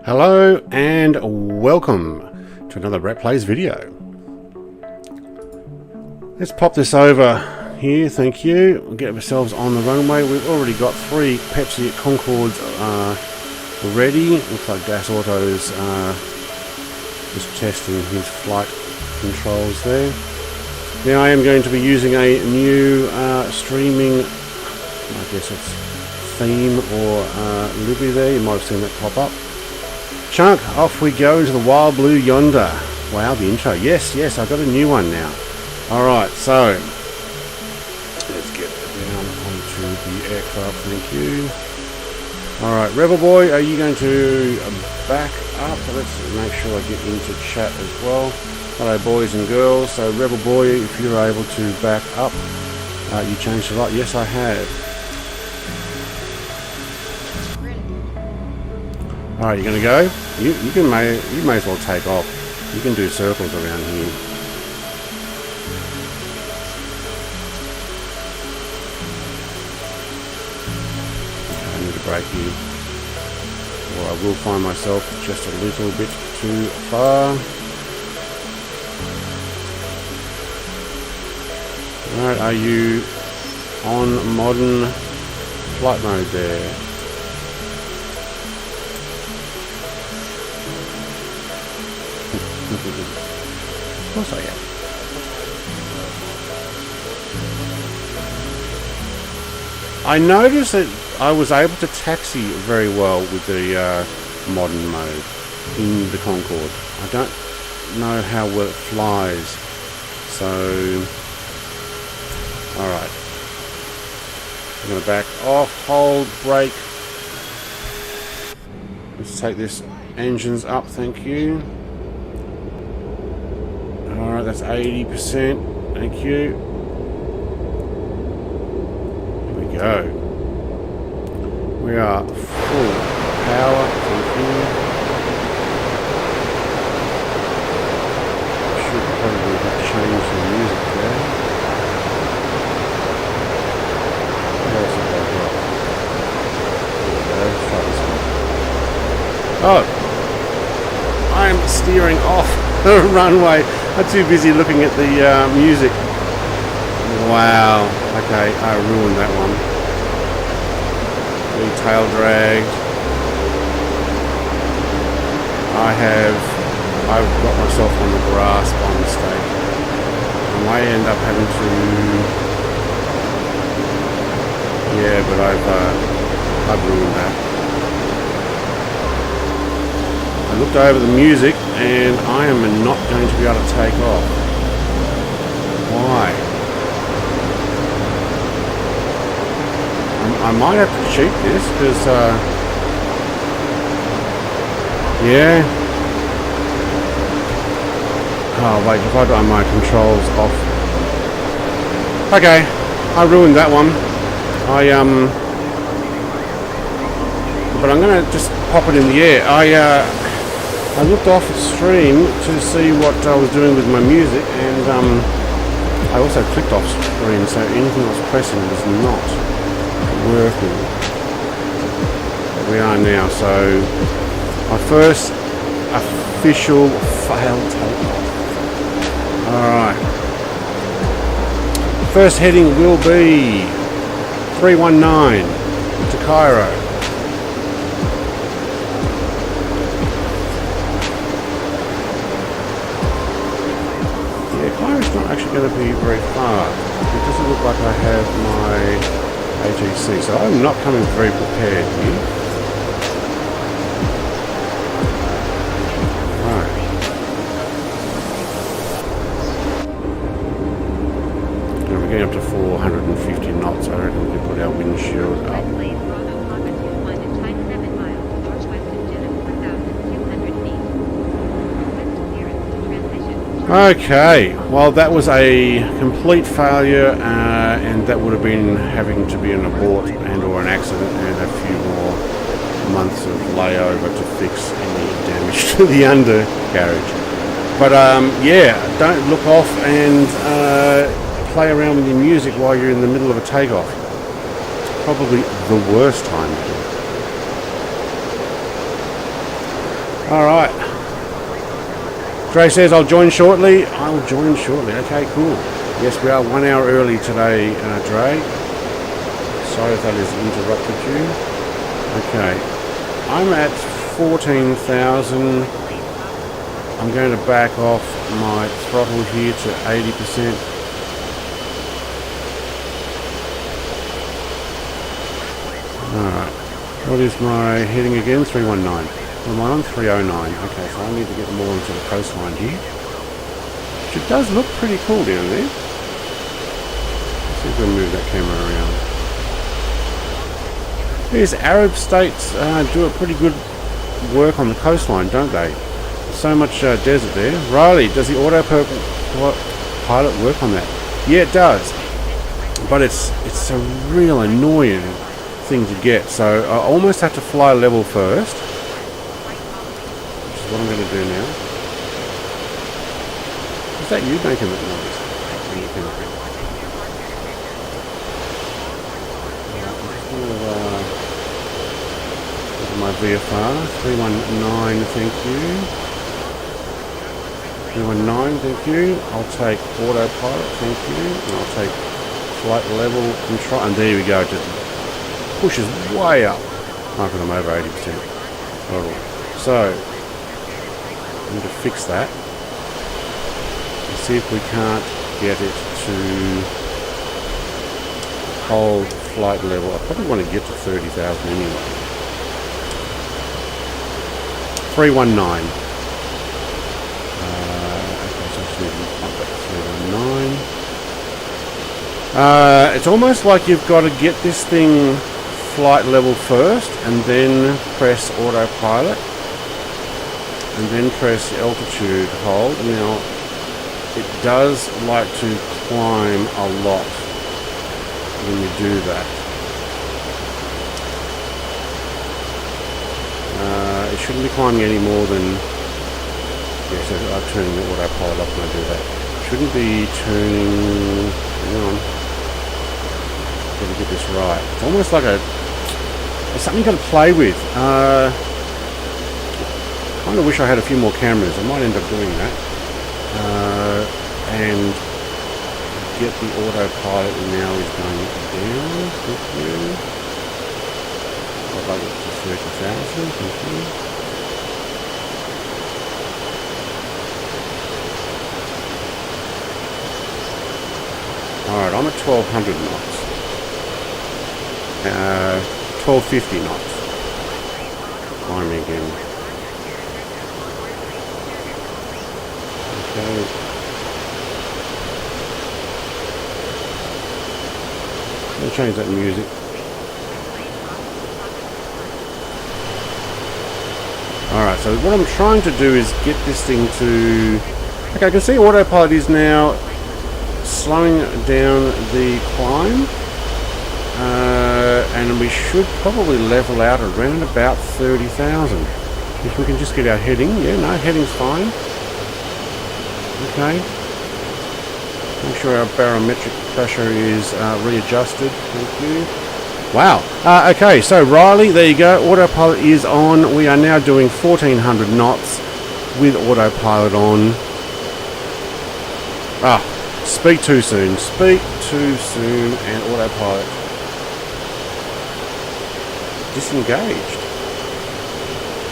Hello and welcome to another Rat Plays video. Let's pop this over here, thank you. We'll get ourselves on the runway. We've already got 3 Pepsi Concordes ready. Looks like Das Auto's just testing his flight controls there. Now I am going to be using a new streaming, I guess it's theme or livery there. You might have seen that pop up. Chunk, off we go into the wild blue yonder. Wow, the intro. Yes, I've got a new one now. Alright, so let's get down onto the aircraft, thank you. Alright, Rebel Boy, are you going to back up? Let's make sure I get into chat as well. Hello boys and girls. So Rebel Boy, if you're able to back up, you changed a lot. Yes, I have. Alright, you're gonna go? You may as well take off. You can do circles around here. I need a break here. Or I will find myself just a little bit too far. Alright, are you on modern flight mode there? Of course I am. I noticed that I was able to taxi very well with the modern mode in the Concorde. I don't know how well it flies. So, alright. I'm going to back off, hold, brake. Let's take this engines up, thank you. Alright, that's 80%. Thank you. Here we go. We are full power. Thank you. Should probably have changed the music there. What else have I got? Here we go. Let's try this one. Oh! I'm steering off the runway. I'm too busy looking at the music. Wow. Okay, I ruined that one. The tail dragged. I've got myself on the grass by mistake. I might end up having to. Yeah, but I've ruined that. I looked over the music and I am not going to be able to take off. Why? I might have to cheat this because, yeah. Oh wait, if I got my controls off. Okay, I ruined that one. But I'm going to just pop it in the air. I looked off the stream to see what I was doing with my music, and I also clicked off screen, so anything I was pressing was not working. But we are now, so my first official failed takeoff. Alright. First heading will be 319 to Cairo. Cairo's not actually going to be very far. It doesn't look like I have my HTC, so I'm not coming very prepared here. Right. Now we're getting up to 450 knots. I reckon we can put our windshield up. Okay, well that was a complete failure, and that would have been having to be an abort and or an accident and a few more months of layover to fix any damage to the undercarriage. But yeah, don't look off and play around with your music while you're in the middle of a takeoff. Probably the worst time to do it. Alright. Dre says, I'll join shortly. I will join shortly. Okay, cool. Yes, we are 1 hour early today, Dre. Sorry if that has interrupted you. Okay. I'm at 14,000. I'm going to back off my throttle here to 80%. Alright. What is my heading again? 319. Well, am I on 309? Okay, so I need to get more into the coastline here. Which it does look pretty cool down there. Let's see if we can move that camera around. These Arab states do a pretty good work on the coastline, don't they? So much desert there. Riley, does the autopilot work on that? Yeah, it does. But it's a real annoying thing to get. So I almost have to fly level first. Which is what I'm going to do now. Is that you making that noise? My VFR 319, thank you. 319, thank you. I'll take autopilot, thank you. And I'll take flight level control. And there we go, it just pushes way up. I've got them over 80%. Total. So, I need to fix that. And see if we can't get it to hold flight level. I probably want to get to 30,000 anyway. 319. Okay, so 319. It's almost like you've got to get this thing flight level first and then press autopilot and then press altitude hold. Now, it does like to climb a lot when you do that. It shouldn't be climbing any more than... Yeah, so I'm turning the autopilot up when I do that. Shouldn't be turning... Hang on. Gotta get this right. It's almost like it's something you've got to play with. Kind of wish I had a few more cameras. I might end up doing that. And get the autopilot now is going down. Thank you. I'd like it to 30,000. Thank you. Alright, I'm at 1200 knots. 1250 knots. Climbing again. Okay. I'll change that music. Alright, so what I'm trying to do is get this thing to... Okay, I can see autopilot is now slowing down the climb. And we should probably level out around about 30,000. If we can just get our heading. Yeah, no, heading's fine. Okay. Make sure our barometric pressure is readjusted. Thank you. Wow. Okay, so Riley, there you go. Autopilot is on. We are now doing 1400 knots with autopilot on. Speak too soon. Speak too soon and autopilot disengaged.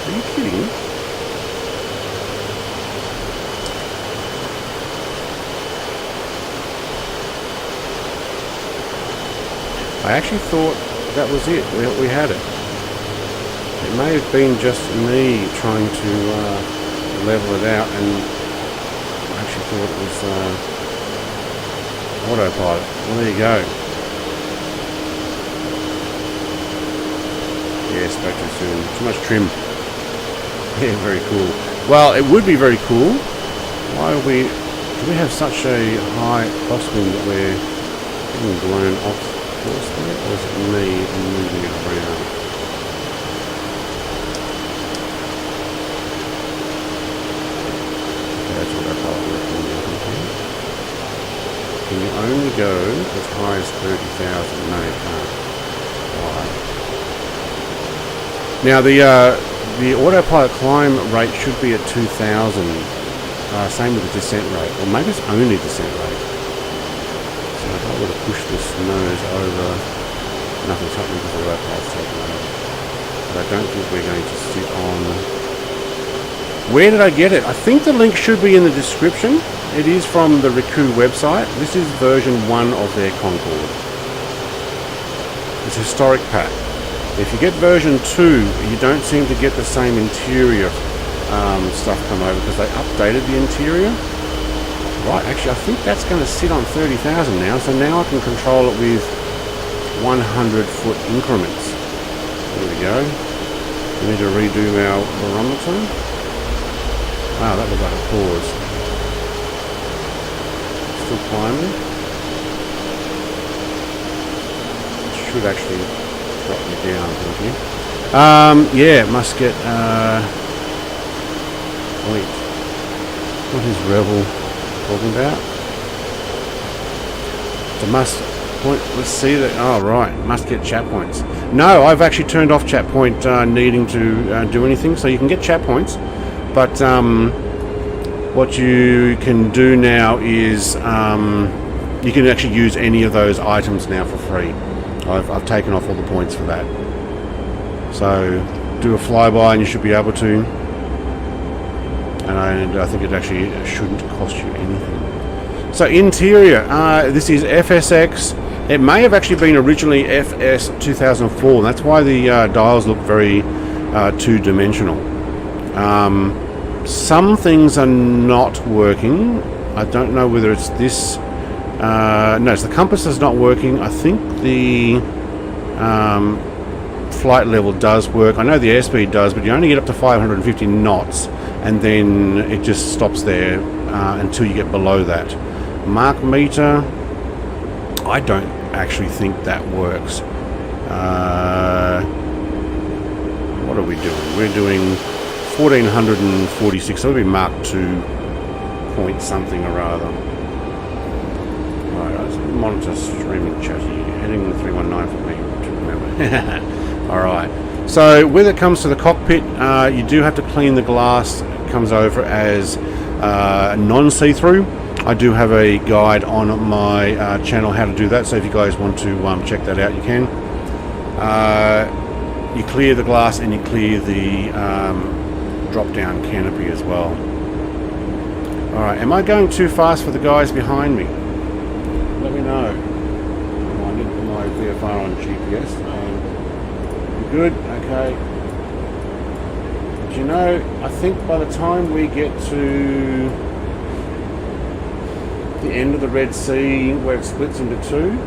Are you kidding? I actually thought that was it. We had it. It may have been just me trying to level it out, and I actually thought it was autopilot. Well, there you go. Yeah, spoke too soon. Too much trim. Yeah, very cool. Well, it would be very cool. Why are we... Do we have such a high crosswind that we're getting blown off course there? Or is it me moving it around? Okay, that's what I thought we were doing. Can you only go as high as 30,000? No, you can't. Why? Now the the autopilot climb rate should be at 2000. Same with the descent rate, or maybe it's only descent rate. So if I were to push this nose over, nothing's happening because the autopilot's taken over. But I don't think we're going to sit on. Where did I get it? I think the link should be in the description. It is from the Riku website. This is version 1 of their Concorde. It's a historic pack. If you get version 2, you don't seem to get the same interior stuff come over because they updated the interior. Right, actually I think that's going to sit on 30,000 now, so now I can control it with 100-foot increments. There we go. We need to redo our barometer. Wow, that was like a pause. Still climbing. It should actually drop me down, thank you. Yeah, must get wait. What is Rebel talking about? The must point, let's see that. Oh right, must get chat points. No, I've actually turned off chat point needing to do anything, so you can get chat points. But what you can do now is you can actually use any of those items now for free. I've taken off all the points for that. So do a flyby and you should be able to. And I think it actually shouldn't cost you anything. So interior, this is FSX. It may have actually been originally FS 2004. And that's why the dials look very two-dimensional. Some things are not working. I don't know whether it's this. No, it's the compass is not working. I think the flight level does work. I know the airspeed does, but you only get up to 550 knots, and then it just stops there until you get below that. Mark meter, I don't actually think that works. What are we doing? We're doing 1446, so it'll be Mark 2 point something or other. Alright, monitor streaming chat here. Heading 319 for me to remember. Alright, so when it comes to the cockpit, you do have to clean the glass. It comes over as non-see-through. I do have a guide on my channel how to do that, so if you guys want to check that out, you can. You clear the glass and you clear the drop-down canopy as well. Alright, am I going too fast for the guys behind me? Let me know. I need to put my VFR on GPS. Good, okay. Do you know, I think by the time we get to the end of the Red Sea, where it splits into two,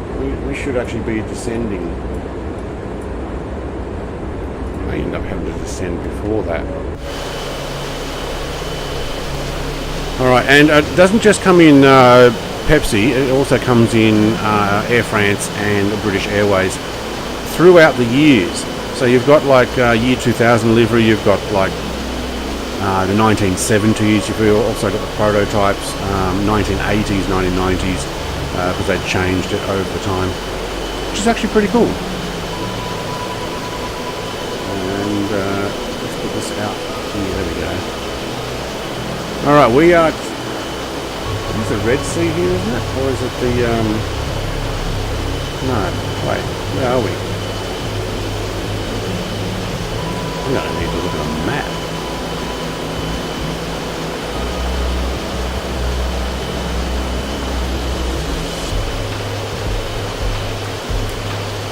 we should actually be descending. I may end up having to descend before that. Alright, and it doesn't just come in Pepsi, it also comes in Air France and British Airways throughout the years. So you've got like year 2000 livery, you've got like the 1970s, you've also got the prototypes, 1980s, 1990s, because they changed it over the time, which is actually pretty cool. And let's put this out here, there we go. Alright, we are, is the Red Sea here, isn't it? Or is it the, no, wait, where are we? I'm going to need to look at a map.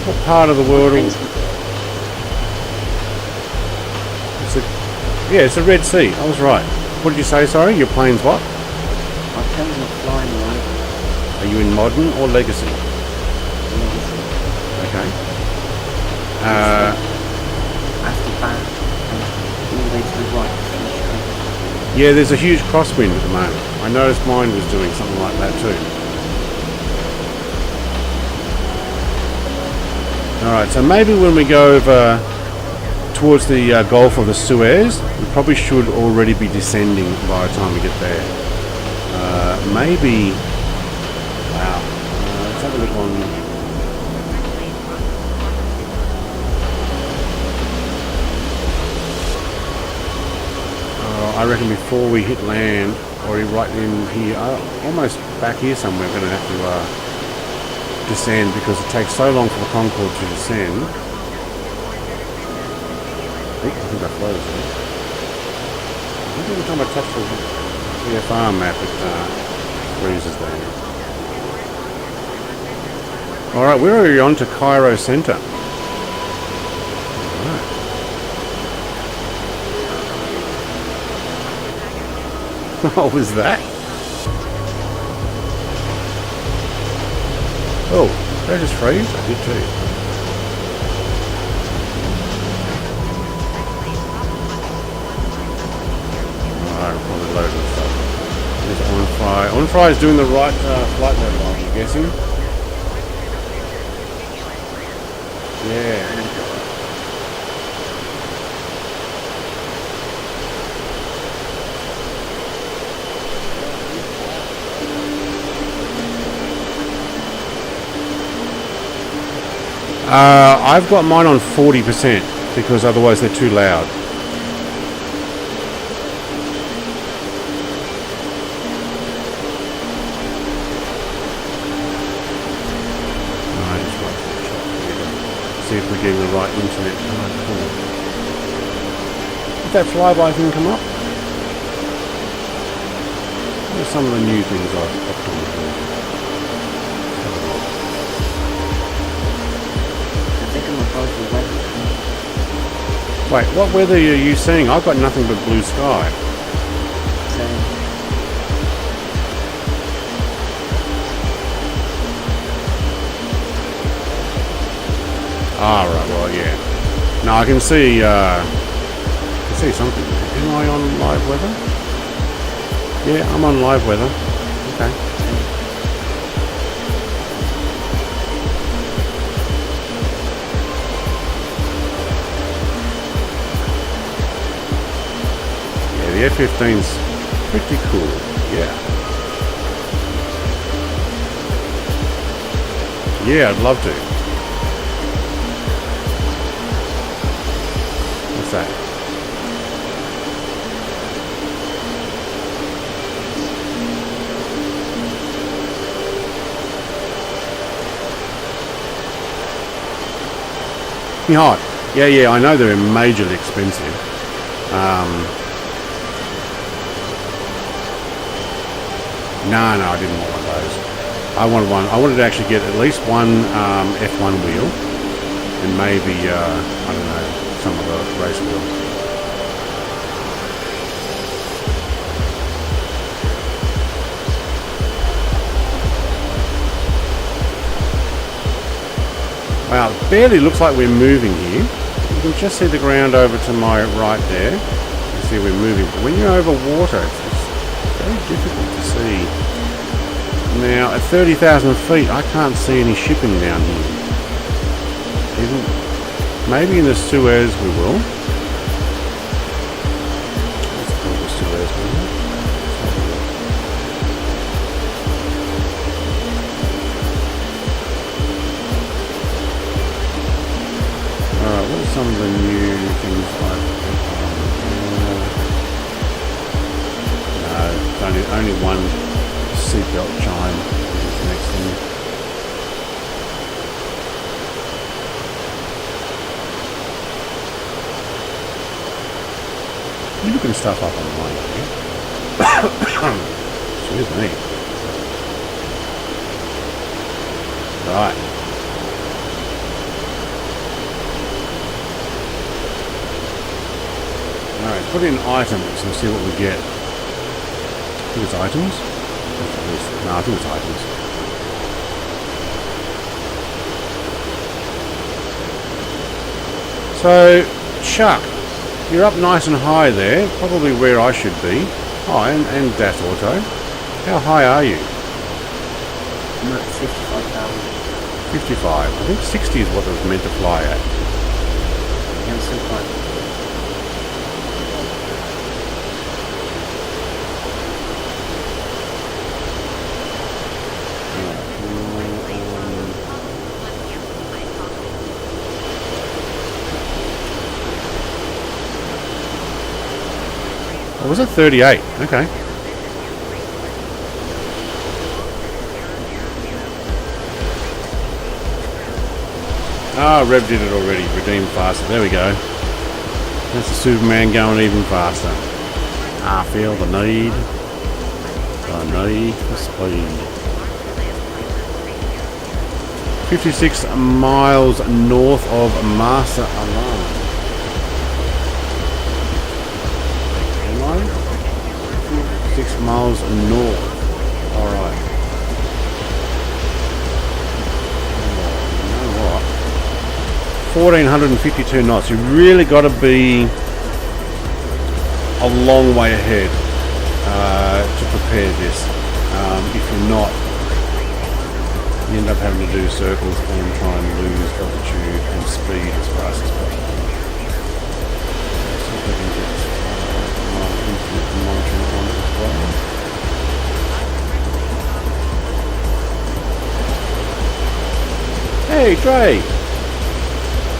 What part of the world? It's the Red Sea. I was right. What did you say? Sorry, your plane's what? My plane's not flying right. Are you in modern or legacy? Legacy. Okay. After back and all the way to the right. Finish. Yeah, there's a huge crosswind at the moment. I noticed mine was doing something like that too. Alright, so maybe when we go over towards the Gulf of the Suez, we probably should already be descending by the time we get there. Maybe... Wow. Let's have a look on... I reckon before we hit land, or right in here, almost back here somewhere, we're going to have to descend because it takes so long for the Concorde to descend. Oh, I think I froze it. I think every time I touch the VFR map, it freezes there. Alright, we're already on to Cairo Centre. Alright. What was that? Oh, did I just freeze? I did too. Alright, probably load this up. There's On-Fry. On-Fry is doing the right flight level, I'm guessing. Yeah. I've got mine on 40% because otherwise they're too loud. See if we're getting the right internet. Did that flyby thing come up? What are some of the new things I've optimized? Wait, what weather are you seeing? I've got nothing but blue sky. Ah, right, well, yeah. No, I can see something. Am I on live weather? Yeah, I'm on live weather. Okay. The F-15's pretty cool, yeah. Yeah, I'd love to. What's that? Hot. Yeah, I know they're majorly expensive. No, I didn't want one of those. I wanted one. I wanted to actually get at least one F1 wheel, and maybe I don't know, some of the race wheel. Wow, it barely looks like we're moving here. You can just see the ground over to my right there. You see we're moving, but when you're over water, it's very difficult to see. Now at 30,000 feet I can't see any shipping down here. Even maybe in the Suez we will. Let's call the Suez one. Alright, what are some of the new things I've only one seatbelt chime is the next thing. You're looking stuff up online, are you? Excuse me. Right. Alright, put in items and see what we get. I think it's items. No, I think it's items. So, Chuck, you're up nice and high there, probably where I should be. Oh, and Das Auto. How high are you? I'm at 55,000. 55. I think 60 is what I was meant to fly at. Yeah, I'm still fine. Oh, was it 38? Okay. Ah, Rev did it already. Redeem faster. There we go. That's the Superman going even faster. I feel the need. The need for speed. 56 miles north of Master Alarm. Am I? 6 miles north. Alright. You know what? 1452 knots. You really got to be a long way ahead to prepare this. If you're not, you end up having to do circles and try and lose altitude and speed as fast as possible. So if I can get my infinite monitoring on as well. Hey Trey!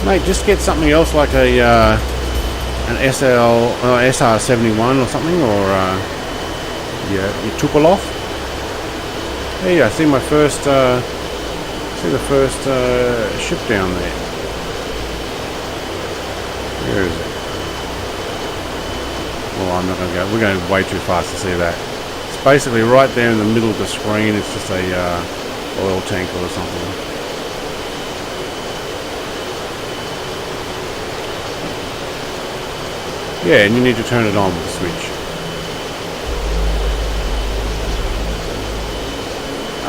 Mate, just get something else like a an SR71 or something, or your Tupolev. Hey, I see my first see the first ship down there. Where is it? Well, I'm not going to go. We're going way too fast to see that. It's basically right there in the middle of the screen. It's just a oil tanker or something. Yeah, and you need to turn it on with the switch.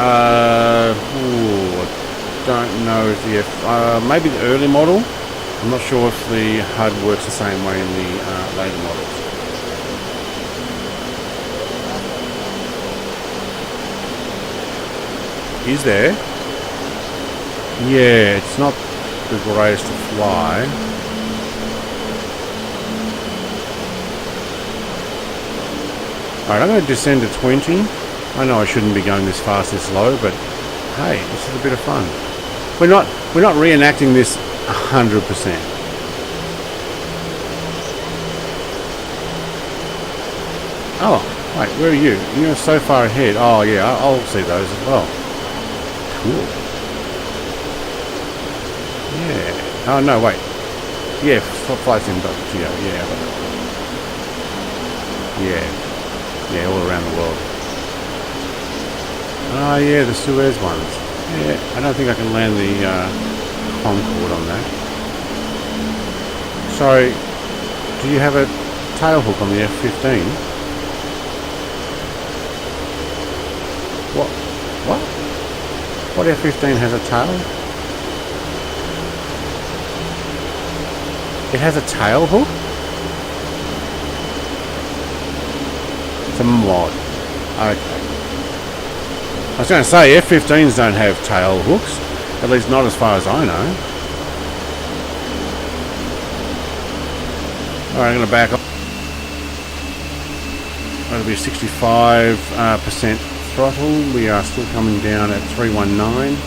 I don't know if the maybe the early model. I'm not sure if the HUD works the same way in the later models. Is there? Yeah, it's not the greatest to fly. Alright, I'm going to descend to 20. I know I shouldn't be going this fast, this low, but hey, this is a bit of fun. We're not reenacting this 100%. Oh, wait, where are you? You're so far ahead. Oh yeah, I'll see those as well. Cool. Yeah. Oh no, wait. Yeah, flight sim.geo. Yeah, all around the world. Oh yeah, the Suez ones. Yeah, I don't think I can land the Concorde on that. So, do you have a tail hook on the F-15? What? What F-15 has a tail? It has a tail hook? It's a mod. Okay. I was going to say, F-15s don't have tail hooks. At least not as far as I know. Alright, I'm going to back off. That'll be 65% throttle. We are still coming down at 319.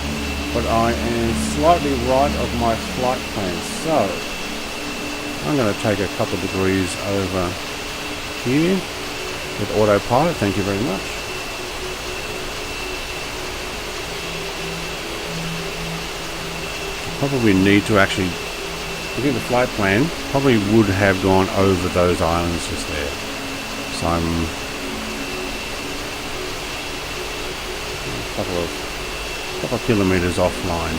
But I am slightly right of my flight plan. So, I'm going to take a couple of degrees over here with autopilot. Thank you very much. Probably need to actually look at the flight plan. Probably would have gone over those islands just there. So I'm a couple of kilometers offline.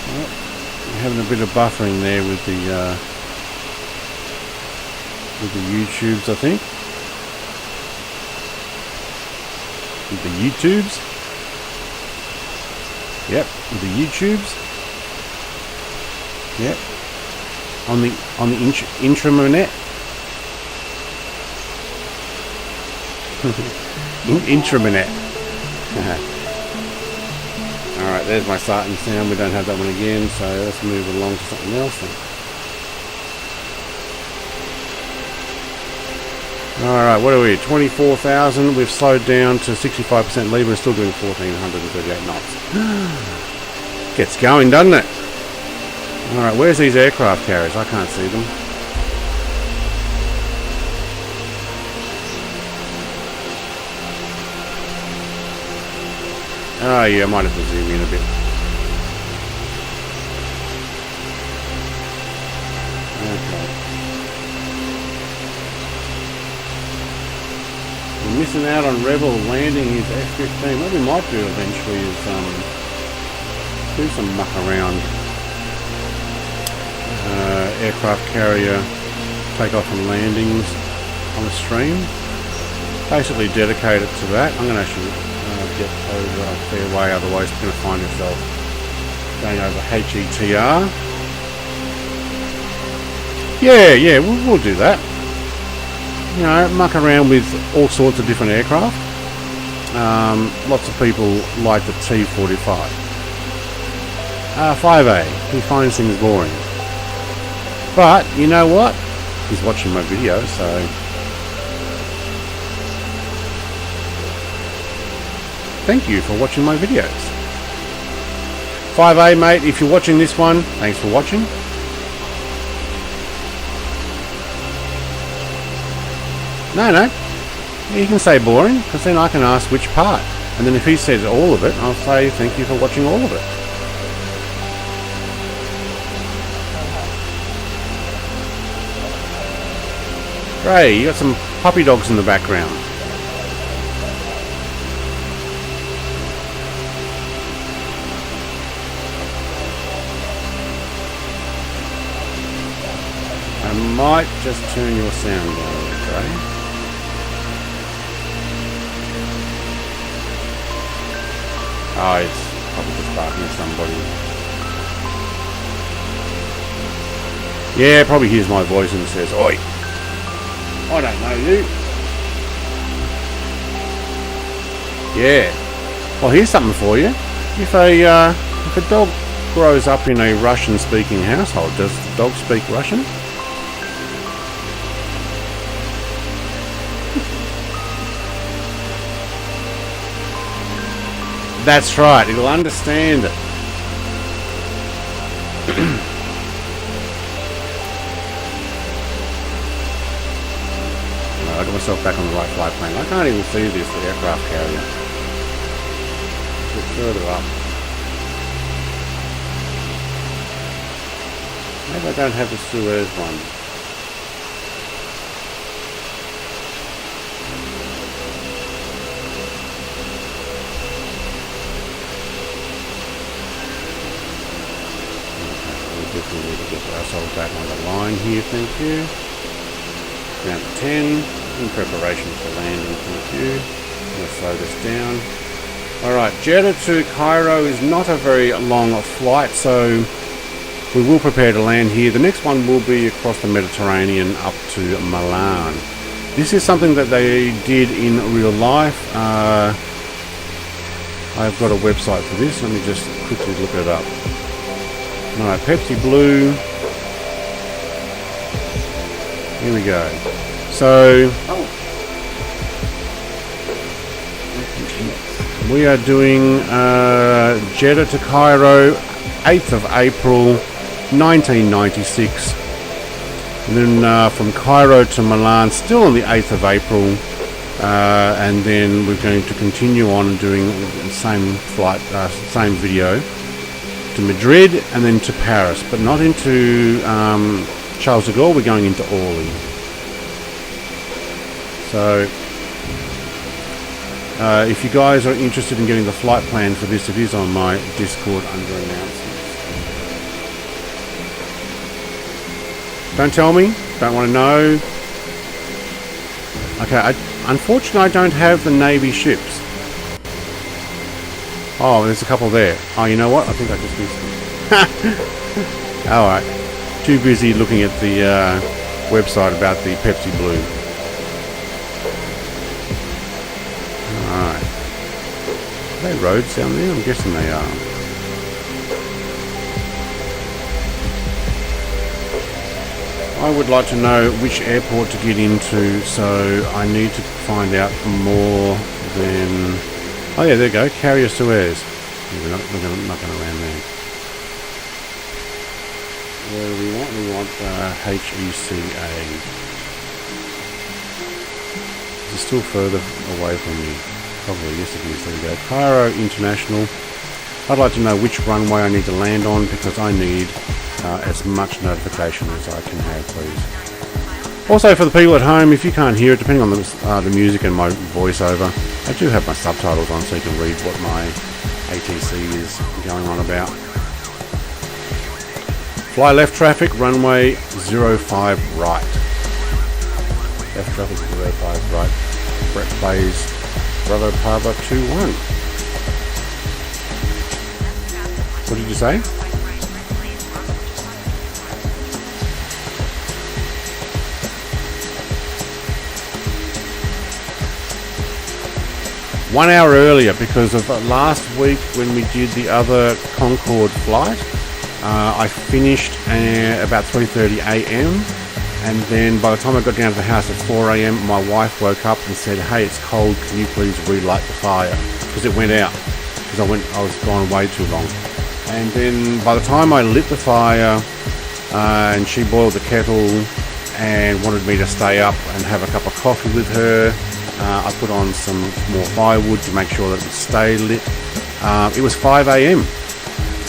Well, having a bit of buffering there with the YouTubes, I think. With the YouTubes. Yep, with the YouTubes. Yep. On the intranet. Intranet. Alright, there's my sight and sound. We don't have that one again, so let's move along to something else then. Alright, what are we? 24,000. We've slowed down to 65% lead. We're still doing 1,438 knots. Gets going, doesn't it? Alright, where's these aircraft carriers? I can't see them. Oh yeah, I might have to zoom in a bit. Okay. We're missing out on Rebel landing his F-15. What we might do eventually is do some muck around. Aircraft carrier takeoff and landings on the stream. Basically dedicate it to that. I'm going to actually get over a fair way, otherwise you're going to find yourself going over HETR. Yeah, we'll do that. You know, muck around with all sorts of different aircraft. Lots of people like the T-45. 5A, he finds things boring. But, you know what? He's watching my video, so... Thank you for watching my videos. 5A, mate, if you're watching this one, thanks for watching. No. You can say boring, because then I can ask which part. And then if he says all of it, I'll say thank you for watching all of it. Ray, you got some puppy dogs in the background. I might just turn your sound down, Ray. Oh, it's probably just barking at somebody. Yeah, probably hears my voice and says, "Oi! I don't know you." Yeah. Well, here's something for you. If a dog grows up in a Russian-speaking household, does the dog speak Russian? That's right. It'll understand it. I got myself back on the right flight plane. I can't even see this, the aircraft carrier. It's further up. Maybe I don't have the Suez one. Okay, we definitely need to get ourselves back on the line here, thank you. Down to 10. In preparation for landing, thank you. I'm going to slow this down. Alright, Jeddah to Cairo is not a very long flight, so we will prepare to land here. The next one will be across the Mediterranean up to Milan. This is something that they did in real life. I've got a website for this. Let me just quickly look it up. Alright, Pepsi Blue. Here we go. So we are doing Jeddah to Cairo, 8th of April 1996, and then from Cairo to Milan still on the 8th of April, and then we're going to continue on doing the same flight, same video to Madrid and then to Paris, but not into Charles de Gaulle. We're going into Orly. So if you guys are interested in getting the flight plan for this, it is on my Discord under announcements. Don't tell me, don't want to know. Okay, unfortunately I don't have the Navy ships. Oh, there's a couple there. Oh, you know what? I think I just missed them. Alright. Too busy looking at the website about the Pepsi Blue. Alright. Are they roads down there? I'm guessing they are. I would like to know which airport to get into, so I need to find out more than... Oh yeah, there you go, Carrier Suez. We're not going to land there. Where do we want? We want HECA. It's still further away from me. Probably, yes it is. There we go. Cairo International. I'd like to know which runway I need to land on because I need as much notification as I can have, please. Also, for the people at home, if you can't hear it, depending on the music and my voiceover, I do have my subtitles on so you can read what my ATC is going on about. Fly left traffic, runway 05 right. Left traffic 05 right. Brett plays Bravo Pava 2-1. What did you say? One hour earlier because of last week when we did the other Concorde flight. I finished about 3:30 a.m. and then by the time I got down to the house at 4 a.m. my wife woke up and said, "Hey, it's cold, can you please relight the fire?" Because it went out because I was gone way too long. And then by the time I lit the fire and she boiled the kettle and wanted me to stay up and have a cup of coffee with her, I put on some more firewood to make sure that it would stay lit. It was 5 a.m.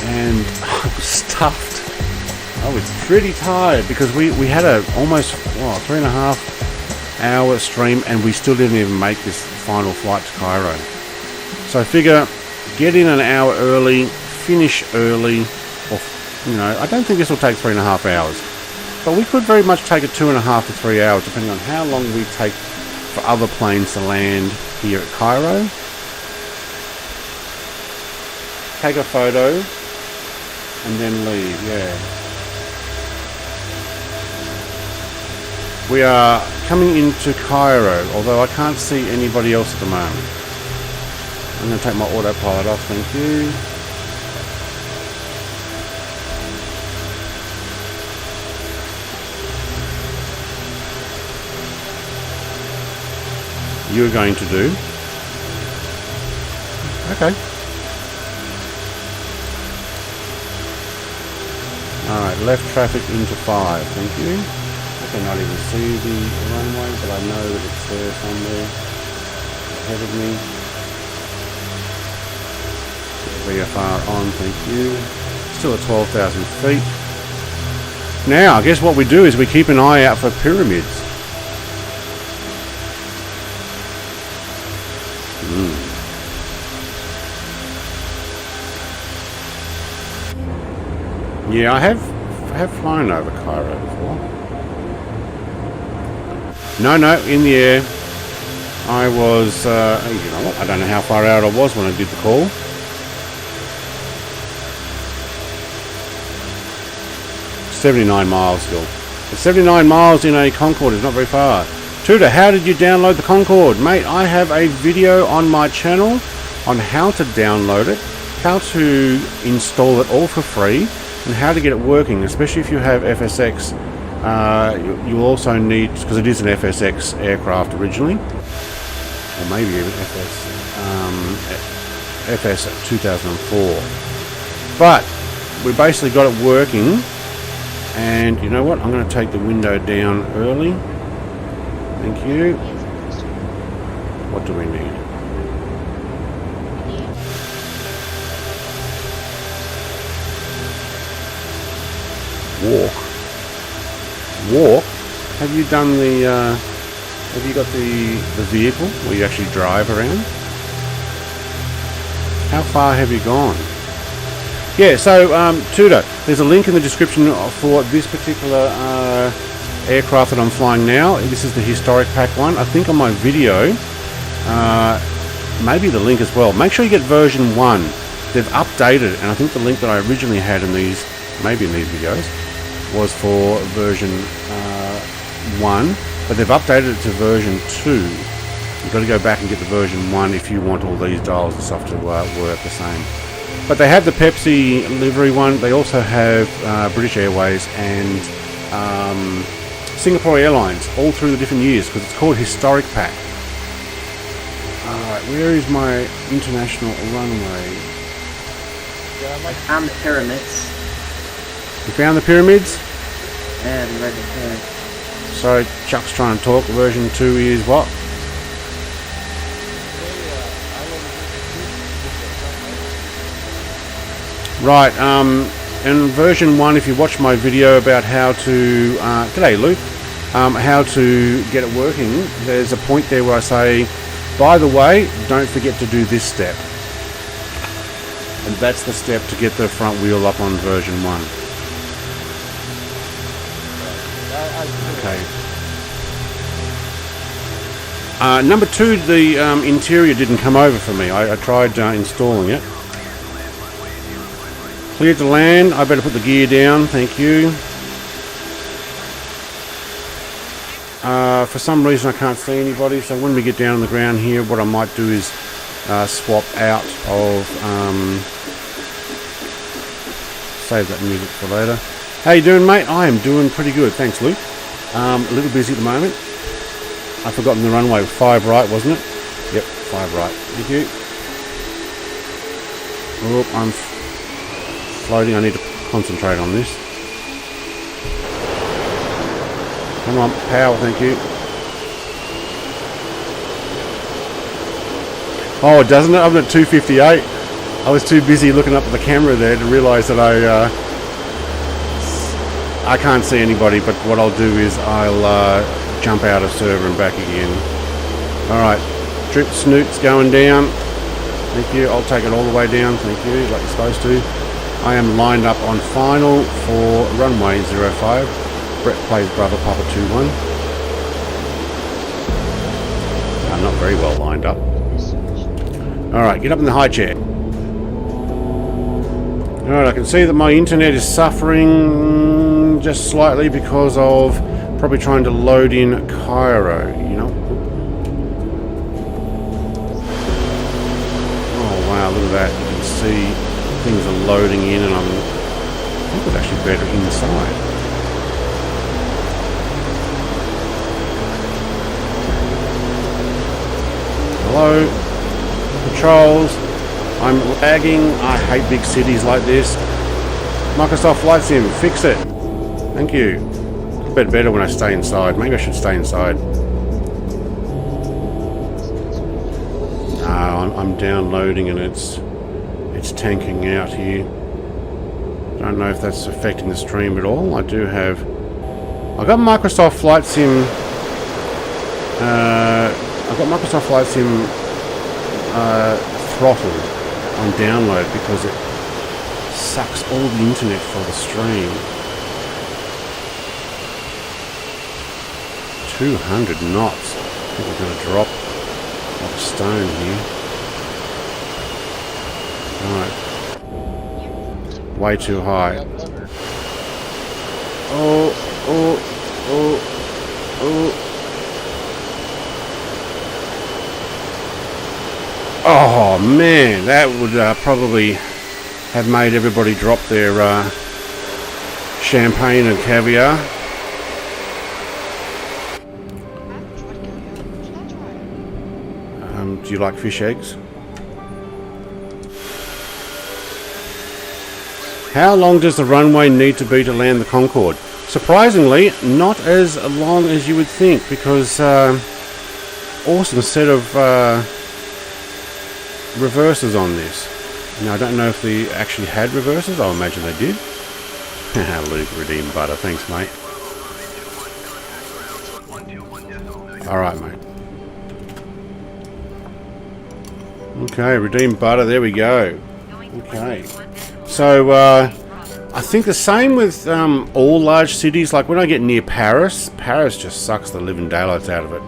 and I was stuffed. I was pretty tired because we had a almost 3.5 hour stream and we still didn't even make this final flight to Cairo. So I figure get in an hour early, finish early, or I don't think this will take 3.5 hours, but we could very much take it 2.5 to 3 hours depending on how long we take for other planes to land here at Cairo. Take a photo and then leave, yeah. We are coming into Cairo, although I can't see anybody else at the moment. I'm going to take my autopilot off, thank you. You're going to do. Okay. Alright, left traffic into 5, thank you. I cannot even see the runway, but I know that it's there somewhere ahead of me. Put the VFR on, thank you. Still at 12,000 feet. Now, I guess what we do is we keep an eye out for pyramids. Yeah, I have flown over Cairo before. No, in the air. I was, you know what, I don't know how far out I was when I did the call. $79 miles still. But 79 miles in a Concorde is not very far. Tudor, how did you download the Concorde? Mate, I have a video on my channel on how to download it, how to install it all for free, and how to get it working, especially if you have FSX. You'll also need, because it is an FSX aircraft originally, or maybe even FS 2004. But we basically got it working, and you know what? I'm going to take the window down early. Thank you. What do we need? Walk? Have you done the, have you got the vehicle where you actually drive around? How far have you gone? Yeah, so, Tudor, there's a link in the description for this particular aircraft that I'm flying now. This is the historic pack one. I think on my video, maybe the link as well. Make sure you get version 1. They've updated it, and I think the link that I originally had in these, maybe in these videos, was for version 1, but they've updated it to version 2. You've got to go back and get the version 1 if you want all these dials and stuff to work the same. But they have the Pepsi Livery one. They also have British Airways and Singapore Airlines all through the different years, because it's called Historic Pack. Alright, where is my international runway? I found the pyramids. You found the pyramids? Yeah, I'm ready to go. Sorry, Chuck's trying to talk. Version 2 is what? Right, in version 1, if you watch my video about how to, g'day Luke, how to get it working, there's a point there where I say, by the way, don't forget to do this step. And that's the step to get the front wheel up on version 1. Okay. Number 2, the interior didn't come over for me. I tried installing it. Cleared to land. I better put the gear down. Thank you. For some reason I can't see anybody, so when we get down on the ground here, what I might do is swap out of... save that music for later. How you doing, mate? I am doing pretty good. Thanks, Luke. A little busy at the moment. I've forgotten the runway. 5 right, wasn't it? Yep, 5 right. Thank you. Oh, I'm floating. I need to concentrate on this. Come on, power, thank you. Oh, doesn't it? I'm at 258. I was too busy looking up at the camera there to realise that I can't see anybody, but what I'll do is I'll jump out of server and back again. Alright, drip snoot's going down. Thank you. I'll take it all the way down, thank you, like you're supposed to. I am lined up on final for runway 05. Brett plays Brother Papa 2-1. I'm not very well lined up. Alright, get up in the high chair. Alright, I can see that my internet is suffering just slightly because of probably trying to load in Cairo, you know. Oh wow, look at that. You can see things are loading in and I think it's actually better inside. Hello, controls. I'm lagging. I hate big cities like this. Microsoft Flight Sim, fix it. Thank you. It's a bit better when I stay inside. Maybe I should stay inside. No, I'm downloading and it's tanking out here. I don't know if that's affecting the stream at all. I do have... I've got Microsoft Flight Sim... I've got Microsoft Flight Sim throttled on download because it sucks all the internet for the stream. 200 knots. I think we're going to drop like a stone here. Alright. Way too high. Oh. Oh man, that would probably have made everybody drop their champagne and caviar. Do you like fish eggs? How long does the runway need to be to land the Concorde? Surprisingly, not as long as you would think, because awesome set of reversers on this. Now I don't know if they actually had reversers. I imagine they did. Luke, redeem butter. Thanks, mate. Alright, mate. Okay, redeem butter. There we go. Okay. So, I think the same with all large cities. Like when I get near Paris, Paris just sucks the living daylights out of it.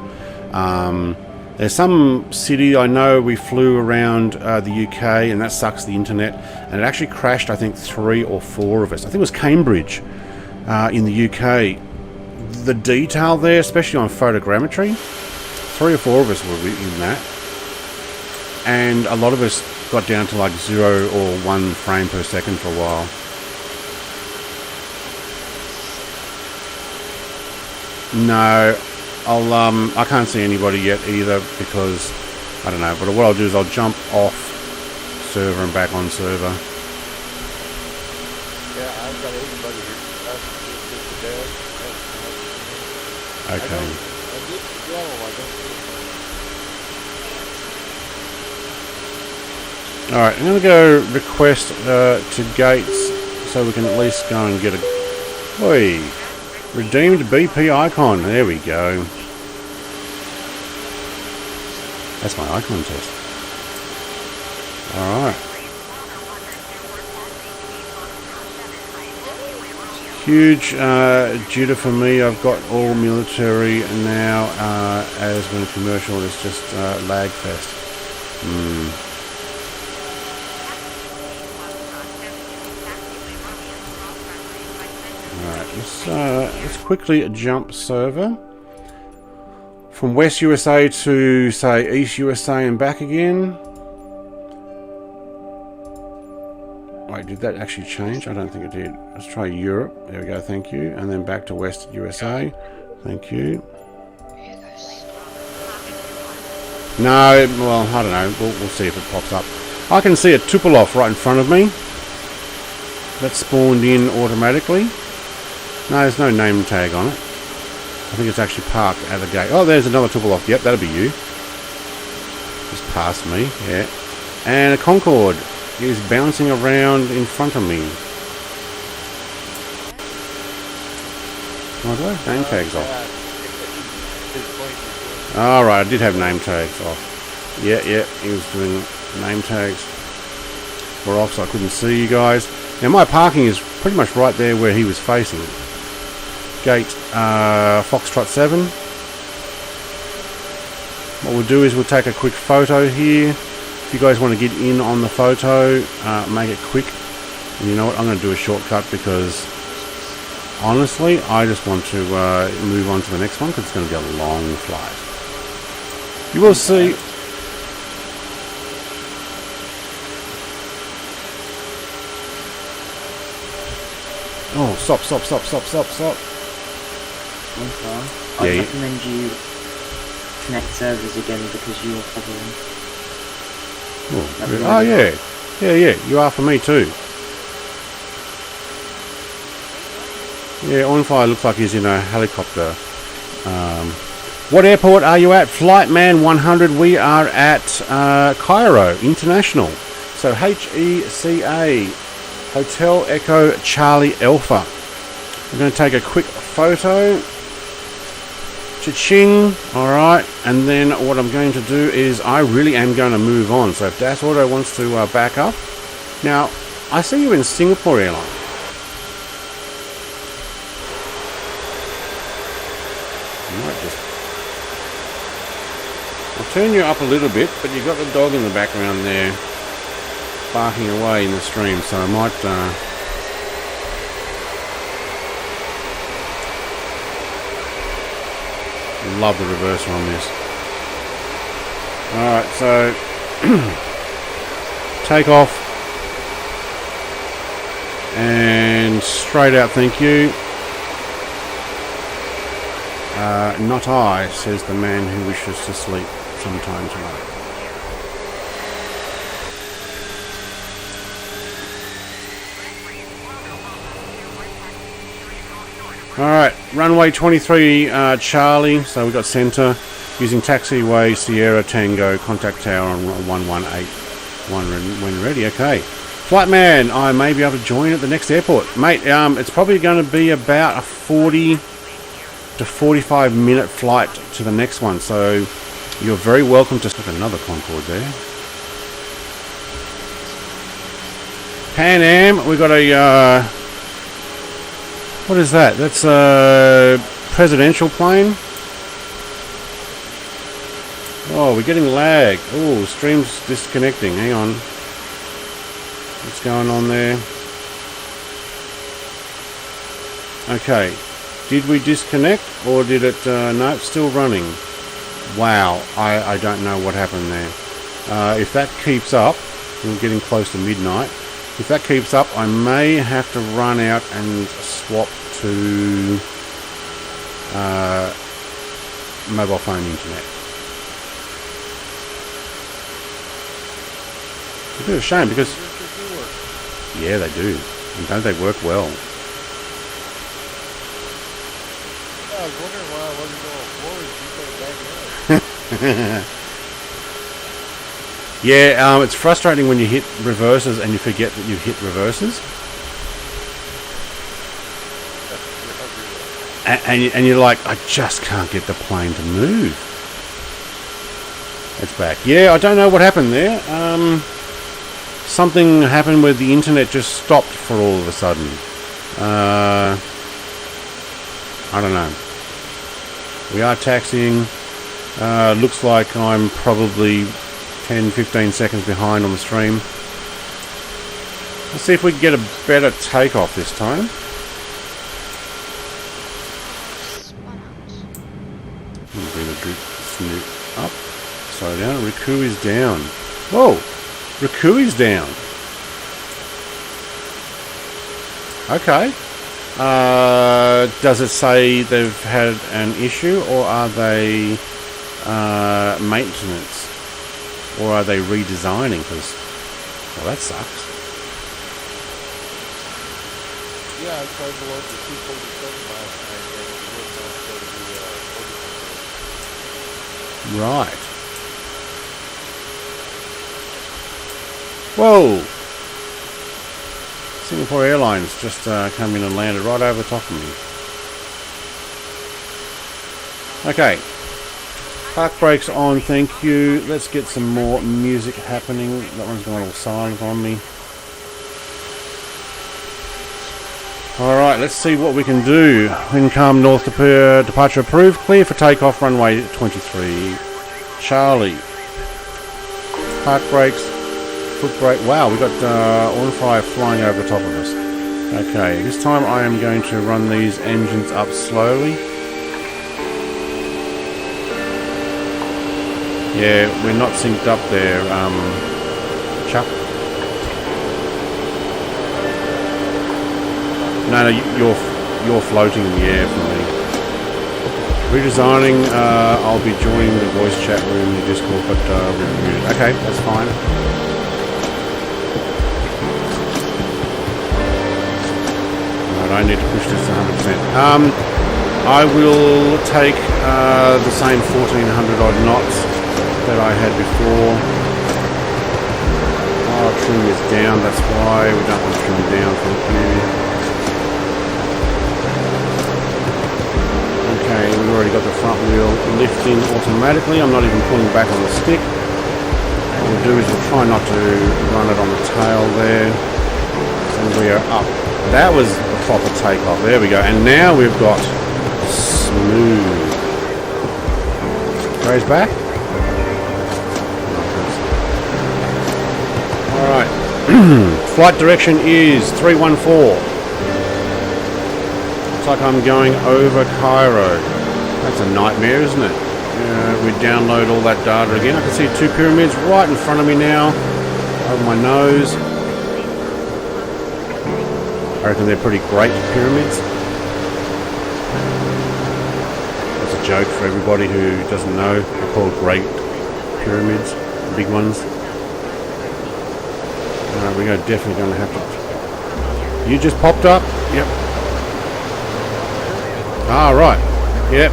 There's some city I know we flew around the UK and that sucks the internet, and it actually crashed I think 3 or 4 of us. I think it was Cambridge in the UK. The detail there, especially on photogrammetry, 3 or 4 of us were in that, and a lot of us got down to like 0 or 1 frame per second for a while. No, I can't see anybody yet either because I don't know. But what I'll do is I'll jump off server and back on server. Yeah, I've got everybody here. Okay. I did the yellow, I don't see it. Alright, I'm going to go request to Gates so we can at least go and get a... Oi! Redeemed BP icon. There we go. That's my icon test. Alright. Huge jitter for me. I've got all military now. As when commercial, it's just lag fest. Alright, let's quickly jump server. From West USA to, say, East USA and back again. Wait, did that actually change? I don't think it did. Let's try Europe. There we go, thank you. And then back to West USA. Thank you. No, well, I don't know. We'll see if it pops up. I can see a Tupolev right in front of me. That's spawned in automatically. No, there's no name tag on it. I think it's actually parked at the gate. Oh, there's another Tupolev. Yep, that'll be you. Just past me, yeah. And a Concorde is bouncing around in front of me. Oh, do I have name tags off? Alright, I did have name tags off. Yeah, he was doing name tags. We're off so I couldn't see you guys. Now my parking is pretty much right there where he was facing. Gate Foxtrot 7. What we'll do is we'll take a quick photo here. If you guys want to get in on the photo, make it quick. And you know what, I'm going to do a shortcut because honestly I just want to move on to the next one because it's going to be a long flight. You will see. Oh, stop. I recommend you connect servers again because you're hovering. Oh yeah, you are for me too. Yeah, OnFire looks like he's in a helicopter. What airport are you at? Flightman 100, we are at Cairo International. So HECA, Hotel Echo Charlie Alpha. We're going to take a quick photo. Cha-ching. Alright, and then what I'm going to do is I really am going to move on. So if Das Auto wants to back up. Now, I see you in Singapore Airlines. I'll turn you up a little bit, but you've got the dog in the background there barking away in the stream, so I might love the reverser on this. Alright, so takeoff and straight out, thank you. Not I, says the man who wishes to sleep sometime tonight. Alright, runway 23 Charlie, so we've got centre, using taxiway Sierra Tango, contact tower on 118 when ready. Okay. Flightman, I may be able to join at the next airport. Mate, it's probably going to be about a 40 to 45 minute flight to the next one, so you're very welcome to look at another Concorde there. Pan Am, we've got a what is that? That's a presidential plane. Oh, we're getting lag. Oh, stream's disconnecting. Hang on. What's going on there? Okay. Did we disconnect or did it... no, it's still running. Wow. I don't know what happened there. If that keeps up, we're getting close to midnight. If that keeps up, I may have to run out and swap to mobile phone internet. It's a bit of a shame because... Yeah, they do. And don't they work well? Yeah, I was wondering why I wasn't going forward. You started backing up. Yeah, it's frustrating when you hit reverses and you forget that you've hit reverses. And you're like, I just can't get the plane to move. It's back. Yeah, I don't know what happened there. Something happened where the internet just stopped for all of a sudden. I don't know. We are taxiing. Looks like I'm probably 10-15 seconds behind on the stream. Let's see if we can get a better takeoff this time. Bring the snoot up. Slow down. Riku is down. Whoa! Riku is down. Okay. Does it say they've had an issue, or are they maintenance? Or are they redesigning? Because, well, that sucks. Yeah, I tried to load the 247 last night and it wouldn't go to the Right. Whoa! Singapore Airlines just come in and landed right over the top of me. Okay. Park brakes on, thank you. Let's get some more music happening. That one's gone all silent on me. Alright, let's see what we can do. Wincom North departure approved. Clear for takeoff, runway 23. Charlie. Park brakes. Foot brake. Wow, we got on fire flying over the top of us. Okay, this time I am going to run these engines up slowly. Yeah, we're not synced up there, Chuck. No, you're floating in the air for me. Redesigning. I'll be joining the voice chat room in Discord, but we're muted. Okay, that's fine. Right, I need to push this to 100%. I will take the same 1400 odd knots that I had before. Our trim is down, that's why we don't want to trim down, thank you. Okay, we've already got the front wheel lifting automatically. I'm not even pulling back on the stick. What we'll do is we'll try not to run it on the tail there. And we are up. That was a proper takeoff. There we go. And now we've got smooth. Raise back. Alright, flight direction is 314. Looks like I'm going over Cairo. That's a nightmare, isn't it? We download all that data again. I can see two pyramids right in front of me now, over my nose. I reckon they're pretty great pyramids. That's a joke for everybody who doesn't know. They're called great pyramids, big ones. We're definitely going to have to... You just popped up? Yep. Ah, right. Yep.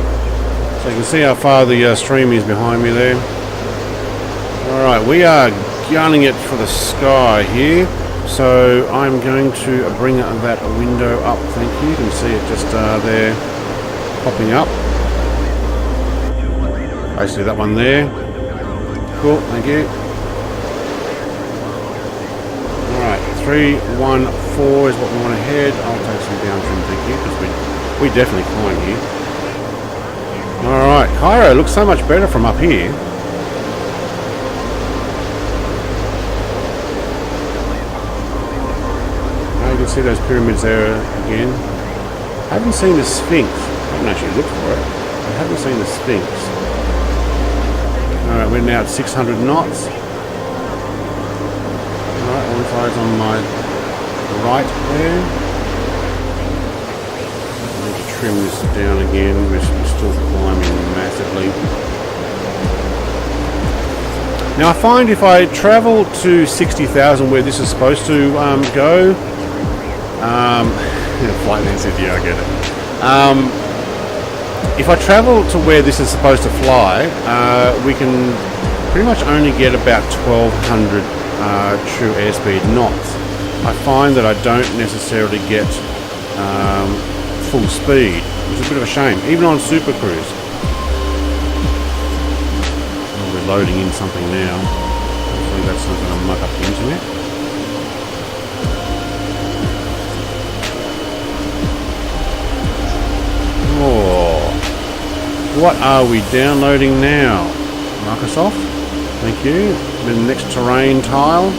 So you can see how far the stream is behind me there. Alright, we are gunning it for the sky here. So I'm going to bring that window up, thank you. You can see it just there popping up. Basically that one there. Cool, thank you. 314 is what we want to head. I'll take some down trim, thank you, because we definitely climb here. Alright, Cairo looks so much better from up here. Now you can see those pyramids there again. I haven't seen the Sphinx. I haven't actually looked for it. I haven't seen the Sphinx. Alright, we're now at 600 knots. One side's on my right there. I need to trim this down again. We're still climbing massively. Now I find if I travel to 60,000 where this is supposed to go, Flight man said, yeah, I get it. If I travel to where this is supposed to fly, we can pretty much only get about 1200 true airspeed knots. I find that I don't necessarily get full speed, which is a bit of a shame, even on Supercruise. Oh, we're loading in something now. Hopefully that's not going to muck up the internet. Oh, what are we downloading now? Microsoft, thank you. The next terrain tile.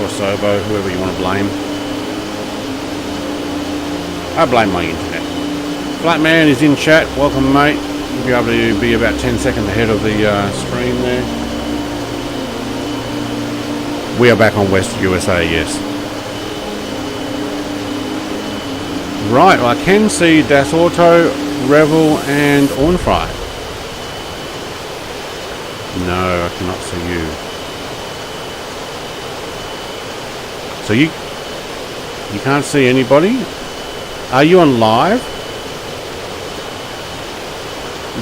Or Sobo, whoever you want to blame. I blame my internet. Flatman is in chat. Welcome, mate. You'll be able to be about 10 seconds ahead of the stream there. We are back on West USA, yes. Right, well, I can see Das Auto, Revel, and Ornfry. No, I cannot see you. So you can't see anybody? Are you on live?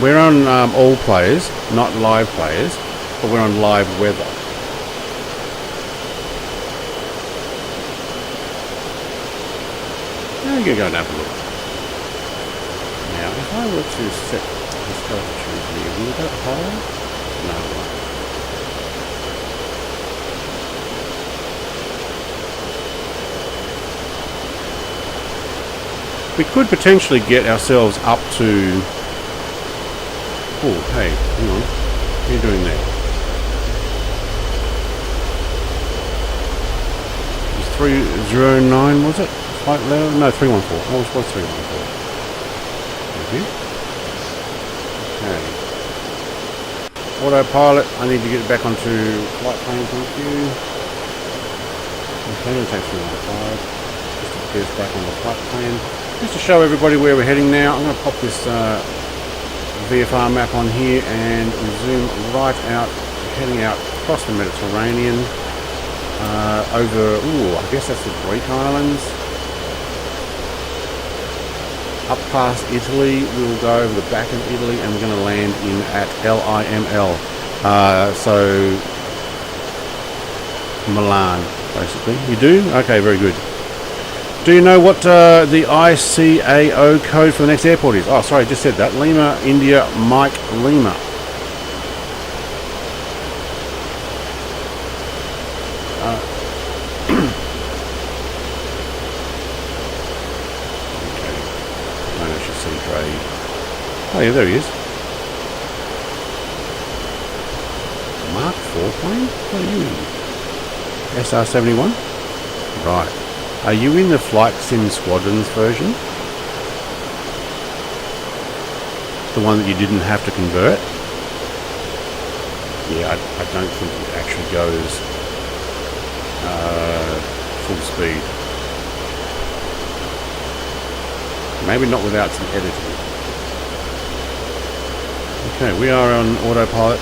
We're on all players, not live players, but we're on live weather. I'm going to go and have a look. Now, if I were to set this altitude here, will that hold? No, it won't. We could potentially get ourselves up to... Oh, hey, hang on. What are you doing there? It's 309, was it? Flight level? No, 314. Oh, it was 314. Thank you. Okay. Autopilot, I need to get back onto flight plane, thank you. Okay, it takes 315. Just to get us back on the flight plane. Just to show everybody where we're heading now, I'm going to pop this VFR map on here and zoom right out, heading out across the Mediterranean, over, I guess that's the Greek Islands. Up past Italy, we'll go over the back of Italy and we're going to land in at LIML. So, Milan, basically. You do? Okay, very good. Do you know what the ICAO code for the next airport is? Oh, sorry, I just said that. Lima, India, Mike, Lima. Okay. I should see Dre. Oh, yeah, there he is. Mark 4 plane? What are you in? SR-71? Right. Are you in the Flight Sim Squadrons version? The one that you didn't have to convert? Yeah, I don't think it actually goes full speed. Maybe not without some editing. Okay, we are on autopilot.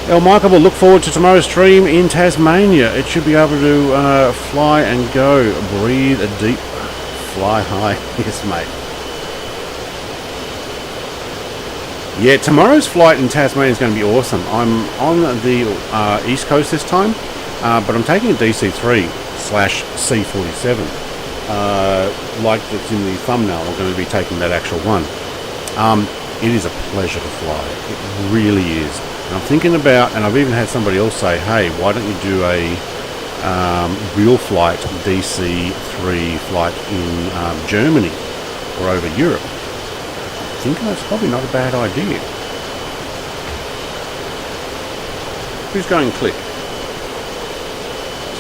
El Michael will look forward to tomorrow's stream in Tasmania. It should be able to fly and go. Breathe a deep, fly high. Yes, mate. Yeah, tomorrow's flight in Tasmania is going to be awesome. I'm on the East Coast this time, but I'm taking a DC-3/C47. Like that's in the thumbnail, I'm going to be taking that actual one. It is a pleasure to fly. It really is. And I'm thinking about, and I've even had somebody else say, hey, why don't you do a real flight DC-3 flight in Germany or over Europe? I think that's probably not a bad idea. Who's going click?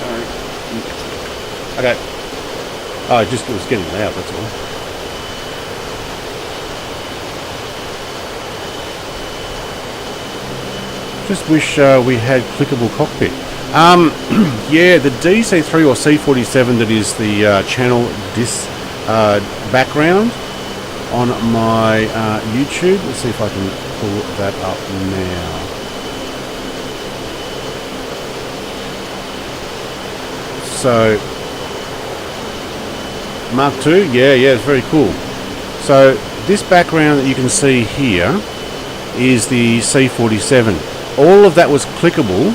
Sorry. Okay. Oh, it was getting loud, that's all. Just wish we had clickable cockpit. Yeah, the DC-3 or C47 that is the channel background on my YouTube. Let's see if I can pull that up now. So Mark II, yeah, it's very cool. So this background that you can see here is the C47. All of that was clickable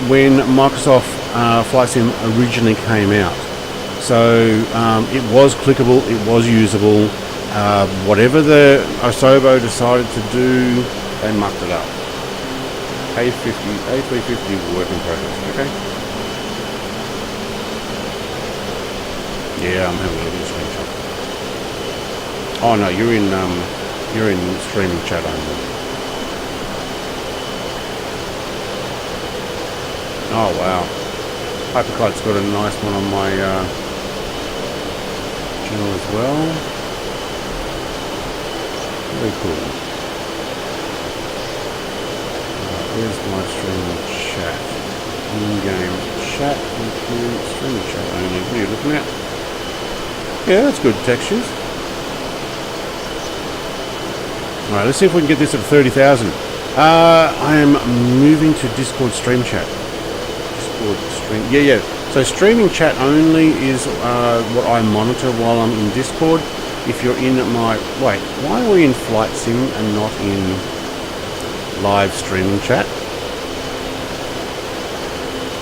when Microsoft Flight Sim originally came out. So it was clickable, it was usable. Whatever the Asobo decided to do, they mucked it up. A350 work in progress. Okay. Yeah, I'm having a look at the screenshot. Oh no, you're in streaming chat only. Oh wow. Hyperkite's got a nice one on my channel as well. Very cool. Where's my streaming chat? In-game chat, streaming chat only. What are you looking at? Yeah, that's good textures. Alright, let's see if we can get this at 30,000. I am moving to Discord stream chat. Discord stream. Yeah. So streaming chat only is what I monitor while I'm in Discord. If you're in my... Wait, why are we in Flight Sim and not in live streaming chat?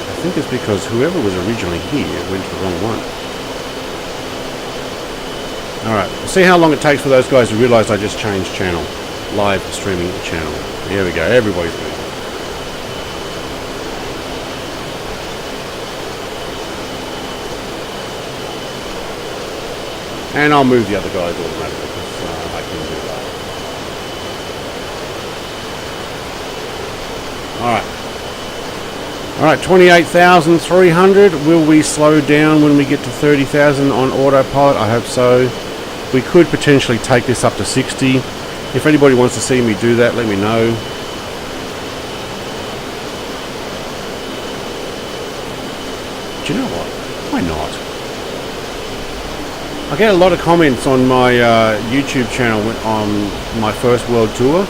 I think it's because whoever was originally here went to the wrong one. Alright, we'll see how long it takes for those guys to realise I just changed channel. Live streaming channel. There we go, everybody's moving. And I'll move the other guys automatically because I can do that. Alright, 28,300. Will we slow down when we get to 30,000 on autopilot? I hope so. We could potentially take this up to 60. If anybody wants to see me do that, let me know. Do you know what? Why not? I get a lot of comments on my YouTube channel on my first world tour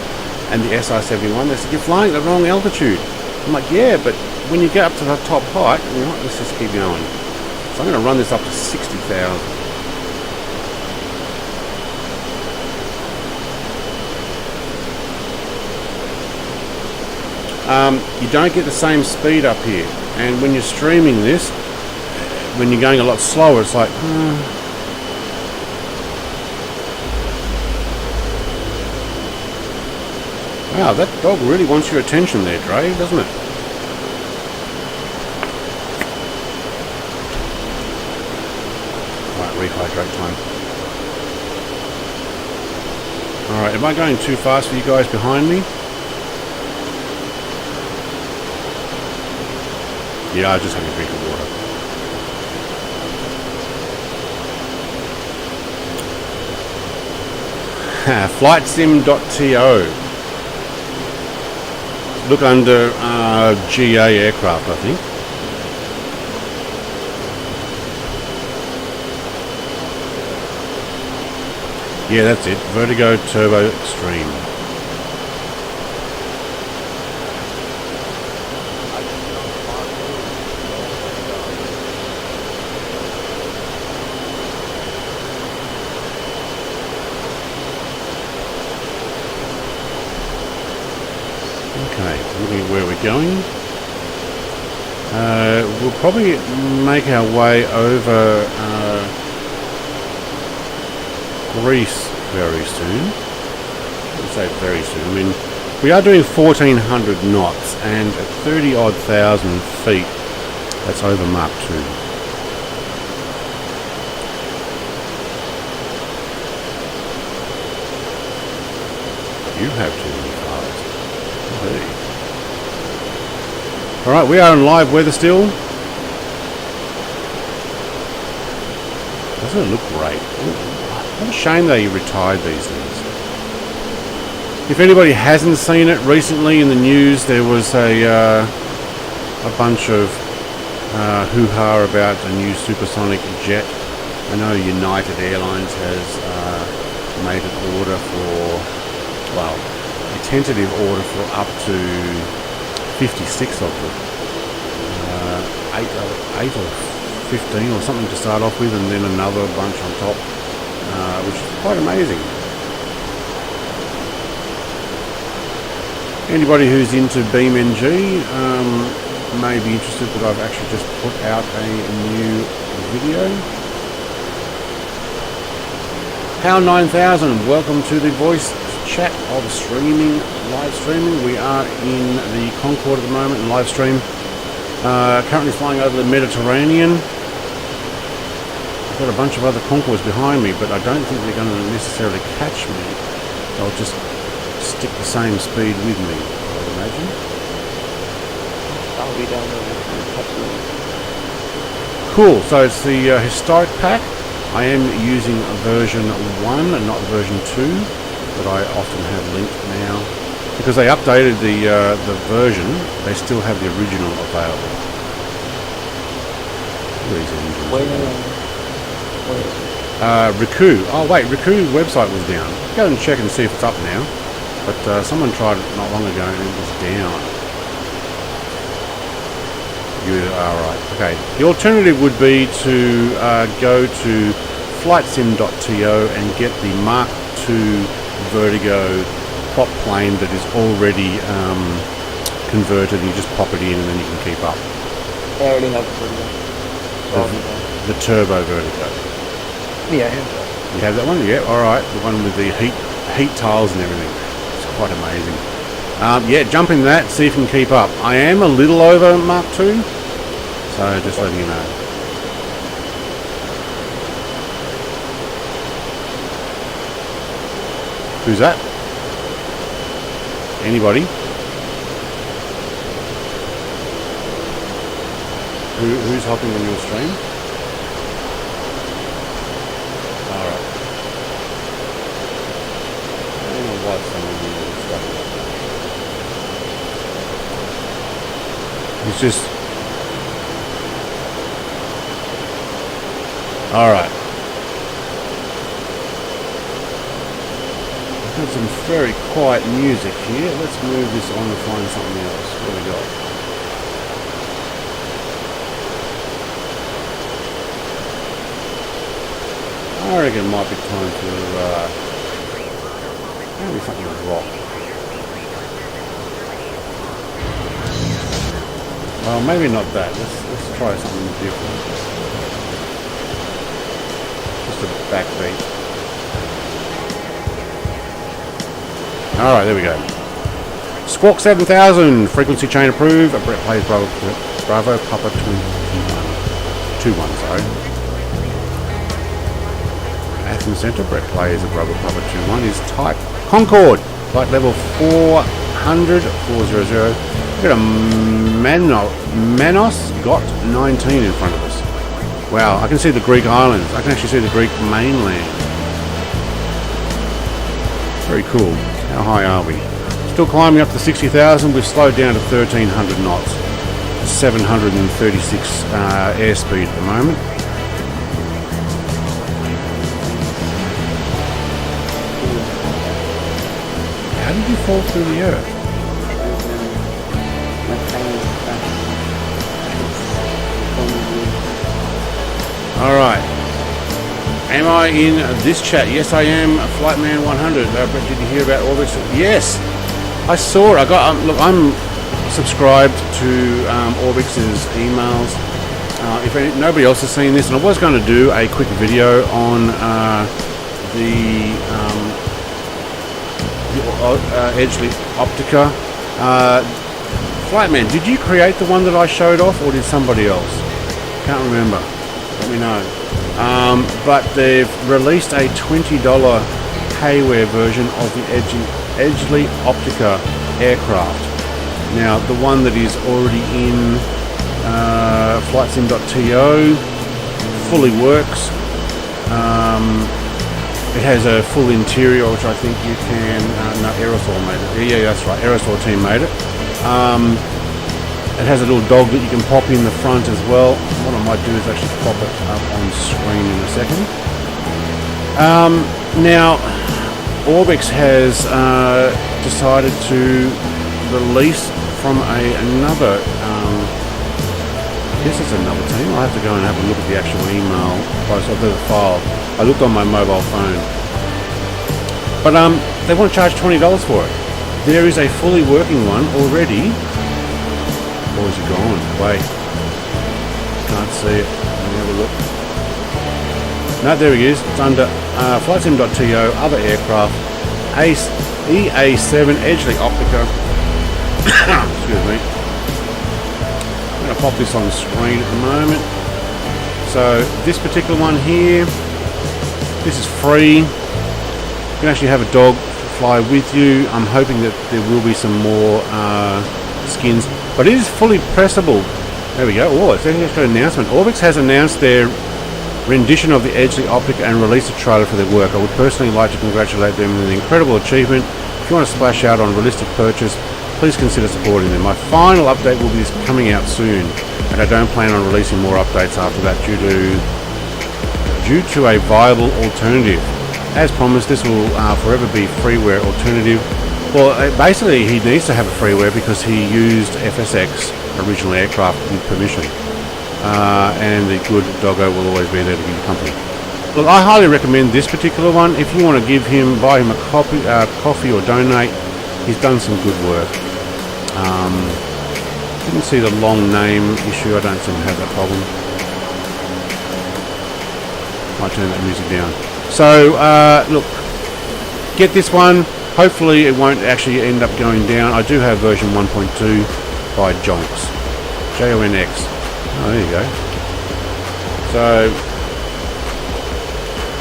and the SR-71. They said, you're flying at the wrong altitude. I'm like, yeah, but when you get up to the top height, you know, let's just keep going. So I'm going to run this up to 60,000. You don't get the same speed up here, and when you're streaming this, when you're going a lot slower, it's like, wow, that dog really wants your attention there, Dre, doesn't it? Right, rehydrate time. Alright, am I going too fast for you guys behind me? Yeah, I just had a drink of water. Flightsim.to. Look under GA aircraft, I think. Yeah, that's it. Vertigo Turbo Extreme. Looking at where we're going. We'll probably make our way over Greece very soon. Let's say very soon. I mean, we are doing 1,400 knots, and at 30-odd thousand feet, that's over Mark II. You have too many cars. Hey. Alright, we are in live weather still. Doesn't it look great? What a shame they retired these things. If anybody hasn't seen it, recently in the news there was a bunch of hoo-ha about a new supersonic jet. I know United Airlines has made an order for, well, a tentative order for up to 56 of them. 8 or 15 or something to start off with, and then another bunch on top, which is quite amazing. Anybody who's into BeamNG may be interested, but I've actually just put out a new video. How 9000, welcome to the voice chat of streaming, live streaming. We are in the Concorde at the moment, in live stream. Currently flying over the Mediterranean. I've got a bunch of other Concordes behind me, but I don't think they're going to necessarily catch me. They'll just stick the same speed with me, I would imagine. I'll be down there. Cool, so it's the historic pack. I am using version 1 and not version 2 that I often have linked now. Because they updated the version, they still have the original available. Riku. Oh wait, Riku website was down. Go and check and see if it's up now. But someone tried it not long ago and it was down. You are right. Okay. The alternative would be to go to flightsim.to and get the Mark II Vertigo prop plane that is already converted. You just pop it in and then you can keep up. I already have The Turbo Vertigo. Yeah, I have that. You have that one? Yeah, alright. The one with the heat tiles and everything. It's quite amazing. Yeah, jump in that, see if you can keep up. I am a little over Mark II, so just letting you know. Who's that? Anybody? Who's hopping on your stream? Alright. I don't know why someone is stuck. It's just... Alright. Got some very quiet music here. Let's move this on and find something else. What do we got? I reckon it might be time for maybe something with rock. Well, maybe not that. Let's try something different. Just a backbeat. Alright, there we go. Squawk 7000, frequency chain approved. Brett plays Bravo Papa 21, sorry. Athens Centre, Brett plays a Bravo Papa 21 is type Concorde, flight level 400, 400. We've got a Manos Got 19 in front of us. Wow, I can see the Greek islands. I can actually see the Greek mainland. Very cool. How high are we? Still climbing up to 60,000. We've slowed down to 1,300 knots. 736 airspeed at the moment. How did you fall through the earth? Alright. Am I in this chat? Yes, I am. Flightman100. But did you hear about Orbix? Yes, I saw it. Look, I'm subscribed to Orbix's emails. If nobody else has seen this, and I was going to do a quick video on the Edgeley Optica. Flightman, did you create the one that I showed off, or did somebody else? Can't remember. Let me know. But they've released a $20 payware version of the Edgeley Optica aircraft. Now, the one that is already in flightsim.to fully works. It has a full interior, which I think you can... no, Aerosol made it. Yeah, that's right. Aerosol team made it. It has a little dog that you can pop in the front as well. What I might do is actually pop it up on screen in a second. Now, Orbix has decided to release from another This is another team. I'll have to go and have a look at the actual email post of the file. I looked on my mobile phone. But they want to charge $20 for it. There is a fully working one already. Or is it gone? Wait. Can't see it. Let me have a look. No, there he is. It's under flightsim.to, other aircraft, EA7 Edgeley Optica. Excuse me. I'm going to pop this on the screen at the moment. So this particular one here, this is free. You can actually have a dog fly with you. I'm hoping that there will be some more skins, but it is fully pressable. There we go. Oh, it's actually got an announcement. Orbix has announced their rendition of the Edgeley Optica and released a trailer for their work. I would personally like to congratulate them on an incredible achievement. If you want to splash out on realistic purchase, please consider supporting them. My final update will be coming out soon, and I don't plan on releasing more updates after that due to a viable alternative. As promised, this will forever be freeware alternative. Well, basically he needs to have a freeware because he used FSX, original aircraft, with permission. And the good doggo will always be there to give you company. Look, I highly recommend this particular one. If you want to buy him a coffee or donate, he's done some good work. Didn't see the long name issue. I don't seem to have that problem. Might turn that music down. So, look, get this one. Hopefully it won't actually end up going down. I do have version 1.2 by Jonx. Jonx. Oh, there you go. So,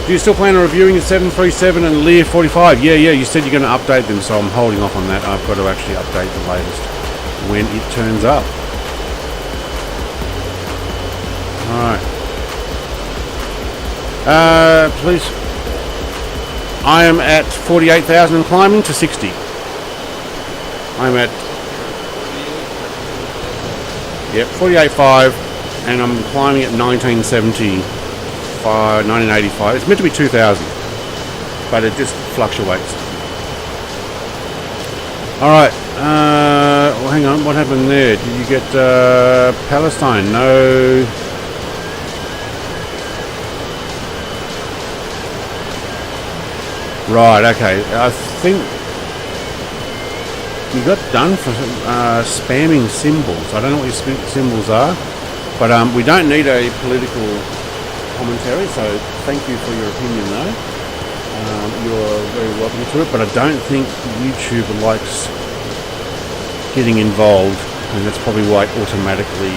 do you still plan on reviewing the 737 and Lear 45? Yeah, you said you're going to update them, so I'm holding off on that. I've got to actually update the latest when it turns up. Alright. Please. I am at 48,000 and climbing to 60. I'm at 48.5 and I'm climbing at 1985. It's meant to be 2,000, but it just fluctuates. Alright, well, hang on, what happened there? Did you get Palestine? No. Right, okay. I think you got done for spamming symbols. I don't know what your symbols are, but we don't need a political commentary, so thank you for your opinion though. You're very welcome to it, but I don't think YouTube likes getting involved, and that's probably why it automatically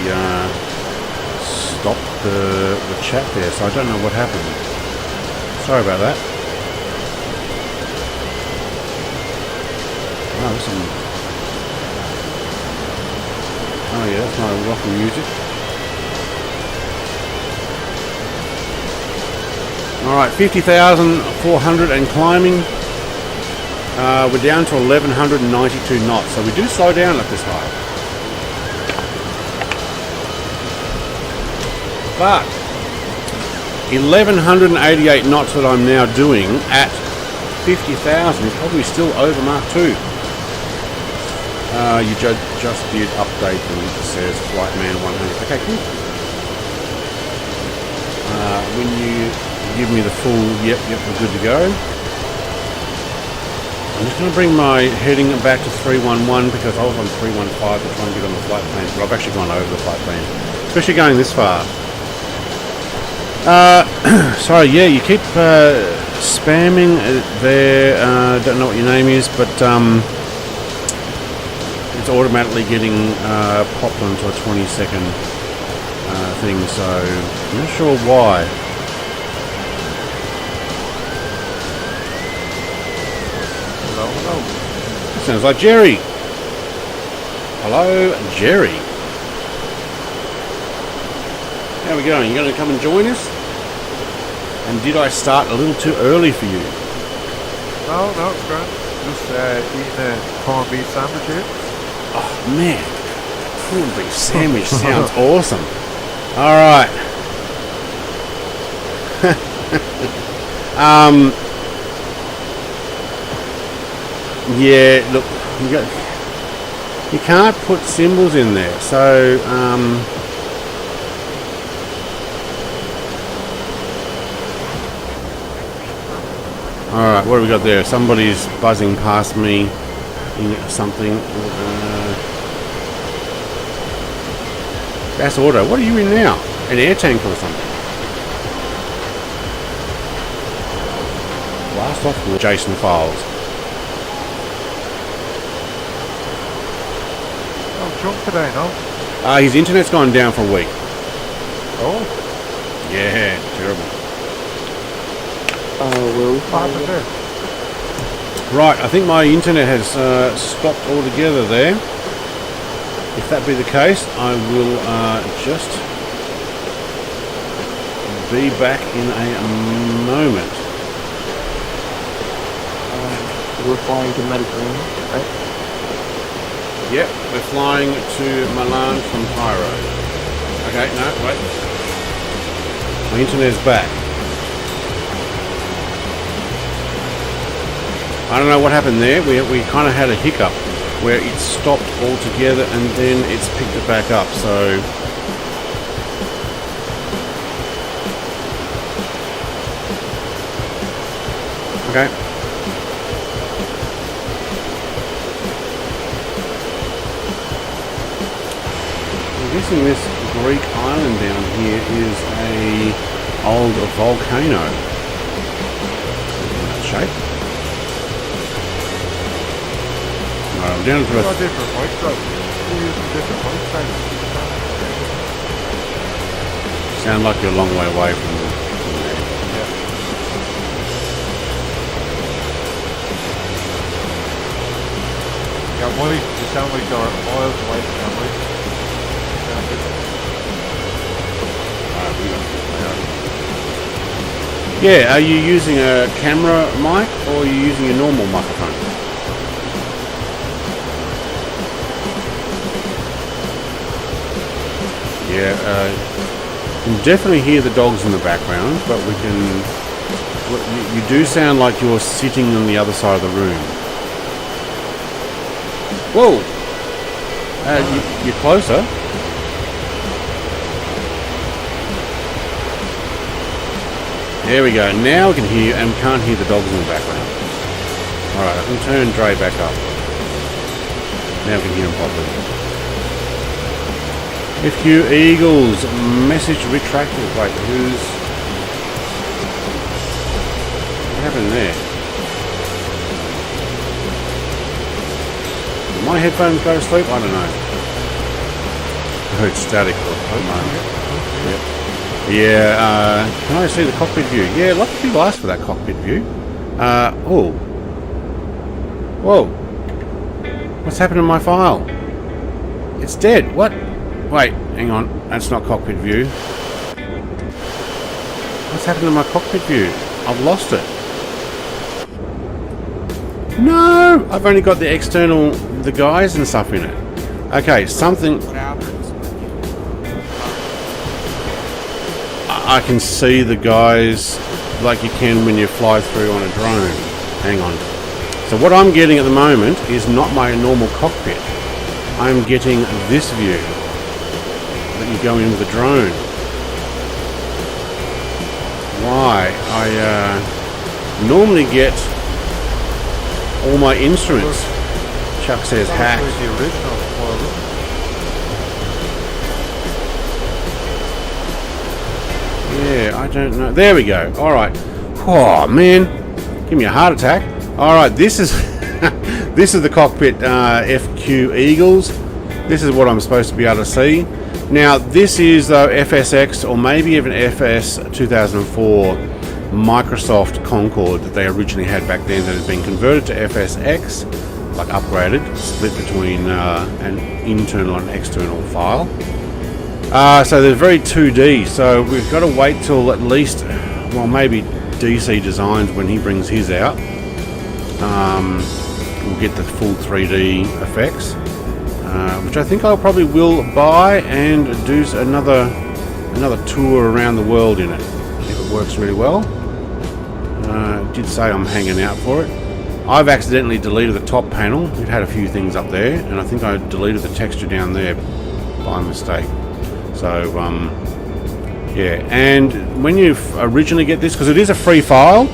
stopped the chat there, so I don't know what happened. Sorry about that. Oh yeah, that's my rock music. Alright, 50,400 and climbing. We're down to 1,192 knots, so we do slow down at this height. But 1,188 knots that I'm now doing at 50,000 is probably still over Mark 2. You just did update them, it says Flightman 100. Okay, cool. When you give me the full, yep, we're good to go. I'm just going to bring my heading back to 311 because I was on 315 to try and get on the flight plan, but I've actually gone over the flight plan, especially going this far. Sorry, yeah, you keep spamming there. Don't know what your name is, but it's automatically getting popped onto a 20-second thing, so I'm not sure why. Hello. Sounds like Jerry. Hello, Jerry. How are we going? You going to come and join us? And did I start a little too early for you? No, it's great. Just eating a corned beef sandwich here. Oh man, corned beef sandwich sounds awesome. All right. Yeah, look, you can't put symbols in there, so Alright, what do we got there? Somebody's buzzing past me in something. Gas Auto, what are you in now? An air tanker or something? Blast off the JSON files. Oh, junk today, no? His internet's gone down for a week. Oh, Yeah, terrible. Will. what happened there? Right, I think my internet has stopped altogether there. If that be the case, I will just be back in a moment. We're flying to Madrid, right? Yep, we're flying to Milan from Cairo. Okay, no, wait. My internet's back. I don't know what happened there. We kind of had a hiccup where it stopped altogether and then it's picked it back up. So okay. I'm guessing this Greek island down here is a old volcano. In that shape. I'm down to We've got different mics, though. We're using different mics, maybe. sound like you're a long way away from there. Yeah, mic, you sound like you're miles away from your mic. Yeah, are you using a camera mic or are you using a normal microphone? Yeah, you can definitely hear the dogs in the background, but we can. You do sound like you're sitting on the other side of the room. Whoa! You're closer. There we go. Now we can hear you, and we can't hear the dogs in the background. Alright, I can turn Dre back up. Now we can hear him properly. FQ Eagles, message retracted. Wait, what happened there? Did my headphones go to sleep? I don't know. I heard static for a moment. Yep. Yeah, can I see the cockpit view? Yeah, lots of people ask for that cockpit view. Oh. Whoa. What's happened to my file? It's dead. What? Wait, hang on. That's not cockpit view. What's happened to my cockpit view? I've lost it. No! I've only got the external, the guys and stuff in it. Okay, something... I can see the guys like you can when you fly through on a drone. Hang on. So what I'm getting at the moment is not my normal cockpit. I'm getting this view that you go in with a drone. Why? I normally get all my instruments. Chuck says hacked. The original model. Yeah, I don't know. There we go. All right. Oh man, give me a heart attack. All right, this is this is the cockpit FQ Eagles. This is what I'm supposed to be able to see. Now this is FSX or maybe even FS 2004 Microsoft Concorde that they originally had back then that has been converted to FSX, like upgraded, split between an internal and external file. So they're very 2D, so we've got to wait till at least, well, maybe DC Designs when he brings his out. We'll get the full 3D effects, which I think I probably will buy and do another tour around the world in it if it works really well. It did say I'm hanging out for it. I've accidentally deleted the top panel. It had a few things up there, and I think I deleted the texture down there by mistake. So, yeah, and when you originally get this, because it is a free file,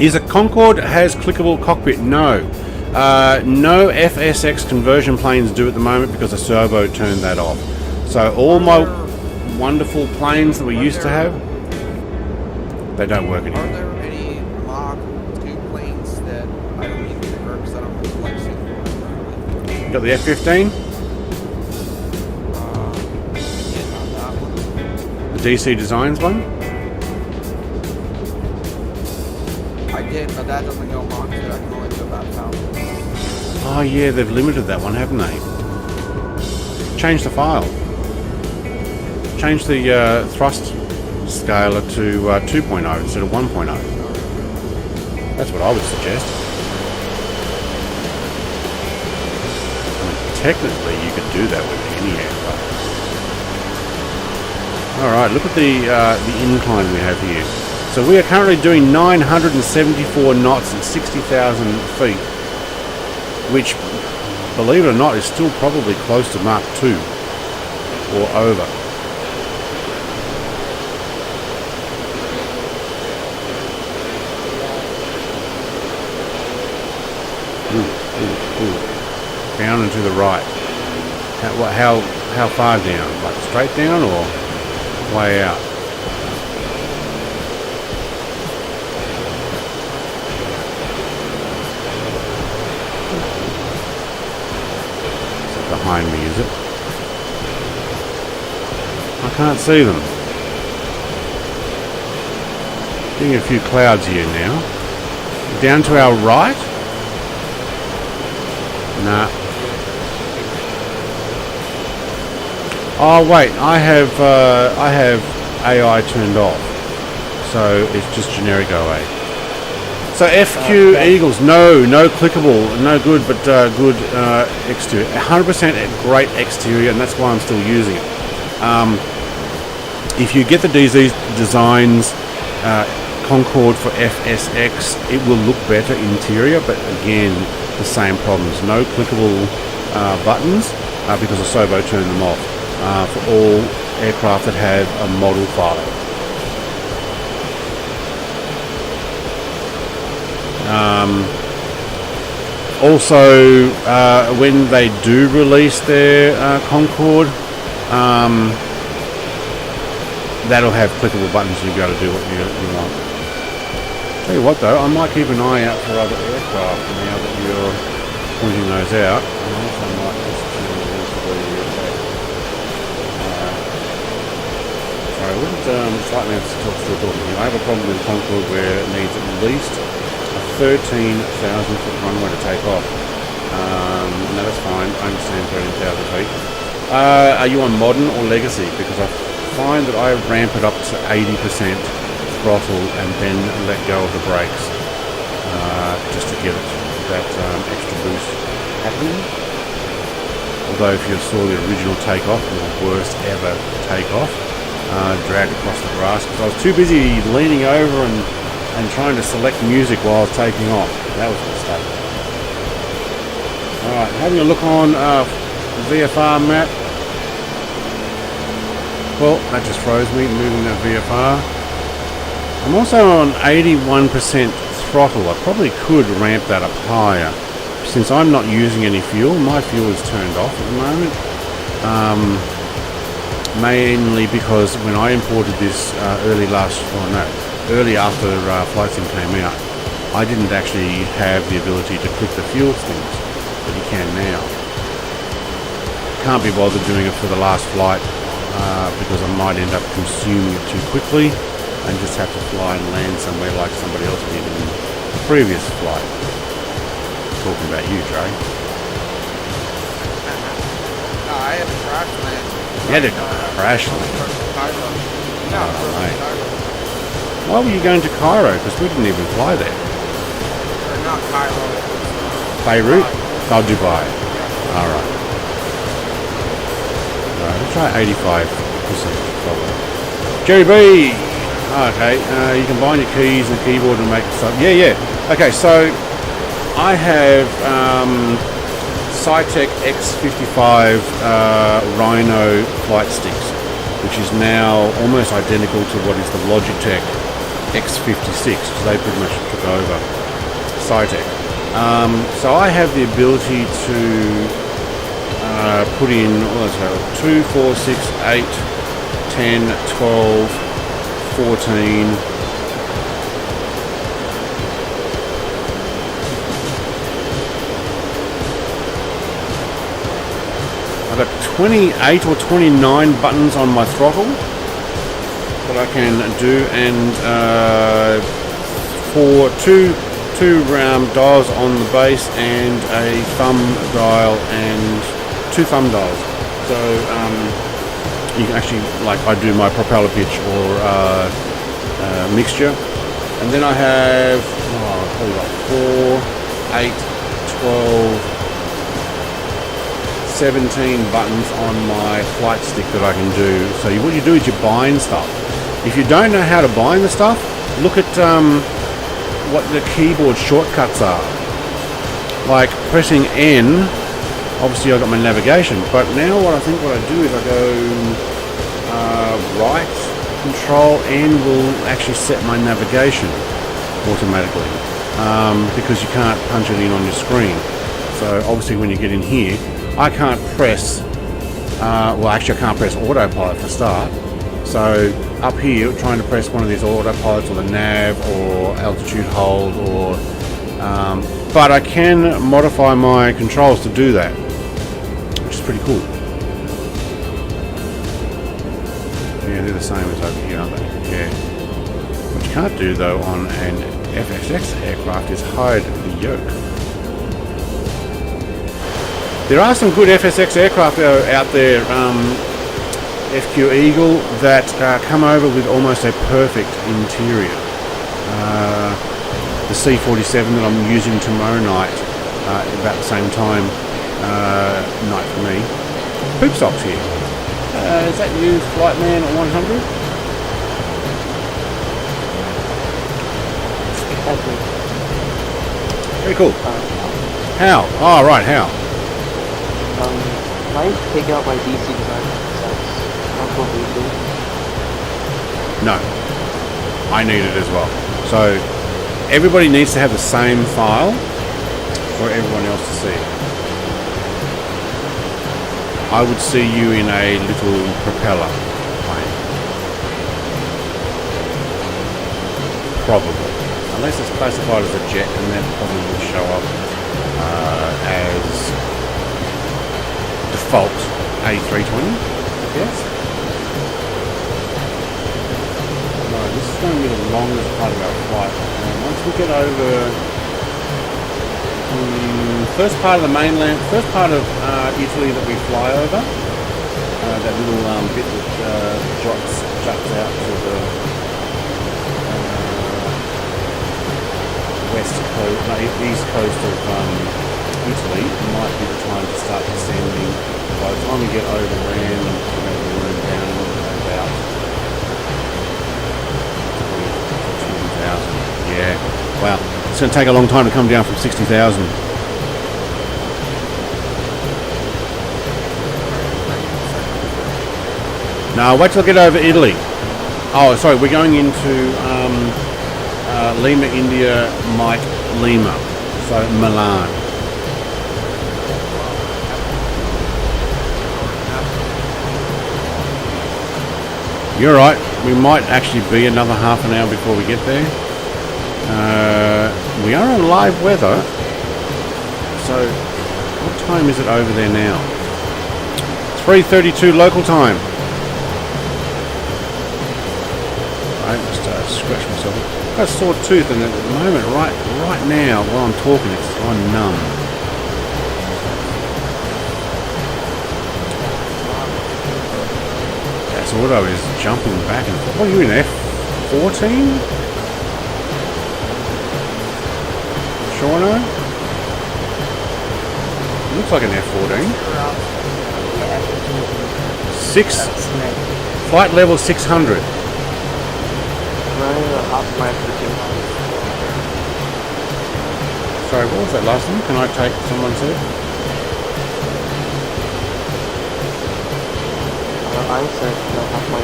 Is a Concorde has clickable cockpit? No. No FSX conversion planes do at the moment because the servo turned that off. So all my wonderful planes that we used to have, they don't work anymore. Are there any Mach 2 planes that I don't need to convert because I don't really like seeing? You got the F-15? Yeah, not that one. The DC Designs one? I did, but that doesn't go Mach 2. I can only do about 1,000. Oh yeah, they've limited that one, haven't they? Change the file. Change the thrust scaler to 2.0 instead of 1.0. That's what I would suggest. I mean, technically, you could do that with any aircraft. All right, look at the incline we have here. So we are currently doing 974 knots at 60,000 feet, which, believe it or not, is still probably close to Mach 2 or over. Ooh. Down and to the right. How far down? Like straight down or way out? Is it behind me, is it? I can't see them. Getting a few clouds here now. Down to our right? Nah. Oh wait, I have AI turned off, so it's just generic OA. So FQ Eagles, no clickable, no good, but good exterior. 100% great exterior, and that's why I'm still using it. If you get the DZ Designs Concorde for FSX, it will look better interior, but again, the same problems. No clickable buttons because the servo turned them off for all aircraft that have a model file. Also, when they do release their Concorde, that'll have clickable buttons and you'll be able to do what you want. Tell you what though, I might keep an eye out for other aircraft now that you're pointing those out. I also might just sorry, I wouldn't slightly still talking here. I have a problem with Concorde where it needs at least a 13,000-foot runway to take off. No, that's fine. I understand 13,000 feet. Are you on modern or legacy? Because I find that I ramp it up to 80% throttle and then let go of the brakes just to get it that extra boost happening. Although if you saw the original Takeoff, the worst ever Takeoff, dragged across the grass because I was too busy leaning over and trying to select music while I was taking off. That was a mistake. Alright, having a look on VFR map. Well, that just froze me, moving that VFR. I'm also on 81% throttle. I probably could ramp that up higher. Since I'm not using any fuel, my fuel is turned off at the moment. Mainly because when I imported this early after Flight Sim came out, I didn't actually have the ability to click the fuel things, but you can now. Can't be bothered doing it for the last flight because I might end up consuming it too quickly and just have to fly and land somewhere like somebody else did in the previous flight. Talking about you, Trey. No, I had to crash land. You had to crash land? Cairo. No, Cairo. Why were you going to Cairo? Because we didn't even fly there. Or not Cairo. Beirut? Oh, Dubai. Alright. Let's try 85% probably. Jerry B! Okay, you combine your keys and keyboard and make it stop. Yeah. Okay, so I have Saitek X55 Rhino flight sticks, which is now almost identical to what is the Logitech X56, because they pretty much took over Saitek. So I have the ability to put in 2, 4, 6, 8, 10, 12, 14. I've got 28 or 29 buttons on my throttle that I can do, and for two dials on the base and a thumb dial and 2 thumb dials. So you can actually, like, I do my propeller pitch or mixture, and then I have probably like 4, 8, 12, 17 buttons on my flight stick that I can do. So what you do is you bind stuff. If you don't know how to bind the stuff, look at what the keyboard shortcuts are. Like pressing N, obviously I've got my navigation, but now what I do is I go right, control N will actually set my navigation automatically, because you can't punch it in on your screen. So obviously when you get in here, I can't press, I can't press autopilot for start. So up here, trying to press one of these autopilots or the nav or altitude hold, or but I can modify my controls to do that, which is pretty cool. Yeah, they're the same as over here, aren't they? Yeah. What you can't do though on an FSX aircraft is hide the yoke. There are some good FSX aircraft out there, FQ Eagle, that come over with almost a perfect interior. The C-47 that I'm using tomorrow night, about the same time night for me. Poop socks here. Is that you, Flightman at 100? Very cool. How? Oh, right, how? Can I take out my DC design sets? Not what we do. No. I need it as well. So everybody needs to have the same file for everyone else to see. I would see you in a little propeller plane. Probably. Unless it's classified as a jet, and that probably would show up as default A320, I guess. No, this is going to be the longest part of our flight. Once we get over first part of the mainland, first part of Italy that we fly over, that little bit that juts out to the east coast of Italy, might be the time to start descending. By the time we get over land, we're going to room down about 20,000. Yeah, wow. It's going to take a long time to come down from 60,000. No, wait till I get over Italy. Oh, sorry, we're going into Lima, India, Mike, Lima. So Milan. You're right, we might actually be another half an hour before we get there. We are on live weather, so what time is it over there now? 3:32 local time. I just scratch myself. I've got a sore tooth, and at the moment, right now, while I'm talking, it's gone numb. That's auto is jumping back and forth. What are you in, F14? Rhino? Looks like an F14. Flight level 600. Sorry, what was that last one? Can I take someone to? I said half my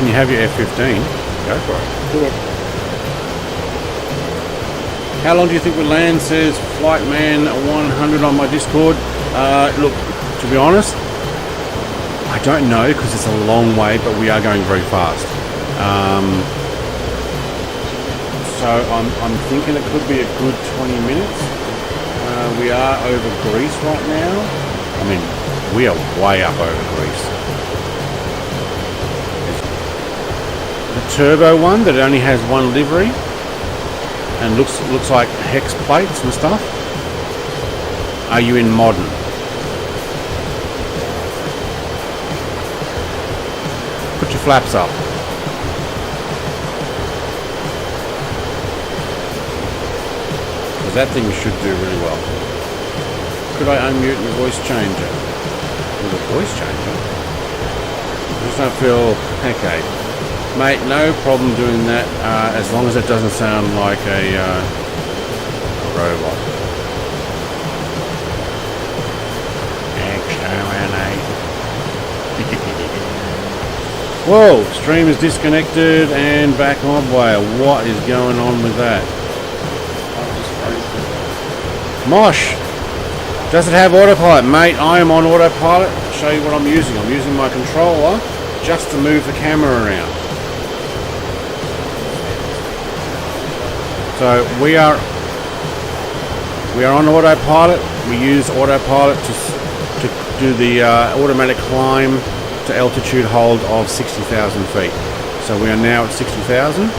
Can you have your F-15? Go for it. Yeah. How long do you think we'll land, says Flightman100 on my Discord? Look, to be honest, I don't know because it's a long way, but we are going very fast. So I'm thinking it could be a good 20 minutes. We are over Greece right now. I mean, we are way up over Greece. The turbo one that only has one livery and looks like hex plates and stuff. Are you in modern? Put your flaps up. Because that thing should do really well. Could I unmute your voice changer? With a voice changer? I just don't feel... Okay. Mate, no problem doing that, as long as it doesn't sound like a robot. Whoa, stream is disconnected and back on way. What is going on with that? Mosh, does it have autopilot? Mate, I am on autopilot. I'll show you what I'm using. I'm using my controller just to move the camera around. So we are on autopilot. We use autopilot to do the automatic climb to altitude hold of 60,000 feet. So we are now at 60,000,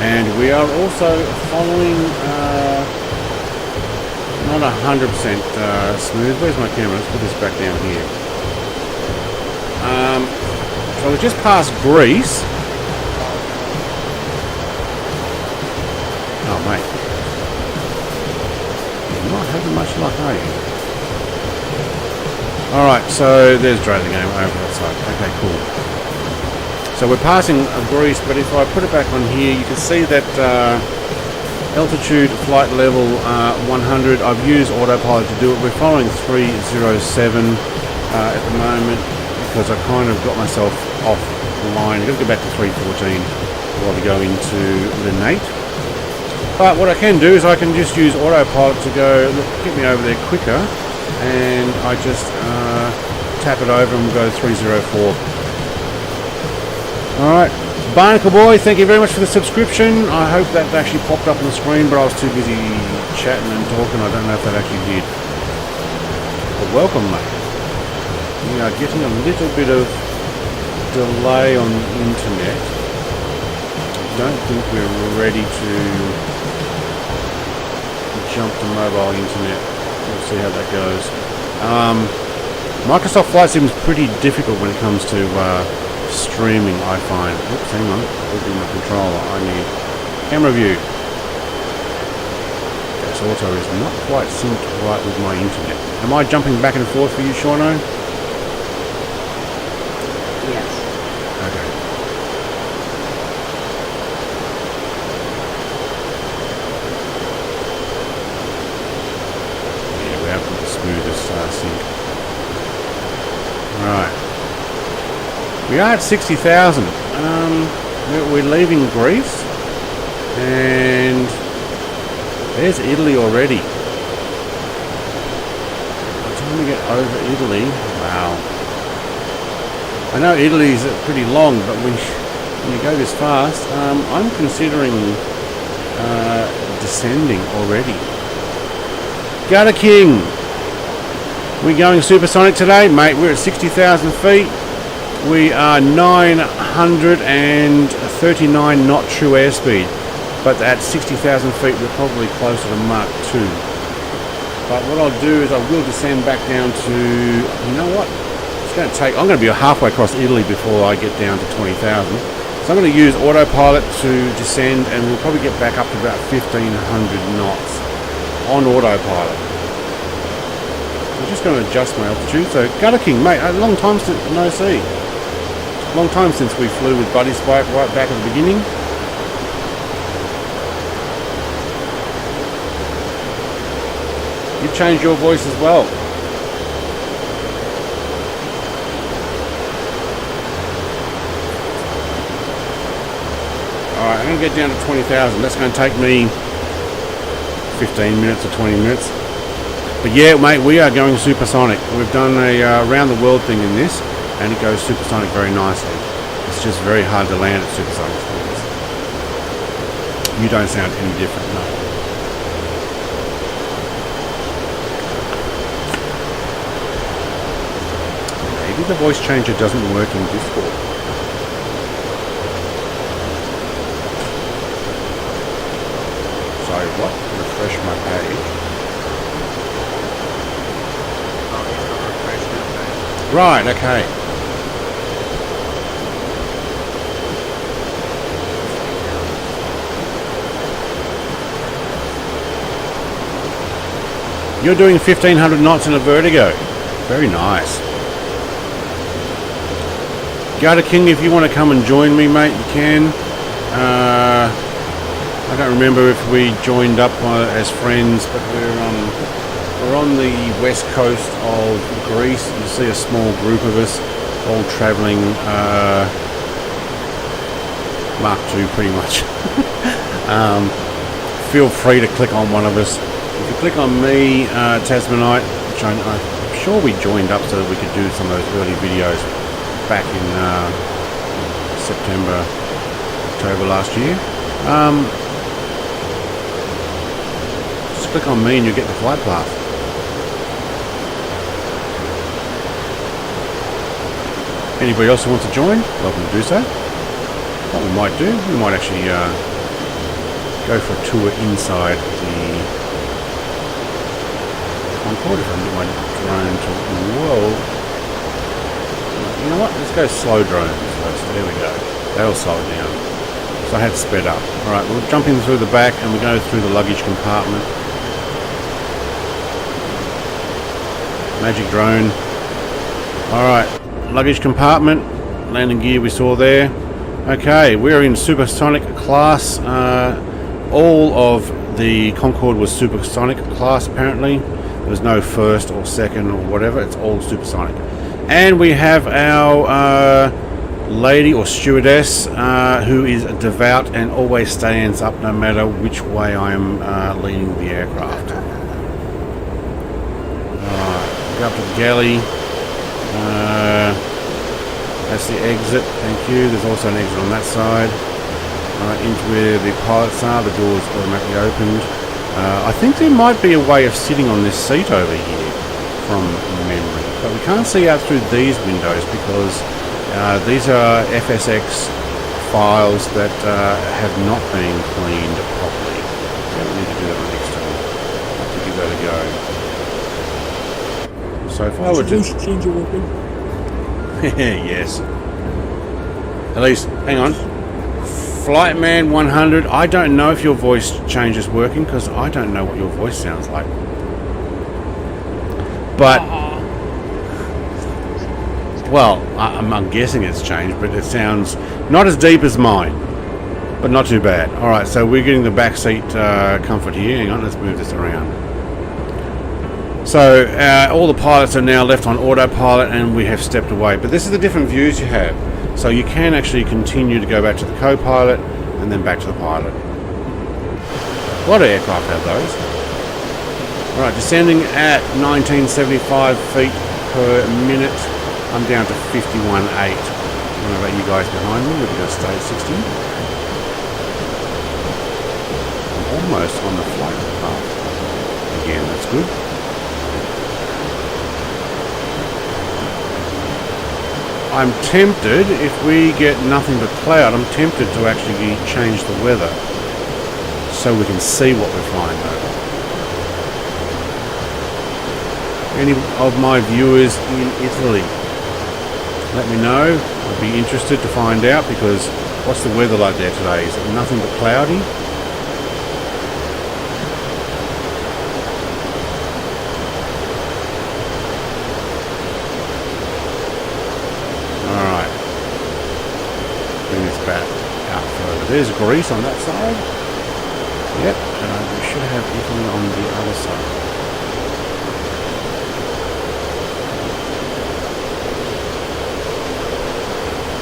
and we are also following not 100% smooth. Where's my camera? Let's put this back down here. So we just passed Greece. Oh, mate. You're not having much luck, are you? Alright, so there's Dre the game over that side. Okay, cool. So we're passing Greece, but if I put it back on here, you can see that altitude flight level 100. I've used autopilot to do it. We're following 307 at the moment because I kind of got myself off the line. I've got to go back to 314 while we go into Linate. But what I can do is I can just use autopilot to go, look, get me over there quicker, and I just tap it over and go 304. Alright, Barnacle Boy, thank you very much for the subscription. I hope that actually popped up on the screen, but I was too busy chatting and talking. I don't know if that actually did. But welcome, mate. We are getting a little bit of delay on the internet. I don't think we're ready to jump to mobile internet. We'll see how that goes. Microsoft Flight Sim is pretty difficult when it comes to streaming, I find. Oops, hang on. I'll do my controller. I need camera view. This auto is not quite synced right with my internet. Am I jumping back and forth for you, Shauno? Yes. Okay. Yeah, we have got the smoothest sync. Right. We are at 60,000. We're leaving Greece, and there's Italy already. By the time we get over Italy, wow. I know Italy's pretty long, but when you go this fast, I'm considering descending already. Gutter King! We going supersonic today? Mate, we're at 60,000 feet. We are 939 knot true airspeed, but at 60,000 feet we're probably closer to Mach 2. But what I'll do is I will descend back down to, you know what? It's going to take, I'm going to be halfway across Italy before I get down to 20,000. So I'm going to use autopilot to descend, and we'll probably get back up to about 1,500 knots on autopilot. I'm just going to adjust my altitude. So Gutter King, mate, a long time since no see. Long time since we flew with Buddy Spike right back at the beginning. You've changed your voice as well. I'm going to get down to 20,000. That's going to take me 15 minutes or 20 minutes. But yeah, mate, we are going supersonic. We've done a around the world thing in this, and it goes supersonic very nicely. It's just very hard to land at supersonic speeds. You don't sound any different, no. Maybe the voice changer doesn't work in Discord. Sorry, what? Refresh my page. Right, okay. You're doing 1500 knots in a Vertigo. Very nice. Garter King, if you want to come and join me, mate, you can. I don't remember if we joined up as friends, but we're on the west coast of Greece. You see a small group of us all travelling Mark II pretty much. Feel free to click on one of us. If you click on me, Tasmanite, which I'm sure we joined up so that we could do some of those early videos back in September, October last year. Just click on me and you get the flight path. Anybody else who wants to join, welcome to do so. What we might do, we might actually go for a tour inside the Concorde. If I can get my drone to... Whoa! You know what? Let's go slow drones first. There we go. That'll slow it down. So I had to speed up. Alright, we'll jump in through the back and we go through the luggage compartment. Magic drone. Alright, luggage compartment. Landing gear we saw there. Okay, we're in supersonic class. All of the Concorde was supersonic class apparently. There's no first or second or whatever. It's all supersonic. And we have our lady or stewardess who is devout and always stands up no matter which way I am leading the aircraft. Alright, go up to the galley. That's the exit, thank you. There's also an exit on that side. Into where the pilots are, the doors automatically opened. I think there might be a way of sitting on this seat over here from memory, but we can't see out through these windows because these are FSX files that have not been cleaned properly. Yeah, we need to do that next time. To give that a go. So if I were to... voice changer working? Yes. At least, hang on. Flightman 100. I don't know if your voice change is working because I don't know what your voice sounds like. But, well, I'm guessing it's changed, but it sounds not as deep as mine, but not too bad. All right, so we're getting the back seat comfort here. Hang on, let's move this around. So all the pilots are now left on autopilot and we have stepped away. But this is the different views you have. So you can actually continue to go back to the co-pilot and then back to the pilot. A lot of aircraft have those. Alright, descending at 1975 feet per minute. I'm down to 51.8. I don't know about you guys behind me. We're going to stay at 60. I'm almost on the flight path. Again, that's good. I'm tempted, if we get nothing but cloud, I'm tempted to actually change the weather so we can see what we're flying over. Any of my viewers in Italy, let me know. I'd be interested to find out because what's the weather like there today? Is it nothing but cloudy? There's Greece on that side. Yep, we should have Italy on the other side.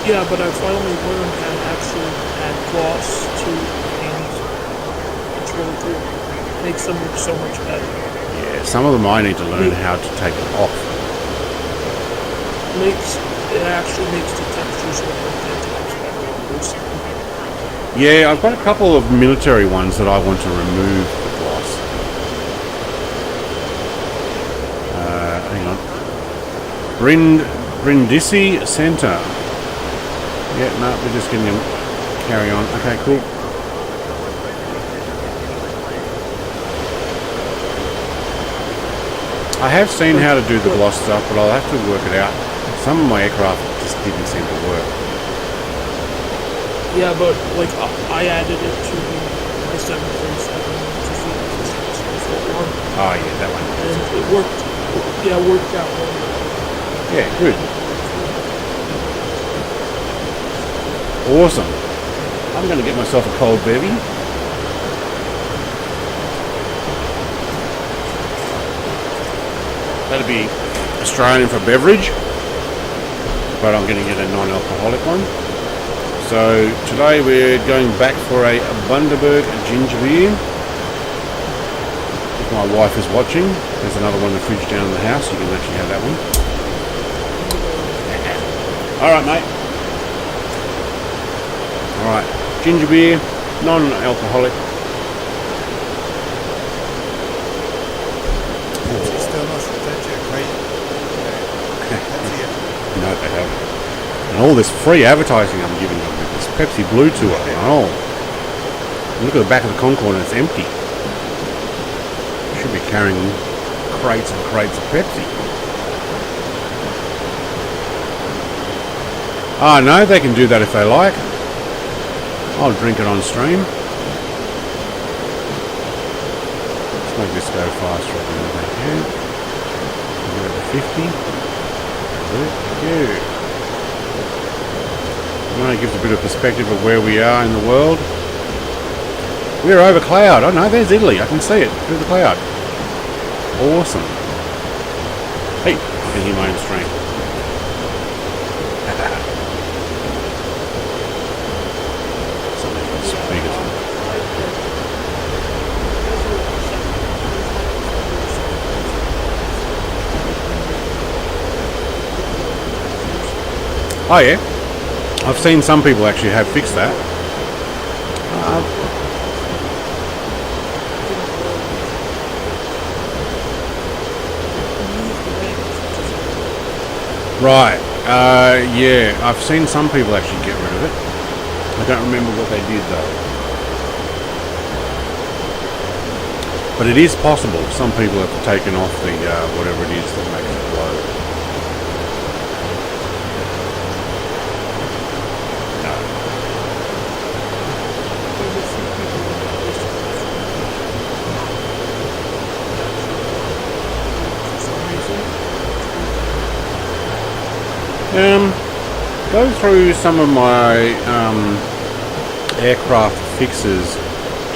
Yeah, but I finally learned how to actually add gloss to paint. It's really cool. Makes them look so much better. Yeah, some of them I need to learn how to take it off. It actually makes the textures look like 10 times better on this. Yeah, I've got a couple of military ones that I want to remove the gloss. Hang on. Brindisi Center. Yeah, no, we're just going to carry on. Okay, cool. I have seen how to do the gloss stuff, but I'll have to work it out. Some of my aircraft just didn't seem to work. Yeah, but like I added it to my 737 to see one. Oh yeah, that one. And it worked. Yeah, it worked out well. Yeah, good. Awesome. I'm going to get myself a cold bevy. That'll be Australian for beverage, but I'm going to get a non-alcoholic one. So today we're going back for a Bundaberg ginger beer. If my wife is watching, there's another one in the fridge down in the house. You can actually have that one. All right, mate. All right, ginger beer, non-alcoholic. No, they haven't. And all this free advertising I'm giving them with this Pepsi Blue Tour. Oh, look at the back of the Concorde and it's empty. Should be carrying crates and crates of Pepsi. Oh no, they can do that if they like. I'll drink it on stream. Let's make this go faster. Thank you. Get it to 50. Thank you. It gives a bit of perspective of where we are in the world. We're over cloud. Oh no, there's Italy. I can see it through the cloud. Awesome. Hey, I can hear my own stream. Something on speakers. Oh yeah. I've seen some people actually have fixed that. Right. Yeah, I've seen some people actually get rid of it. I don't remember what they did though. But it is possible. Some people have taken off the whatever it is that makes it glow. Go through some of my aircraft fixes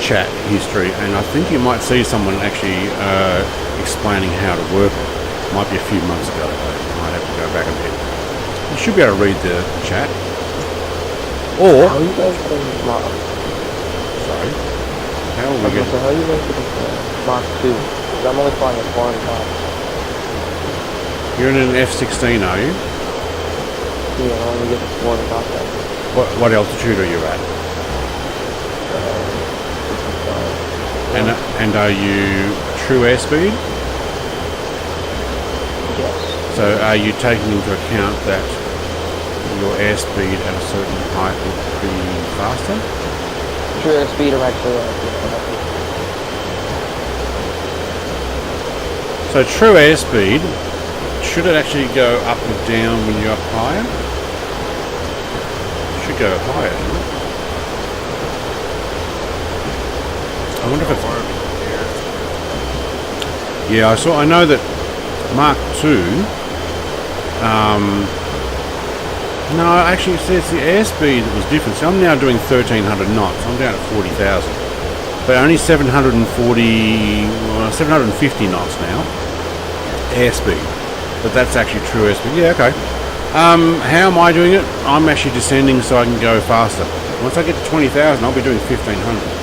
chat history, and I think you might see someone actually explaining how to work it. Might be a few months ago. I might have to go back a bit. You should be able to read the chat. Or how are you guys getting Mark? Sorry. How are we getting? How are you guys getting Mark 2? Because I'm only flying a foreign car. You're in an F-16, are you? Yeah, I only get one contact. What altitude are you at? 65. And are you true airspeed? Yes. So are you taking into account that your airspeed at a certain height will be faster? True airspeed or actually So true airspeed, should it actually go up or down when you're up higher? It should go higher, shouldn't it? I wonder if it's... Yeah, I know that Mark II... no, actually it says the airspeed was different. So I'm now doing 1,300 knots. I'm down at 40,000. But only 750 knots now. Airspeed. But that's actually true airspeed. Yeah, okay. How am I doing it? I'm actually descending so I can go faster. Once I get to 20,000, I'll be doing 1,500.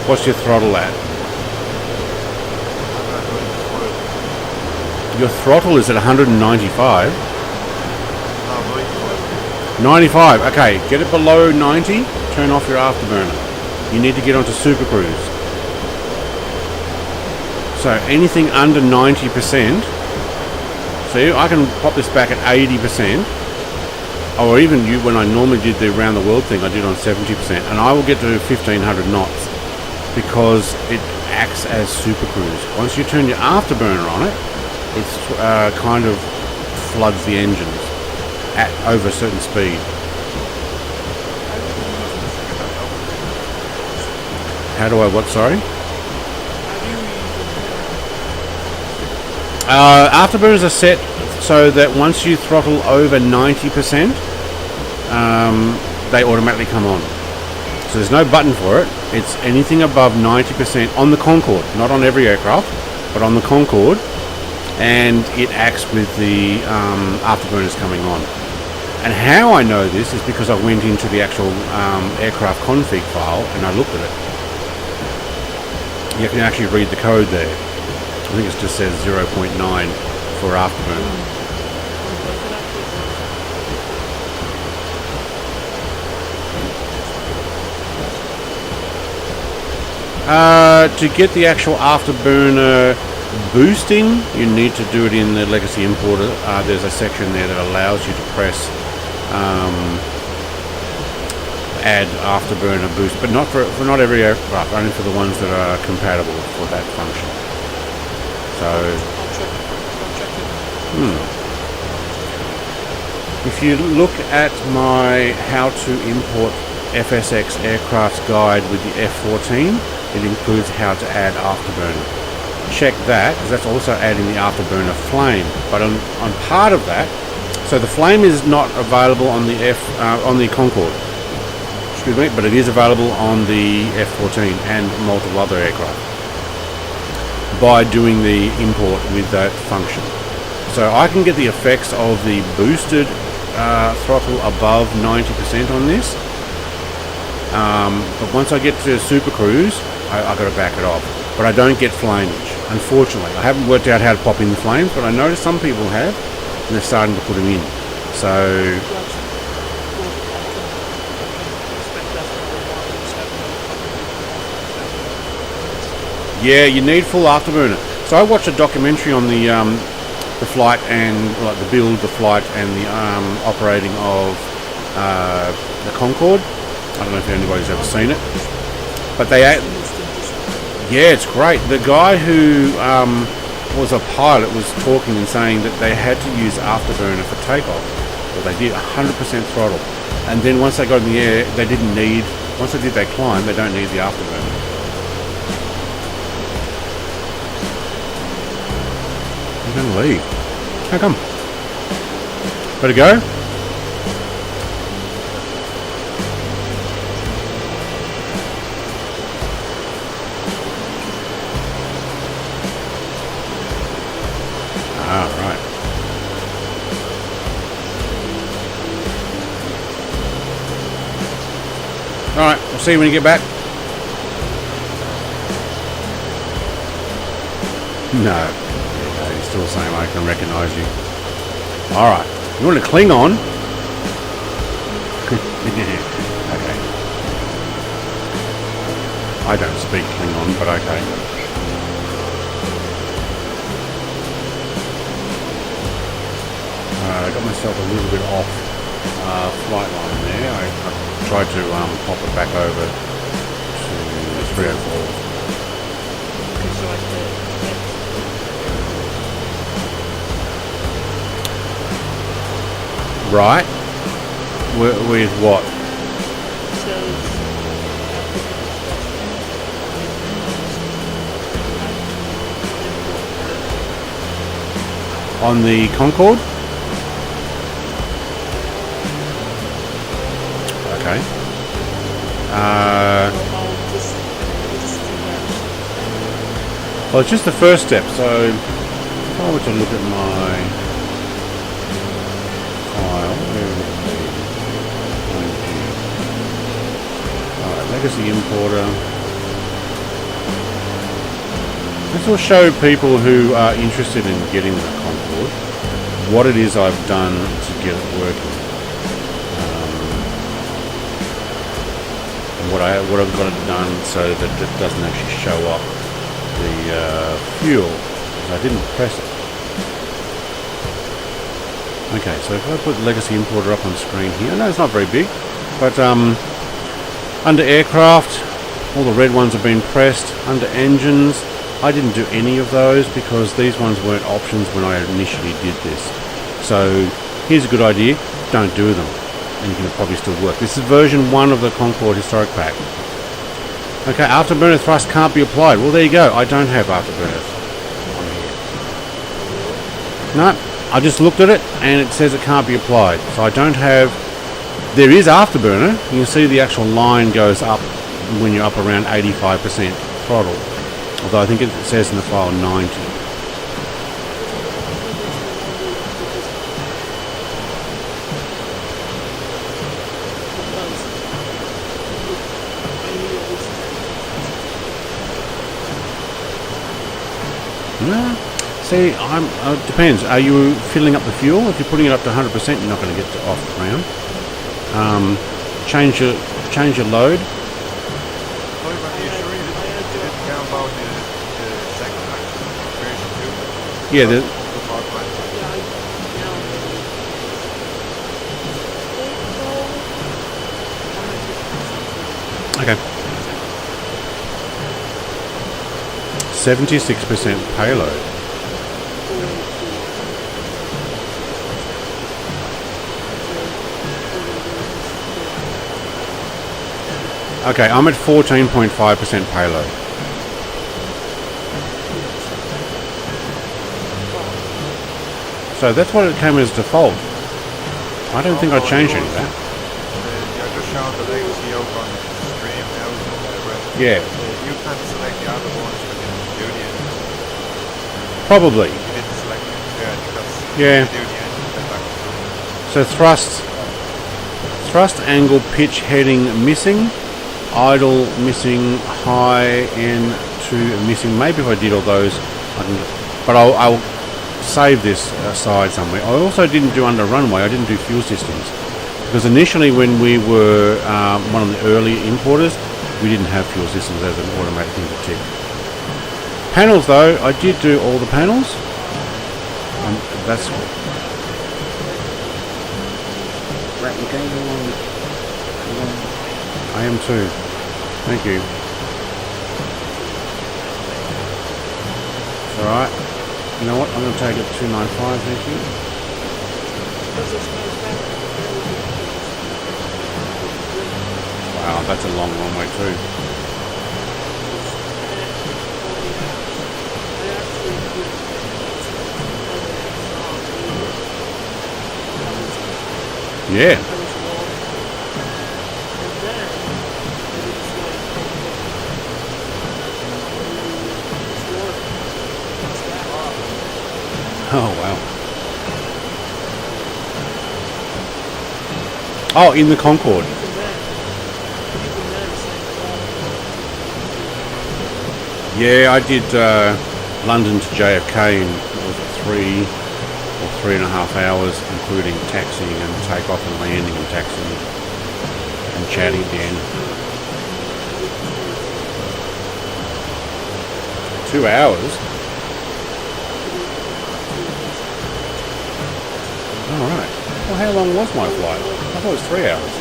What's your throttle at? Your throttle is at 195. 95. Okay, get it below 90. Turn off your afterburner. You need to get onto Supercruise. So anything under 90%. See, I can pop this back at 80%. Or even when I normally did the around the world thing, I did on 70%, and I will get to 1,500 knots because it acts as Supercruise. Once you turn your afterburner on it, it's kind of floods the engines at over a certain speed. How do I what? Sorry. Afterburners are set so that once you throttle over 90%, they automatically come on. So there's no button for it. It's anything above 90% on the Concorde, not on every aircraft, but on the Concorde, and it acts with the afterburners coming on. And how I know this is because I went into the actual aircraft config file and I looked at it. You can actually read the code there. I think it just says 0.9 for afterburner. To get the actual afterburner boosting, you need to do it in the legacy importer. There's a section there that allows you to press add afterburner boost, but not for not every aircraft, only for the ones that are compatible for that function. So if you look at my how to import FSX aircraft guide with the F14, it includes how to add afterburner. Check that, because that's also adding the afterburner flame. But on part of that, so the flame is not available on the on the Concorde, excuse me, but it is available on the F14 and multiple other aircraft by doing the import with that function. So I can get the effects of the boosted throttle above 90% on this. But once I get to Supercruise, I've got to back it off. But I don't get flamage, unfortunately. I haven't worked out how to pop in the flames, but I noticed some people have, and they're starting to put them in. So yeah, you need full afterburner. So I watched a documentary on the flight and like the build, the flight, and the operating of the Concorde. I don't know if anybody's ever seen it, but yeah, it's great. The guy who was a pilot was talking and saying that they had to use afterburner for takeoff. Well, they did 100% throttle, and then once they got in the air, they didn't need. Once they did their climb, they don't need the afterburner. You're going to leave. How come? Better go? Ah, right. Alright, we'll see you when you get back. No. He's still saying I can recognise you. Alright. You want to cling on? Okay. I don't speak Klingon, but okay. I got myself a little bit off flight line there. I tried to pop it back over to 304. Right. With what? On the Concorde? Okay. Well, it's just the first step. So if I were to look at my file, where would it be? Alright, legacy importer. This will show people who are interested in getting the Concorde what it is I've done to get it working. And what I've got it done so that it doesn't actually show up the fuel, because I didn't press it. Okay, so if I put legacy importer up on screen here, no, it's not very big, but under aircraft, all the red ones have been pressed. Under engines, I didn't do any of those because these ones weren't options when I initially did this. So here's a good idea, don't do them, and you can probably still work. This is version 1 of the Concorde historic pack. Okay, afterburner thrust can't be applied. Well, there you go, I don't have afterburners on here. No, I just looked at it and it says it can't be applied. So I don't have, there is afterburner. You can see the actual line goes up when you're up around 85% throttle. Although I think it says in the file 90. No. See, it depends. Are you filling up the fuel? If you're putting it up to 100%, you're not going to get off the ground. Change your load. Yeah, okay. 76% payload. Okay, I'm at 14.5% payload. So that's what it came as default. I don't think I changed any of that. You're just showing the legacy over on the stream now. Yeah. You can't select the other ones within the do the engine. Probably. You didn't select it. Yeah. Do the engine. So thrust, angle, pitch, heading missing, idle missing, high, N2 missing. Maybe if I did all those, I can. But I'll save this aside somewhere. I also didn't do under runway. I didn't do fuel systems because initially when we were one of the early importers, we didn't have fuel systems as an automatic thing to tick. Panels though, I did do all the panels. That's Right, you're going along. I am too. Thank you. All right. You know what? I'm going to take it 295. Thank you. Wow, that's a long runway too. Yeah. Oh, wow. Oh, in the Concorde. Yeah, I did London to JFK in 3 or 3.5 hours, including taxiing and takeoff and landing and taxiing and chatting at the end. 2 hours? Alright. Well, how long was my flight? I thought it was 3 hours.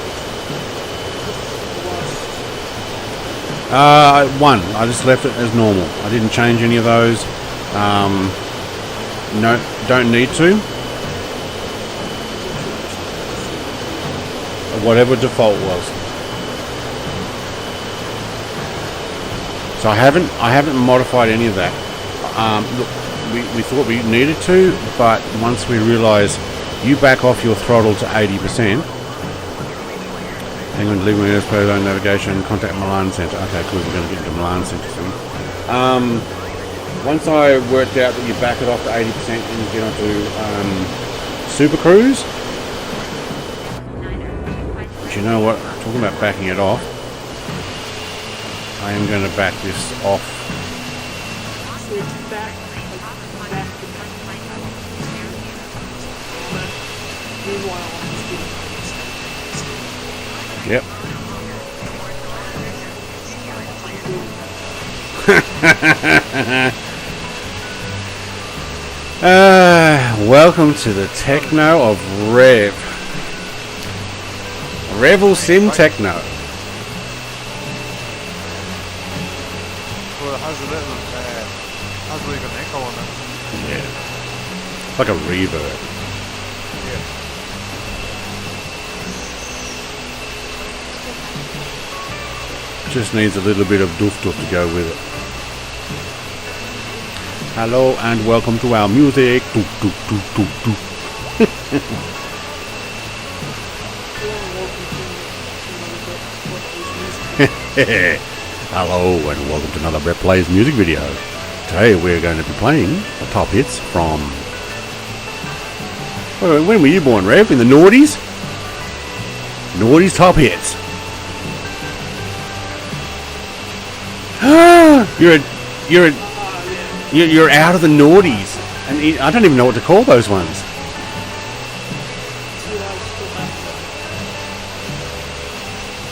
1. I just left it as normal. I didn't change any of those. No, don't need to. Whatever default was. So I haven't modified any of that. Look, we thought we needed to, but once we realised you back off your throttle to 80%, Hang on, leaving Windows Pro Zone navigation, contact Milan Centre. Okay, cool, we're going to get into Milan Centre soon. Once I worked out that you back it off to 80% and you get onto Supercruise. But you know what? Talking about backing it off, I am going to back this off. So it's back, back to back. Meanwhile, I'm just doing Yep. Welcome to the techno of Rev. Revel Sim Techno. Well, it has a little, has like an echo on it. Yeah. It's like a reverb. Yeah. Just needs a little bit of doof to go with it. Hello and welcome to our music. Doof, doof, doof, doof, doof. Hello and welcome to another Brett Plays music video. Today we're going to be playing the top hits from... When were you born, Rev? In the noughties? Noughties top hits. You're out of the noughties. And I don't even know what to call those ones.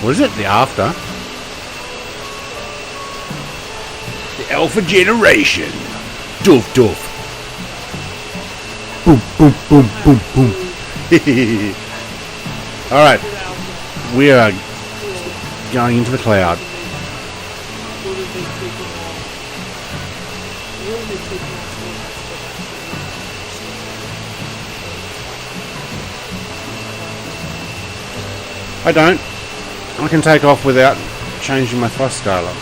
What is it? The after? The Alpha Generation. Doof doof. Boom boom boom boom boom. Alright. We are going into the cloud. I don't. I can take off without changing my thrust scaler.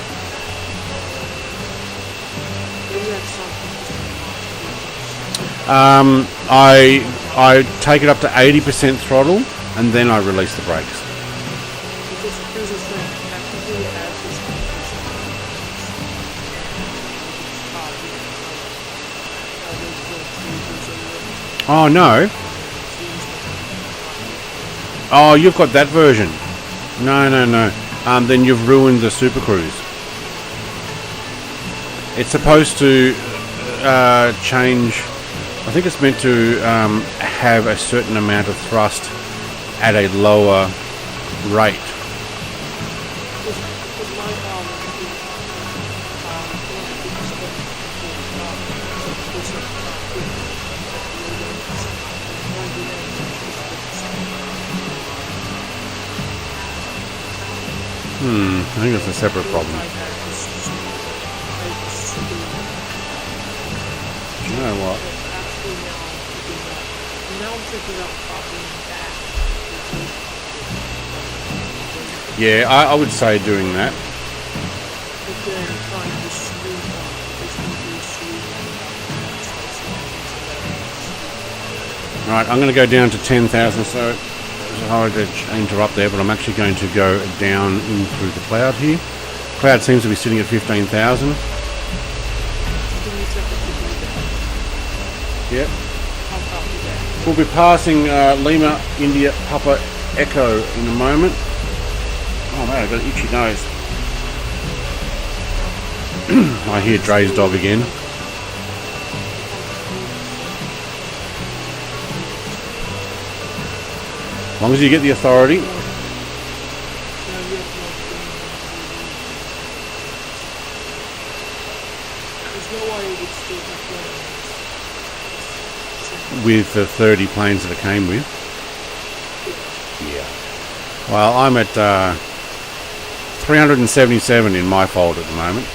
I take it up to 80% throttle and then I release the brakes. Oh no. Oh, you've got that version. No. Then you've ruined the Supercruise. It's supposed to change. I think it's meant to have a certain amount of thrust at a lower rate. I think it's a separate problem. Do you know what? Yeah, I would say doing that. Alright, I'm going to go down to 10,000, so sorry to interrupt there, but I'm actually going to go down in through the cloud here. Cloud seems to be sitting at 15,000. Yep. We'll be passing Lima, India, Papa Echo in a moment. Oh man, I've got an itchy nose. I hear Dre's dog again. As long as you get the authority. With the 30 planes that it came with. Yeah. Well, I'm at 377 in my fold at the moment.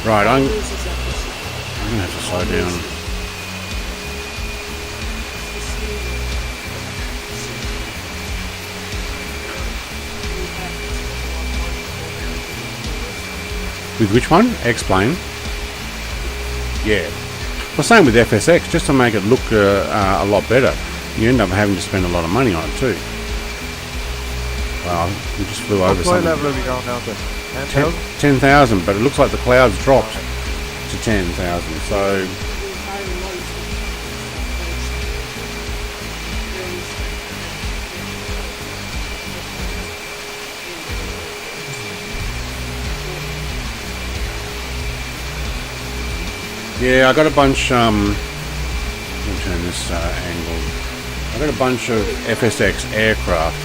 Right, I'm I'm gonna have to slow down. With which one? Explain. Yeah. Well, same with FSX, just to make it look a lot better. You end up having to spend a lot of money on it too. Wow, we just flew over What something. level are we going down to? 10,000? 10,000, but it looks like the clouds dropped to 10,000. So yeah, I got a bunch. Let me turn this angle. I got a bunch of FSX aircraft.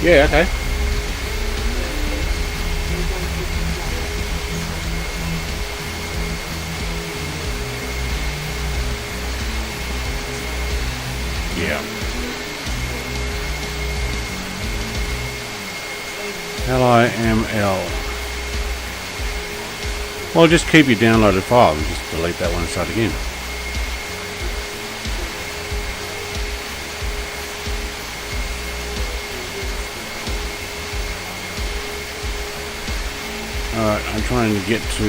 Yeah, okay. Yeah. LIML. Well, just keep your downloaded file and just delete that one and start again. Alright, I'm trying to get to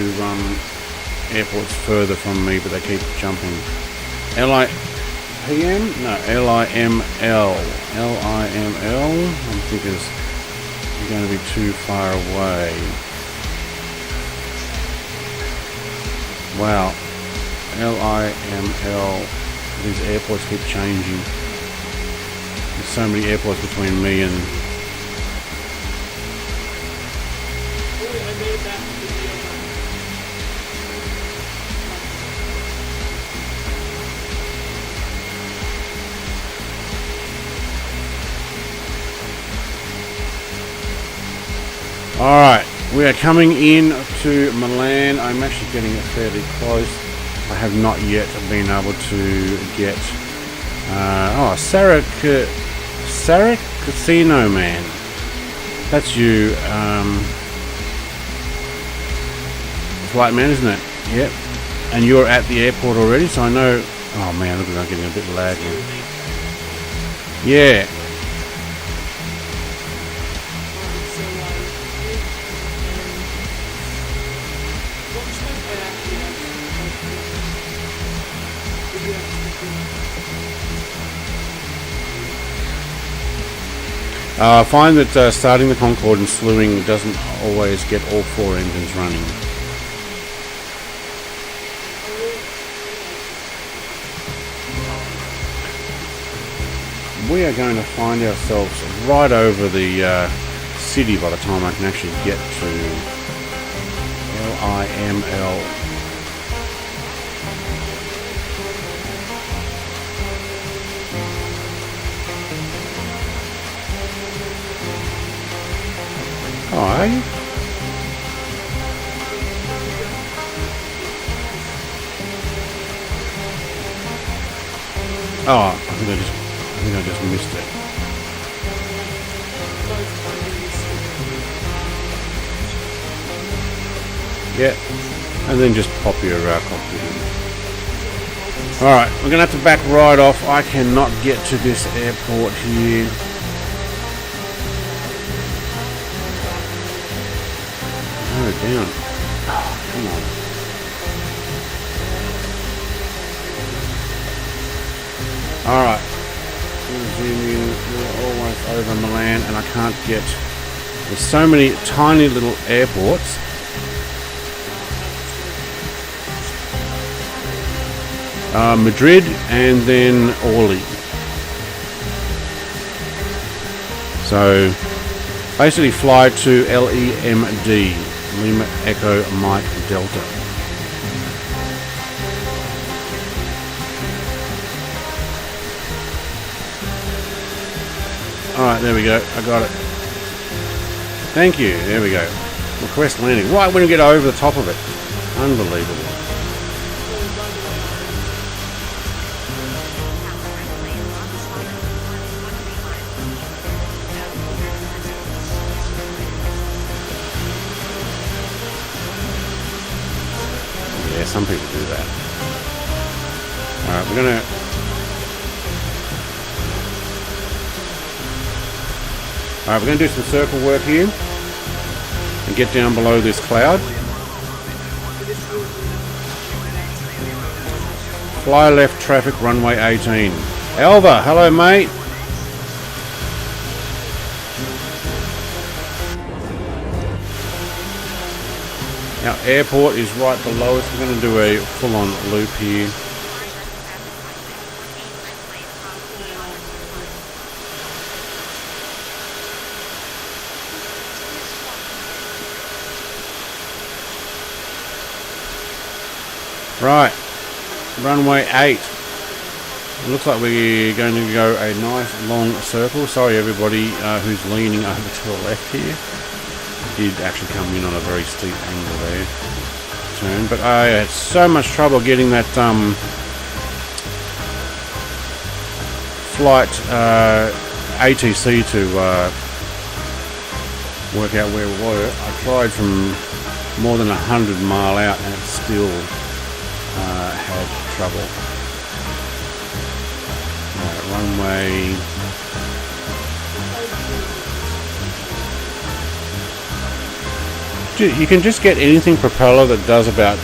airports further from me, but they keep jumping. LIPM? No, LIML. LIML? I think it's going to be too far away. Wow. LIML. These airports keep changing. There's so many airports between me and... Alright, we are coming in to Milan. I'm actually getting it fairly close. I have not yet been able to get... Saitek Casino Man. That's you. Flight man, isn't it? Yep. And you're at the airport already, so I know... Oh man, look at that, getting a bit laggy. Yeah. I find that starting the Concorde and slewing doesn't always get all four engines running. We are going to find ourselves right over the city by the time I can actually get to LIML. Oh, are you? Oh, I think I just missed it. Yeah, and then just pop your cockpit in. Alright, we're going to have to back right off. I cannot get to this airport here. Down. Oh, come on. Alright. Zoom in. We're almost over Milan and I can't get... There's so many tiny little airports. Madrid and then Orly. So basically fly to LEMD. Lima Echo Mike Delta. Alright, there we go. I got it. Thank you. There we go. Request landing. Right when we get over the top of it. Unbelievable. Yeah, some people do that. Alright, we're gonna... Alright, we're gonna do some circle work here and get down below this cloud. Fly left traffic runway 18. Alva, hello mate. Our airport is right below us. We're going to do a full-on loop here. Right, runway 8. It looks like we're going to go a nice long circle. Sorry everybody who's leaning over to the left here. Did actually come in on a very steep angle there. Turn, but I had so much trouble getting that flight ATC to work out where we were. I tried from more than 100 mile out and it still had trouble. Runway. You can just get anything propeller that does about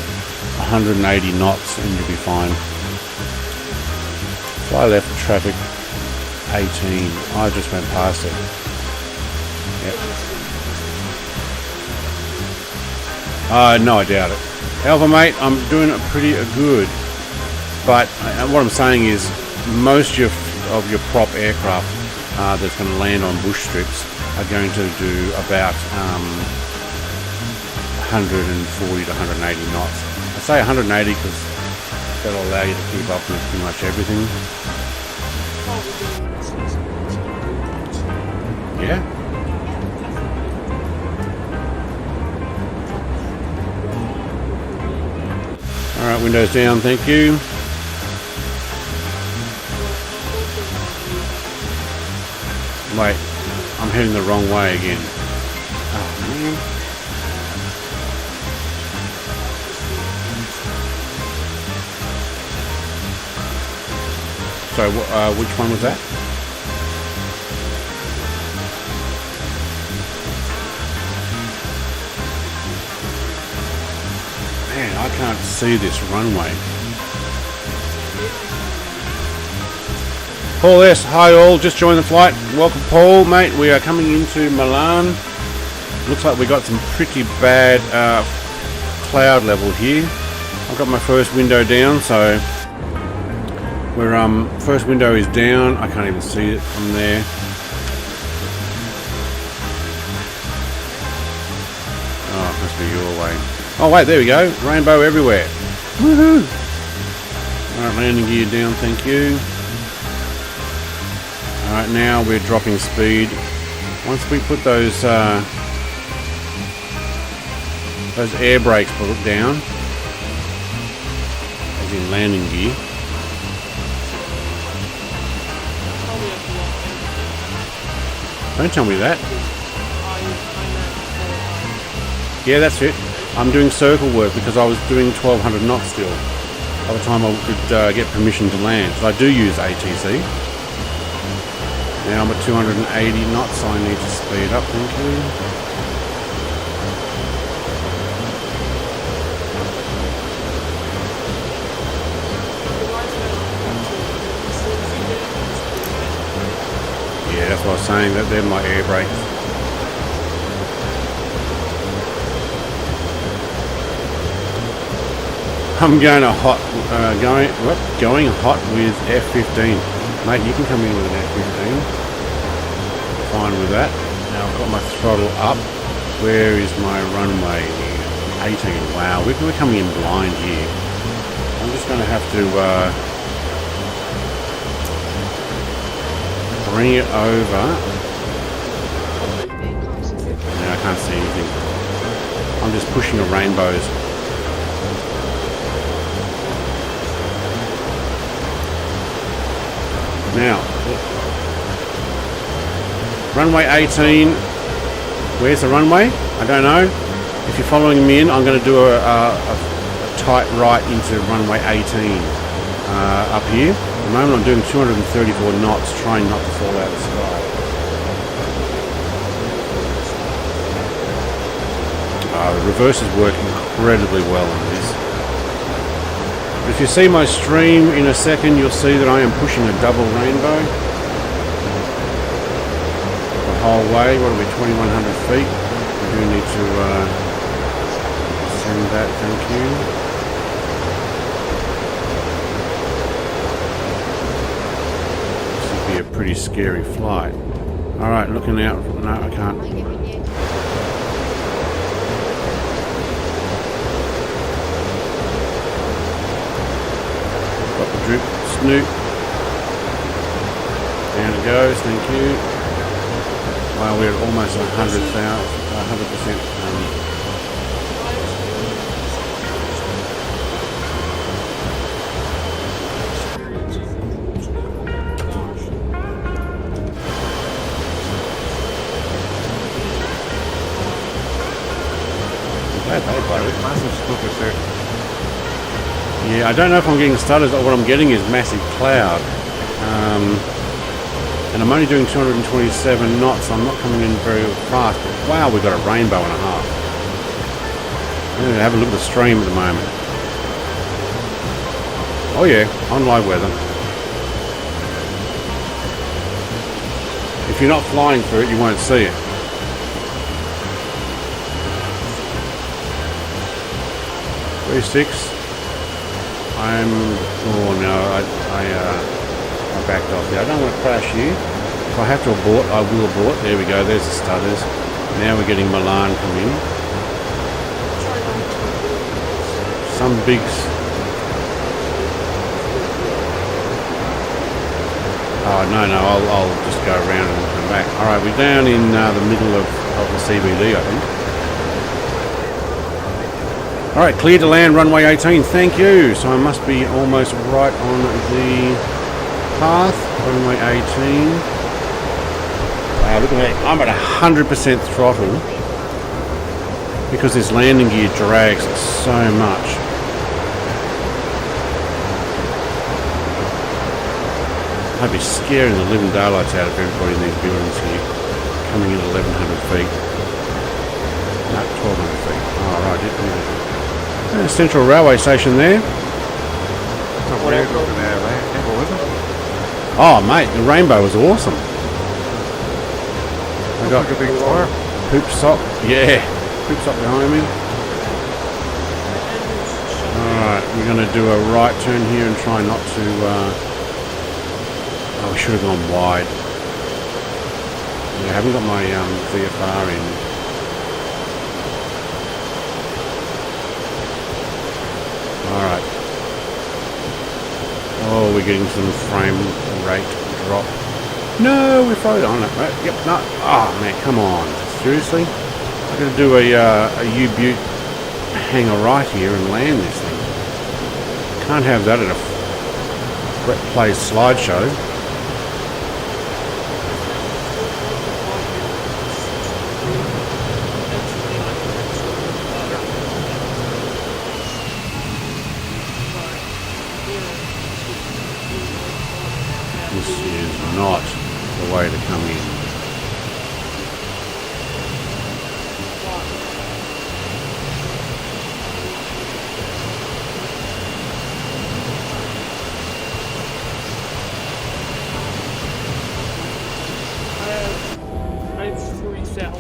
180 knots and you'll be fine. Fly left traffic 18. I just went past it. Yep. No, I doubt it. Alpha mate, I'm doing it pretty good. But what I'm saying is most of your prop aircraft that's going to land on bush strips are going to do about 140 to 180 knots. I say 180 because that'll allow you to keep up with pretty much everything. Yeah. Alright, windows down, thank you. Wait, I'm heading the wrong way again. Oh man. So, which one was that? Man, I can't see this runway. Paul S, hi all, just joined the flight. Welcome Paul, mate. We are coming into Milan. Looks like we got some pretty bad cloud level here. I've got my first window down, so we're first window is down. I can't even see it from there. Oh, it must be your way. Oh wait, there we go. Rainbow everywhere. Woohoo! Alright, landing gear down, thank you. Alright, now we're dropping speed. Once we put those air brakes down, as in landing gear. Don't tell me that. Yeah, that's it. I'm doing circle work because I was doing 1200 knots still by the time I could get permission to land. So I do use ATC. Now I'm at 280 knots, so I need to speed up, thank you. Yeah, that's what I was saying, that they're my air brakes. I'm going hot with F15. Mate, you can come in with an F15. Fine with that. Now I've got my throttle up. Where is my runway? 18. Wow, we're coming in blind here. I'm just going to have to bring it over. Now I can't see anything. I'm just pushing the rainbows. Now, runway 18. Where's the runway? I don't know. If you're following me in, I'm going to do a tight right into runway 18 up here. At the moment I'm doing 234 knots, trying not to fall out of the sky. The reverses work incredibly well on this. If you see my stream in a second, you'll see that I am pushing a double rainbow the whole way. What are we, 2,100 feet? We do need to send that, thank you. This would be a pretty scary flight. Alright, looking out. No, I can't. Drip, snoop. Down it goes, thank you. Wow, we're almost 100%. Massive stuff there. Yeah, I don't know if I'm getting stutters, but what I'm getting is massive cloud. And I'm only doing 227 knots, so I'm not coming in very fast. But wow, we've got a rainbow and a half. I'm going to have a look at the stream at the moment. Oh yeah, on live weather. If you're not flying through it, you won't see it. Oh no, I backed off there. I don't want to crash you. If I have to abort, I will abort. There we go, there's the stutters. Now we're getting Milan come in. Some big... Oh no, I'll just go around and come back. Alright, we're down in the middle of the CBD, I think. Alright, clear to land, runway 18, thank you. So I must be almost right on the path, runway 18. Wow, look at that, I'm at 100% throttle because this landing gear drags so much. I'd be scaring the living daylights out of everybody in these buildings here, coming in at 1,100 feet. No, 1,200 feet. Oh, right, Central Railway Station there. That's a weird looking rainbow, isn't it? Oh mate, the rainbow was awesome. I got like a big fire. Hoop sock, yeah, hoop sock behind me. Alright, we're going to do a right turn here and try not to... oh, we should have gone wide. Yeah, I haven't got my VFR in. Alright. Oh, we're getting some frame rate drop. No, we're floating on it. Right? Yep, no. Oh, man, come on. Seriously? I'm going to do a U-Butte hanger right here and land this thing. Can't have that at a Brett Plays slideshow. This is not the way to come in. I have 3,000.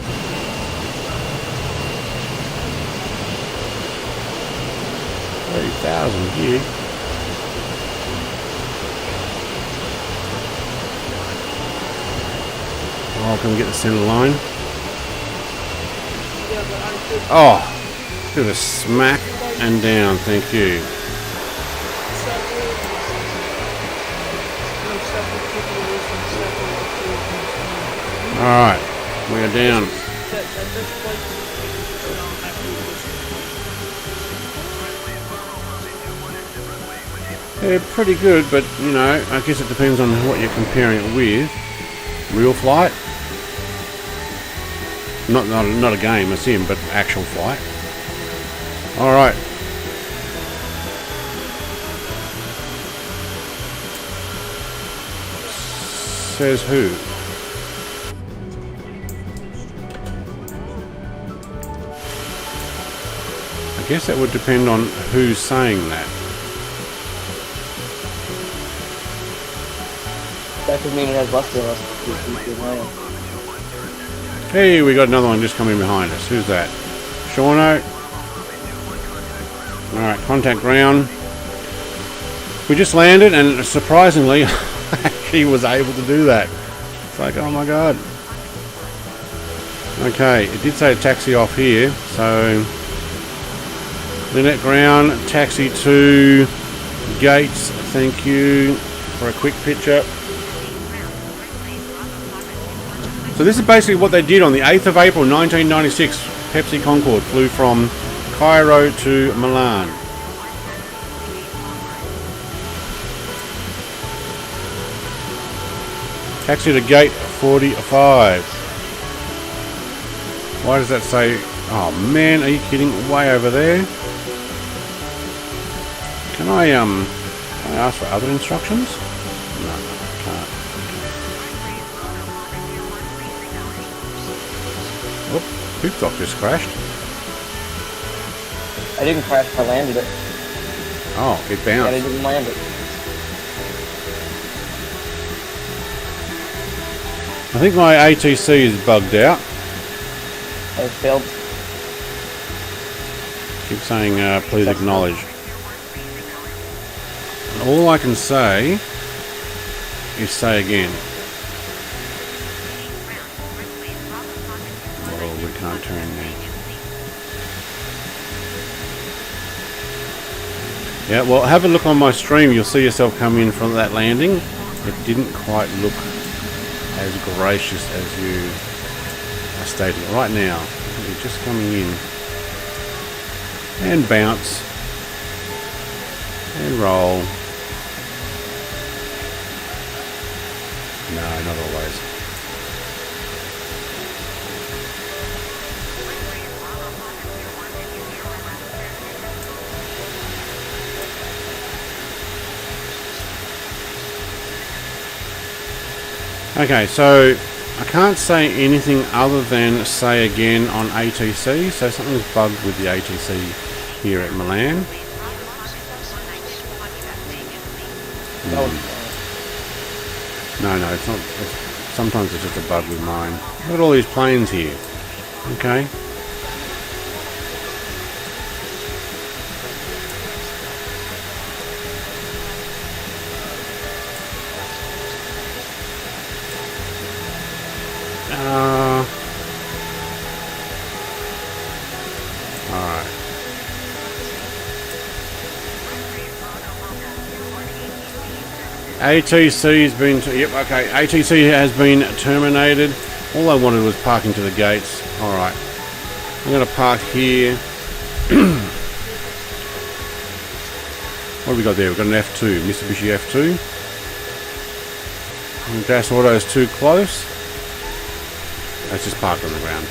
30,000 here. Oh, can we get the center line? Yeah, but I could... Oh, give it a smack and down, thank you. Alright, we are down. They're pretty good, but you know, I guess it depends on what you're comparing it with. Real flight. Not a game, a sim, but actual flight. Alright. Says who? I guess that would depend on who's saying that. That could mean it has less than us. Hey, we got another one just coming behind us. Who's that? Shauno. Alright, contact ground. We just landed, and surprisingly, he was able to do that. It's like, oh my god. Okay, it did say taxi off here, so Lynette ground, taxi to gates, thank you for a quick picture. So this is basically what they did on the 8th of April 1996. Pepsi Concorde flew from Cairo to Milan. Taxi to gate 45. Why does that say... Oh man, are you kidding? Way over there. Can I ask for other instructions? No, I can't. Whoop, Poopdock just crashed. I didn't crash, I landed it. Oh, it bounced. Yeah, I didn't land it. I think my ATC is bugged out. I failed. Keep saying please acknowledge. And all I can say is say again. Oh, we can't turn there. Yeah, well, have a look on my stream. You'll see yourself come in from that landing. It didn't quite look as gracious as you are stating right now. You're just coming in. And bounce. And roll. No, not always. Okay, so I can't say anything other than say again on ATC, so something's bugged with the ATC here at Milan. No, it's not. Sometimes it's just a bug with mine. Look at all these planes here. Okay. Alright. ATC has been... Yep, okay. ATC has been terminated. All I wanted was parking to the gates. Alright. I'm going to park here. What have we got there? We've got an F2. Mitsubishi F2. And Gas Auto is too close. Let's just park on the ground.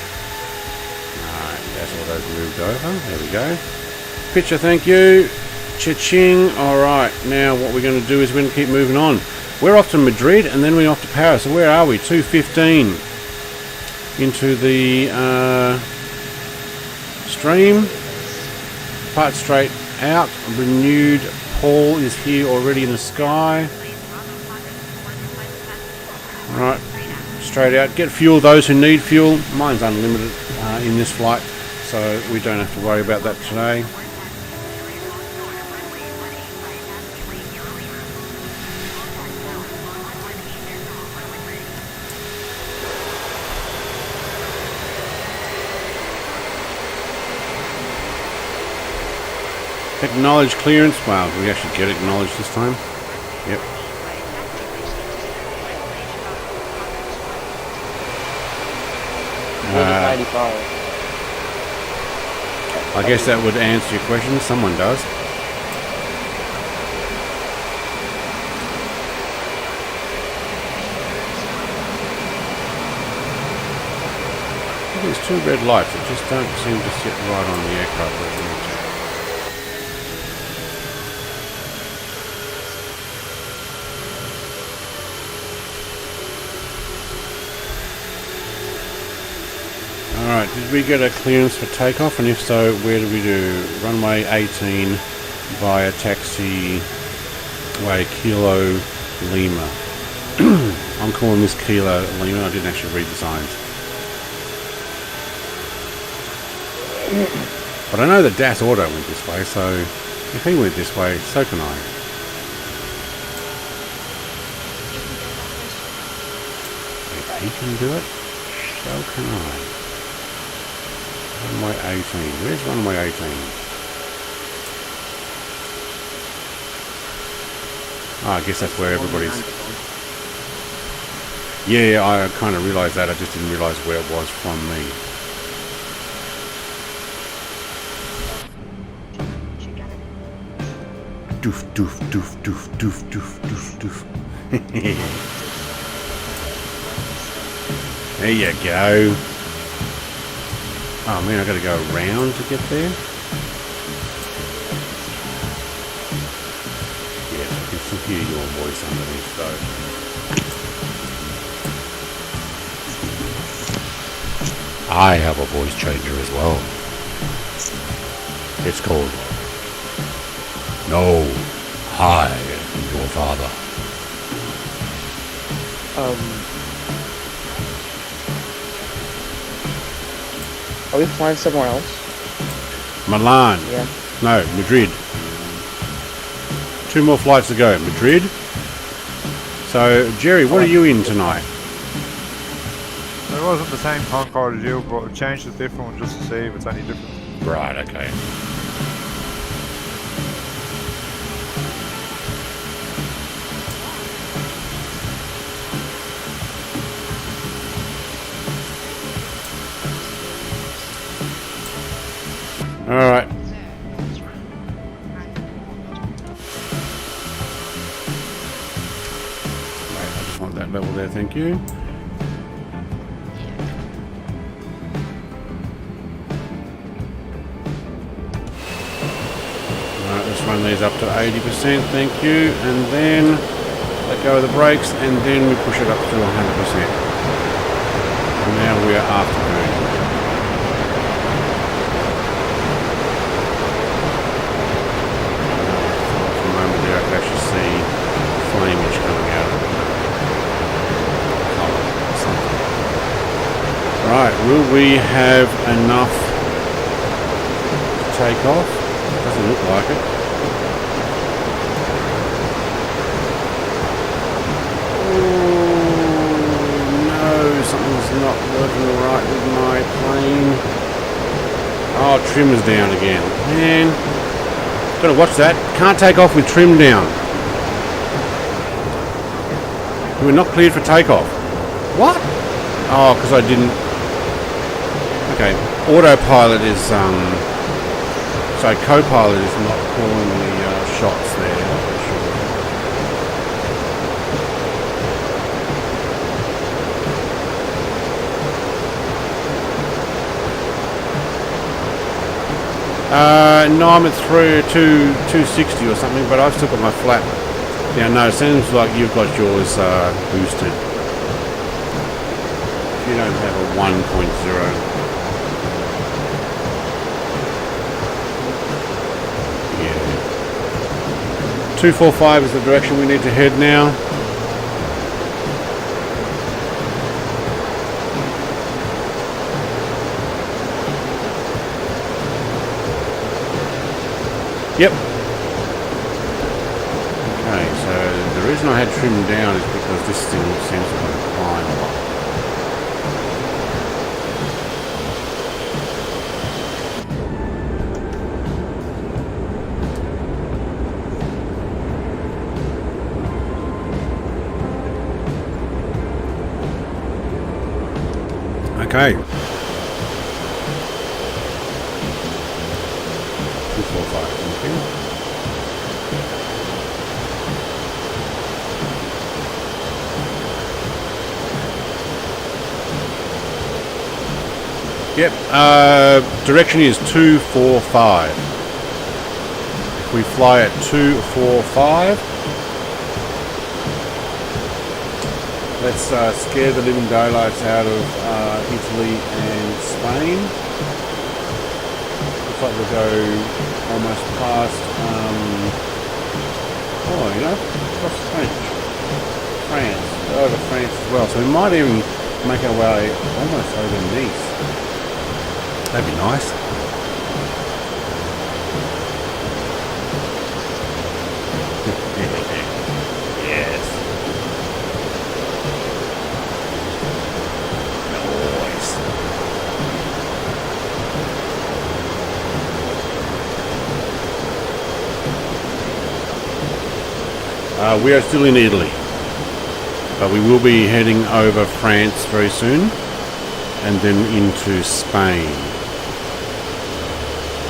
Alright, Gas Auto's moved over. There we go. Picture, thank you. Cha-ching. Alright, now what we're going to do is we're going to keep moving on. We're off to Madrid and then we're off to Paris. So where are we? 2:15 into the stream. Part straight out. Renewed. Paul is here already in the sky. Alright, straight out. Get fuel, those who need fuel. Mine's unlimited in this flight, so we don't have to worry about that today. Acknowledge clearance. Wow, did we actually get acknowledged this time? Yep. I guess that would answer your question. Someone does. There's two red lights that just don't seem to sit right on the aircraft. Alright, did we get a clearance for takeoff? And if so, where did we do? Runway 18 via taxi way Kilo Lima. I'm calling this Kilo Lima. I didn't actually read the signs. But I know that Das Auto went this way, so if he went this way, so can I. If he can do it, so can I. Runway 18. Where's runway 18? I guess that's where everybody's... Yeah, I kind of realised that. I just didn't realise where it was from me. Doof, doof, doof, doof, doof, doof, doof, doof. There you go. Oh man, I gotta go around to get there. Yes, I can still hear your voice underneath though. I have a voice changer as well. It's called No, I am your father. Are we flying somewhere else? Milan. Yeah. No, Madrid. 2 more flights to go. Madrid. So, Jerry, what are you in tonight? It wasn't the same Concorde as you, but I changed a different one just to see if it's any different. Right, okay. Alright. Right, I just want that level there, thank you. Alright, let's run these up to 80%, thank you. And then let go of the brakes, and then we push it up to 100%. And now we are afterburning. Actually see flamage coming out of it. Something. Right, will we have enough to take off? Doesn't look like it. Oh no, something's not working right with my plane. Oh, trimmer's down again. Man. Gotta watch that. Can't take off with trim down. We're not cleared for takeoff. What? Oh, because I didn't... Okay. Autopilot is, so co-pilot is not calling the shots there. No, I'm at 260 or something, but I've still got my flap. Yeah, no, it seems like you've got yours boosted. You don't have a 1.0. Yeah. 245 is the direction we need to head now. Yep. Okay, so the reason I had trimmed down is because this thing seems to want to climb a lot. Okay. 245, thank you. Yep, direction is 245. If we fly at 245, let's scare the living daylights out of Italy and Spain. Looks like we'll go almost past, across France, over France as well. So we might even make our way almost over Nice. That'd be nice. Yes. Nice. We are still in Italy, but we will be heading over France very soon, and then into Spain.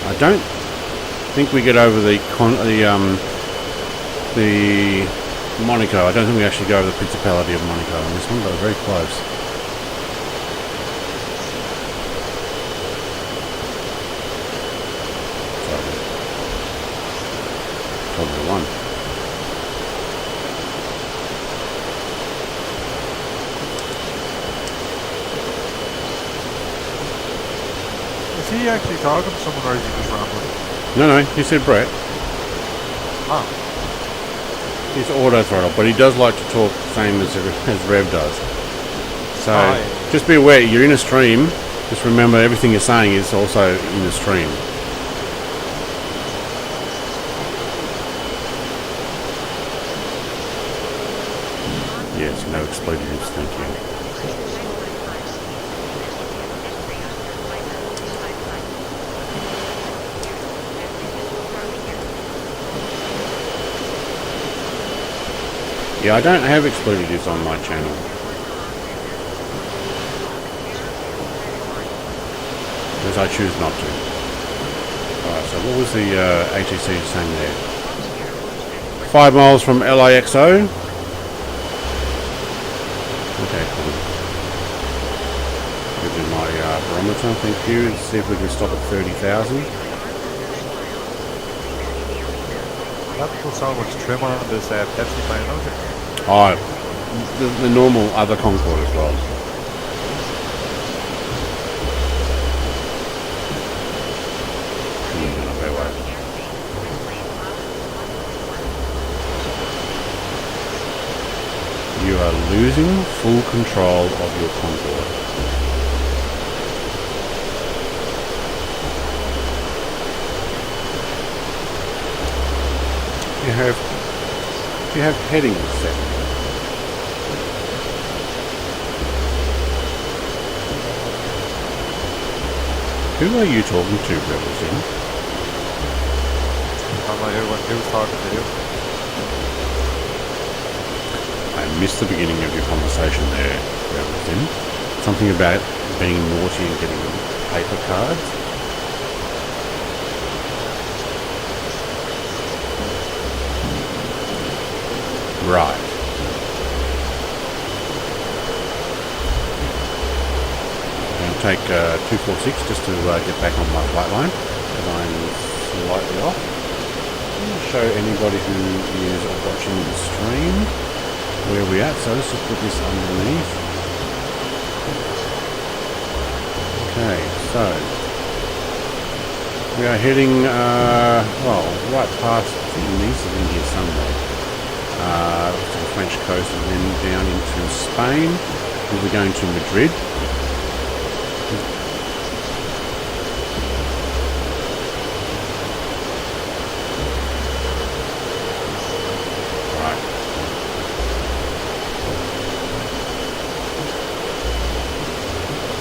I don't think we get over the Monaco. I don't think we actually go over the Principality of Monaco on this one, but we're very close. Probably one. Is he actually talking to someone or is he just rambling? No, he said Brett. Oh. He's auto throttle, but he does like to talk the same as Rev does. So just be aware, you're in a stream. Just remember everything you're saying is also in the stream. Yes, no expletives, thank you. Yeah, I don't have expletives on my channel. Because I choose not to. Alright, so what was the HTC saying there? 5 miles from LAXO. Okay, cool. Give me my barometer, thank you. Let's see if we can stop at 30,000. That was so much trim on this Pepsi plane, don't it? Oh, the normal other Concorde as well. You are losing full control of your Concorde. You have headings set. Who are you talking to, Rebels in? I'm not here when he was talking to you. I missed the beginning of your conversation there, Rebels in. Something about being naughty and getting paper cards. Right. Take 246 just to get back on my flight line because I'm slightly off. I'll show anybody who is watching the stream where we're at. So let's just put this underneath. Okay, so we are heading right past Nice is in here somewhere to the French coast and then down into Spain. We'll be going to Madrid.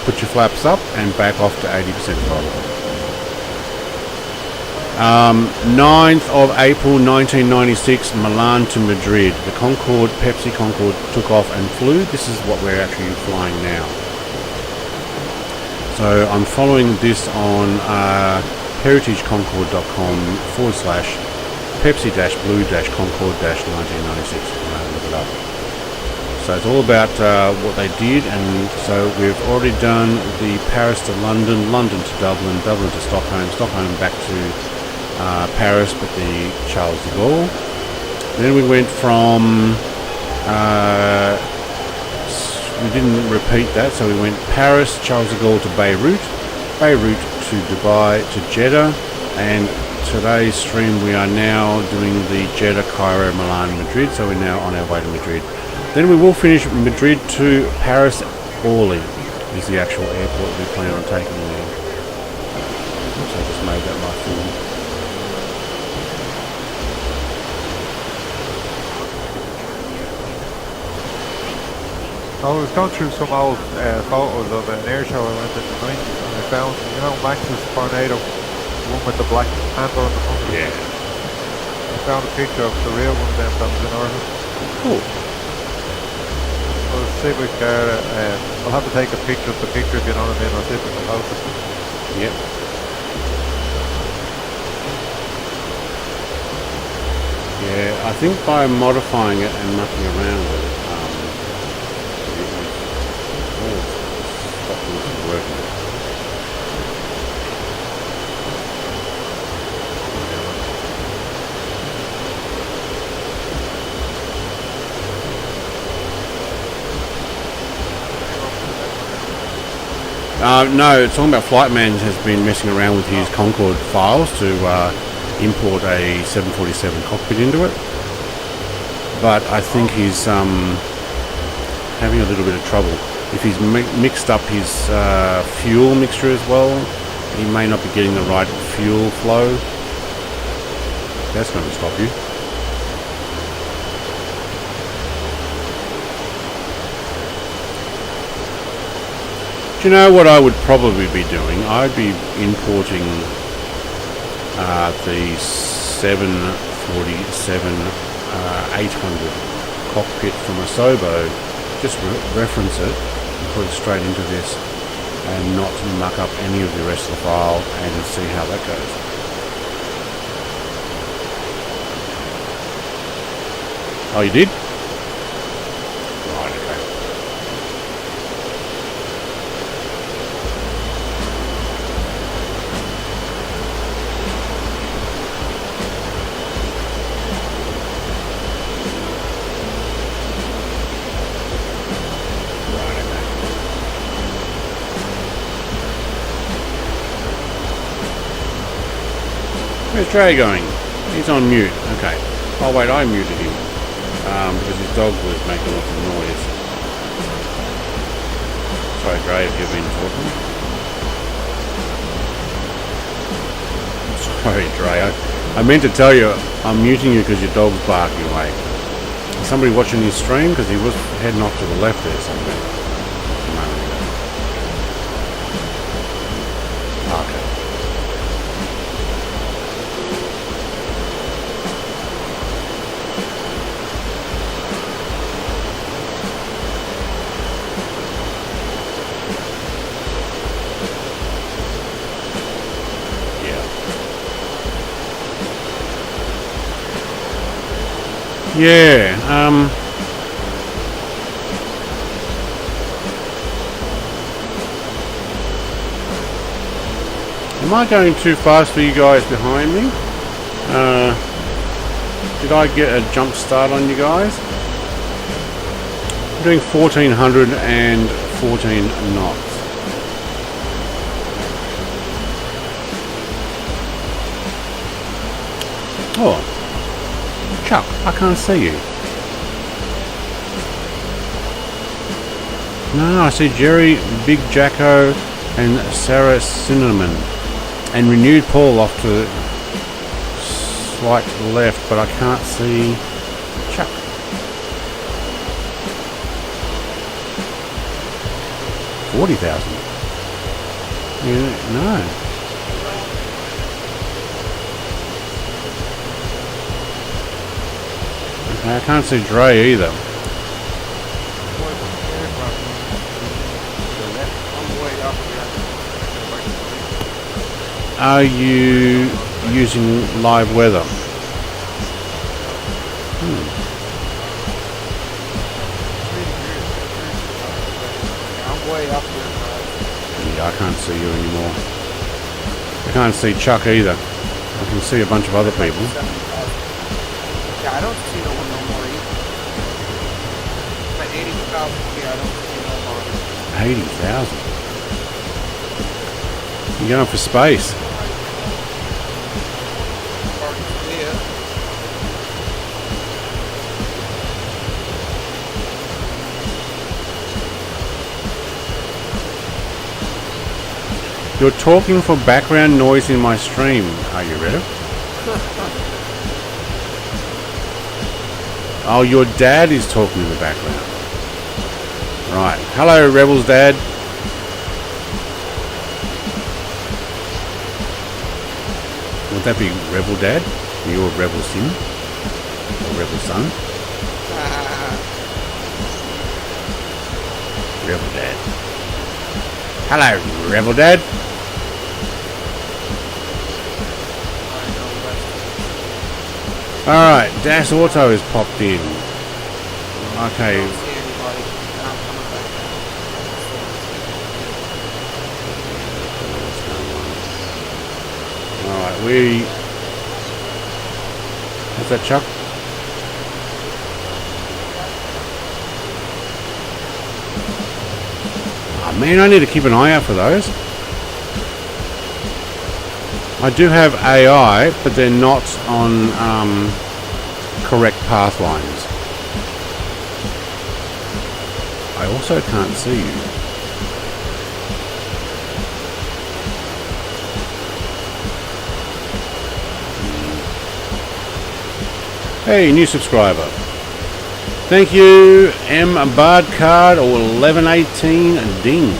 Put your flaps up and back off to 80% throttle. 9th of April 1996, Milan to Madrid. The Pepsi Concorde took off and flew. This is what we're actually flying now. So I'm following this on heritageconcorde.com/Pepsi-Blue-Concorde-1996. Look it up. So it's all about what they did, and so we've already done the Paris to London, London to Dublin, Dublin to Stockholm, Stockholm back to Paris with the Charles de Gaulle. Then we went from, we didn't repeat that, so we went Paris, Charles de Gaulle to Beirut, Beirut to Dubai to Jeddah, and today's stream we are now doing the Jeddah, Cairo, Milan, Madrid, so we're now on our way to Madrid. Then we will finish Madrid to Paris, Orly is the actual airport we plan on taking there. So I just made that my film. I was going through some old photos of an air show I went in the 90s, and I found, you know, Max's Tornado, the one with the black handle on the front. Yeah. I found a picture of the real one of them that was in Orly. Cool. So let's see if we can get it. I'll have to take a picture of the picture if you know what I mean. I'll see if we can post it. Yep. Yeah, I think by modifying it and mucking around with it, working. No, talking about Flightman has been messing around with his Concorde files to import a 747 cockpit into it, but I think he's having a little bit of trouble. If he's mixed up his fuel mixture as well, he may not be getting the right fuel flow. That's going to stop you. Do you know what I would probably be doing? I'd be importing the 747 800 cockpit from Asobo, just reference it, put it straight into this and not muck up any of the rest of the file and see how that goes. Oh, you did? Right, okay. Where's Trey going? He's on mute. Okay. Oh wait, I muted him because his dog was making lots of noise. Sorry, Trey, if you've been talking. Sorry, Trey. I meant to tell you I'm muting you because your dog's barking away. Is somebody watching his stream? Because he was heading off to the left there somewhere. Okay. Yeah, am I going too fast for you guys behind me? Did I get a jump start on you guys? I'm doing 1414 knots. Oh. Chuck, I can't see you. No, I see Jerry, Big Jacko, and Sarah Cinnamon. And Renewed Paul off to slight left, but I can't see Chuck. $40,000. Yeah, no. I can't see Dre either. Are you using live weather? Yeah, I can't see you anymore. I can't see Chuck either. I can see a bunch of other people. Yeah, I don't see no one no more either. But 80,000 here, I don't see no more. 80,000. You're going for space. Already clear. You're talking for background noise in my stream. Are you ready? Oh, your dad is talking in the background. Right. Hello, Rebel's dad. Would that be Rebel Dad? You're Rebel Sin? Or Rebel Son? Rebel Dad. Hello, Rebel Dad. Alright, Das Auto has popped in. Okay. I don't see anybody. And I'm coming back. Alright, what's that, Chuck? Oh man, I need to keep an eye out for those. I do have AI, but they're not on correct path lines. I also can't see you. Hey, new subscriber. Thank you, M Bard Card or 1118 Ding.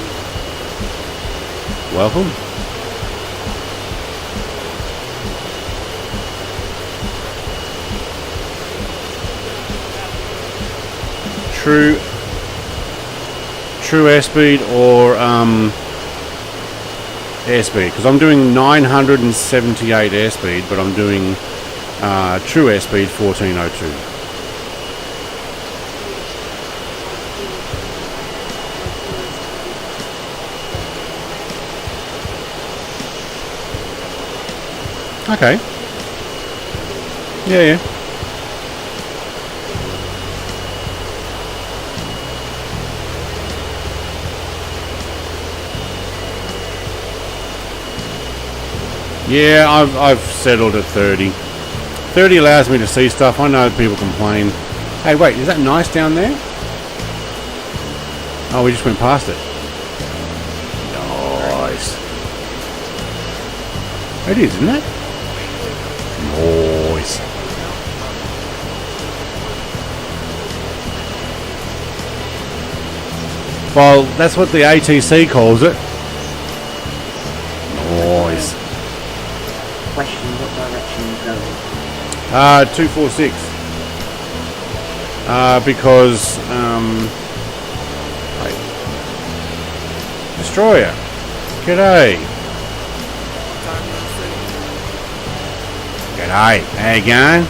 Welcome. True airspeed or airspeed, because I'm doing 978 airspeed, but I'm doing true airspeed 1402. Okay. Yeah. Yeah, I've settled at 30. 30 allows me to see stuff. I know people complain. Hey, wait, is that nice down there? Oh, we just went past it. Nice. It is, isn't it? Nice. Well, that's what the ATC calls it. Nice. Question, what direction are you going? 246. Because wait. Destroyer. G'day. G'day. How you going?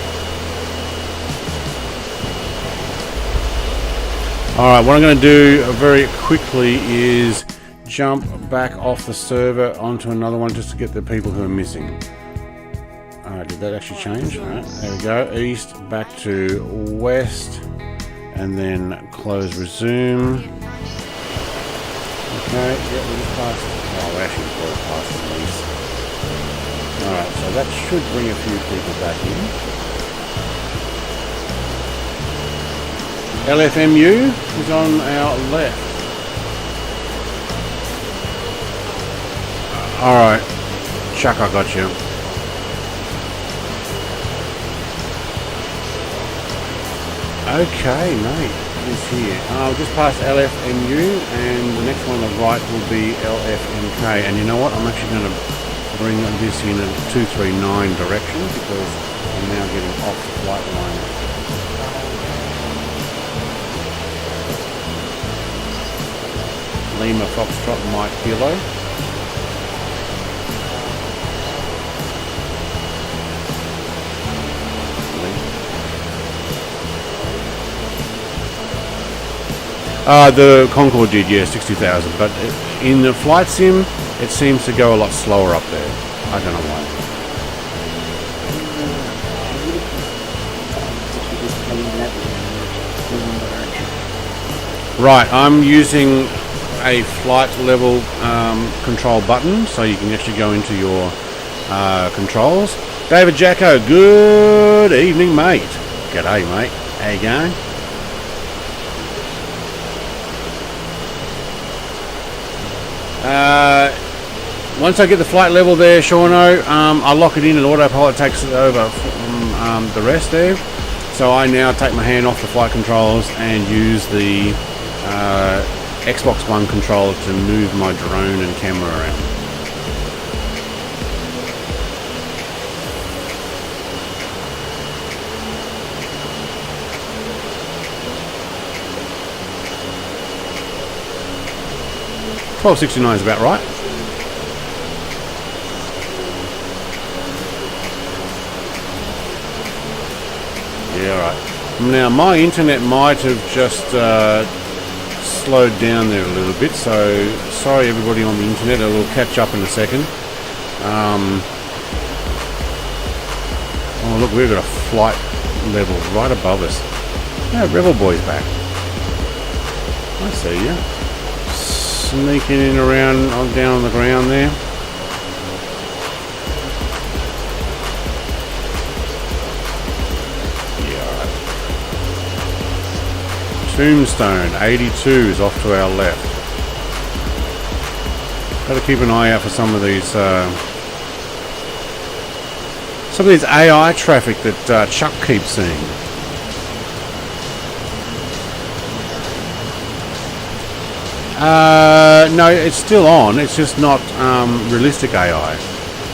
Alright, what I'm going to do very quickly is jump back off the server onto another one just to get the people who are missing. Did that actually change? Right, there we go. East, back to west, and then close resume. Okay, yeah, we just passed. Oh, we actually brought past the east. Alright, so that should bring a few people back in. LFMU is on our left. Alright, Chuck, I got you. Okay, mate, it's here. Just past LFMU, and the next one on the right will be LFMK. And you know what? I'm actually going to bring this in a 239 direction because I'm now getting off the flight line. Lima Foxtrot Mike Kilo. The Concorde did, yeah, 60,000. But in the flight sim, it seems to go a lot slower up there. I don't know why. Right, I'm using a flight level control button, so you can actually go into your controls. David Jacko, good evening, mate. G'day, mate. How you going? Once I get the flight level there, Shauno, I lock it in and autopilot takes it over from the rest there. So I now take my hand off the flight controls and use the Xbox One controller to move my drone and camera around. $12.69 is about right. Yeah, right. Now my internet might have just slowed down there a little bit, so sorry everybody on the internet. I will catch up in a second. Oh look, we've got a flight level right above us. Yeah, Rebel Boy's back. I see you. Sneaking in around down on the ground there. Tombstone 82 is off to our left. Got to keep an eye out for some of these AI traffic that Chuck keeps seeing. No, it's still on. It's just not realistic AI.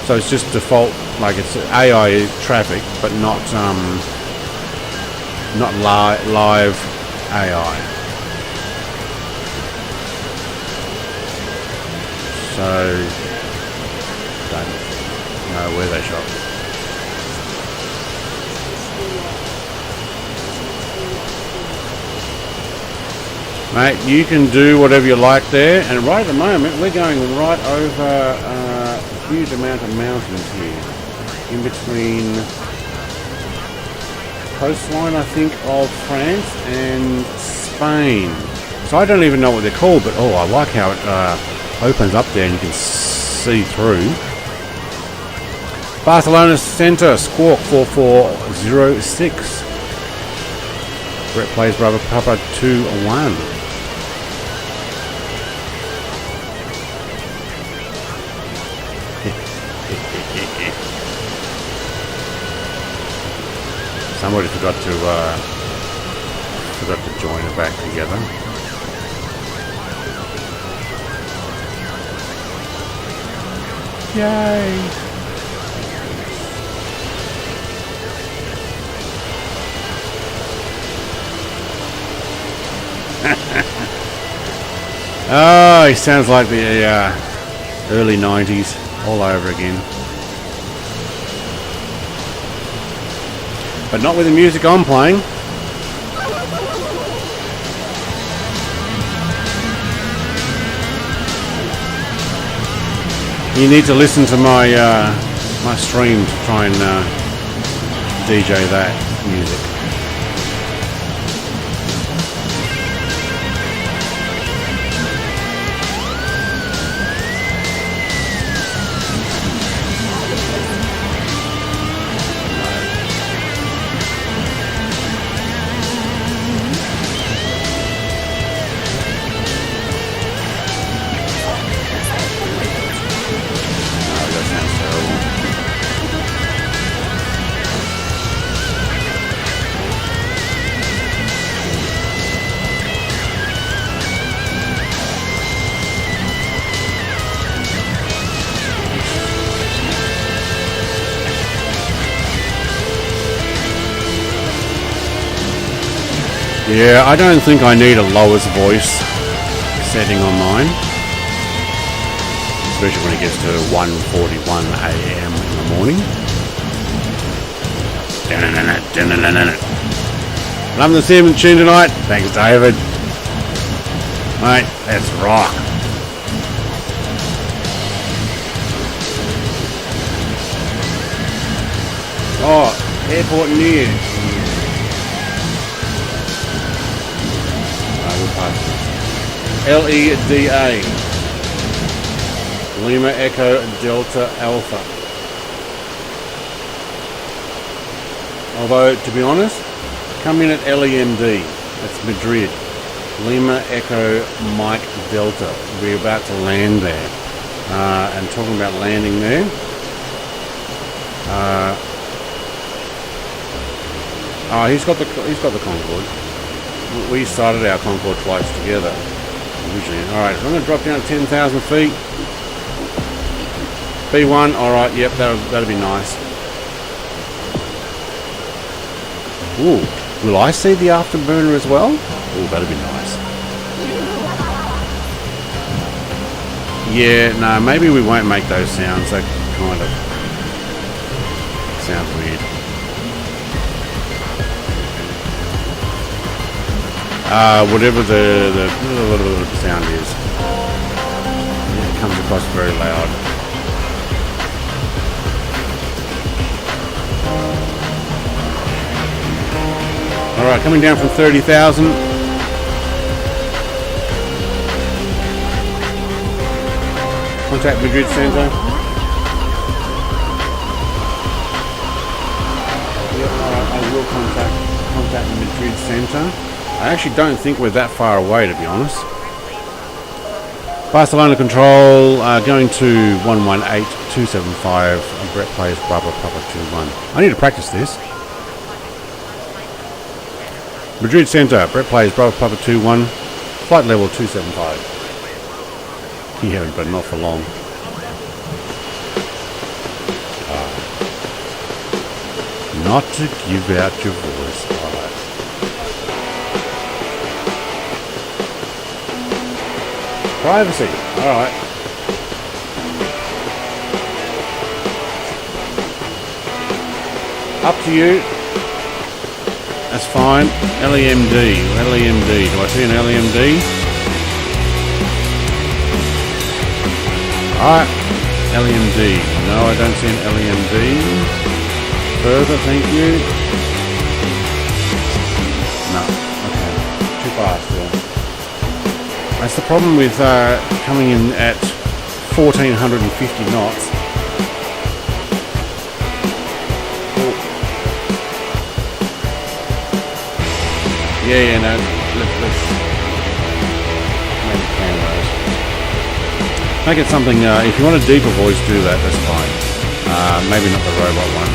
So it's just default, like it's AI traffic, but not live AI. So don't know where they shot. Mate, you can do whatever you like there, and right at the moment we're going right over a huge amount of mountains here, in between coastline, I think, of France and Spain. So I don't even know what they're called, but oh, I like how it opens up there and you can see through. Barcelona Centre, Squawk 4406. Brett plays Brother Papa 2-1. Somebody forgot to join it back together. Yay! Oh, he sounds like the early 90s all over again. But not with the music I'm playing. You need to listen to my my stream to try and DJ that music. Yeah, I don't think I need a lowest voice setting on mine, especially when it gets to 1:41 a.m. in the morning. Loving the sim tune tonight. Thanks, David. Mate, let's rock. Oh, airport near. We'll pass. LEDA. Lima Echo Delta Alpha. Although, to be honest, come in at LEMD. That's Madrid. Lima Echo Mike Delta. We're about to land there. And talking about landing there. He's got the Concorde. We started our Concorde flights together originally. Alright, so I'm going to drop down to 10,000 feet. B1, alright, yep, that'll be nice. Ooh, will I see the afterburner as well? Ooh, that'll be nice. Yeah, no, maybe we won't make those sounds. That kind of sounds weird. Whatever the sound is, yeah, it comes across very loud. Alright, coming down from 30,000. Contact Madrid Centre. Yep, alright, I will contact Madrid Centre. I actually don't think we're that far away, to be honest. Barcelona control, going to 118275. Brett plays Bravo Papa 21. I need to practice this. Madrid Centre, Brett plays Bravo Papa 21. Flight level 275. Yeah, but not for long. Not to give out your voice. Alright. Privacy. Alright. Up to you. That's fine. LEMD. LEMD. Do I see an LEMD? Alright. LEMD. No, I don't see an LEMD. Further, thank you. No. Okay. Too fast, yeah. That's the problem with coming in at 1450 knots. Yeah, no. Let's make cameras. Make it something. If you want a deeper voice, do that. That's fine. Maybe not the robot one.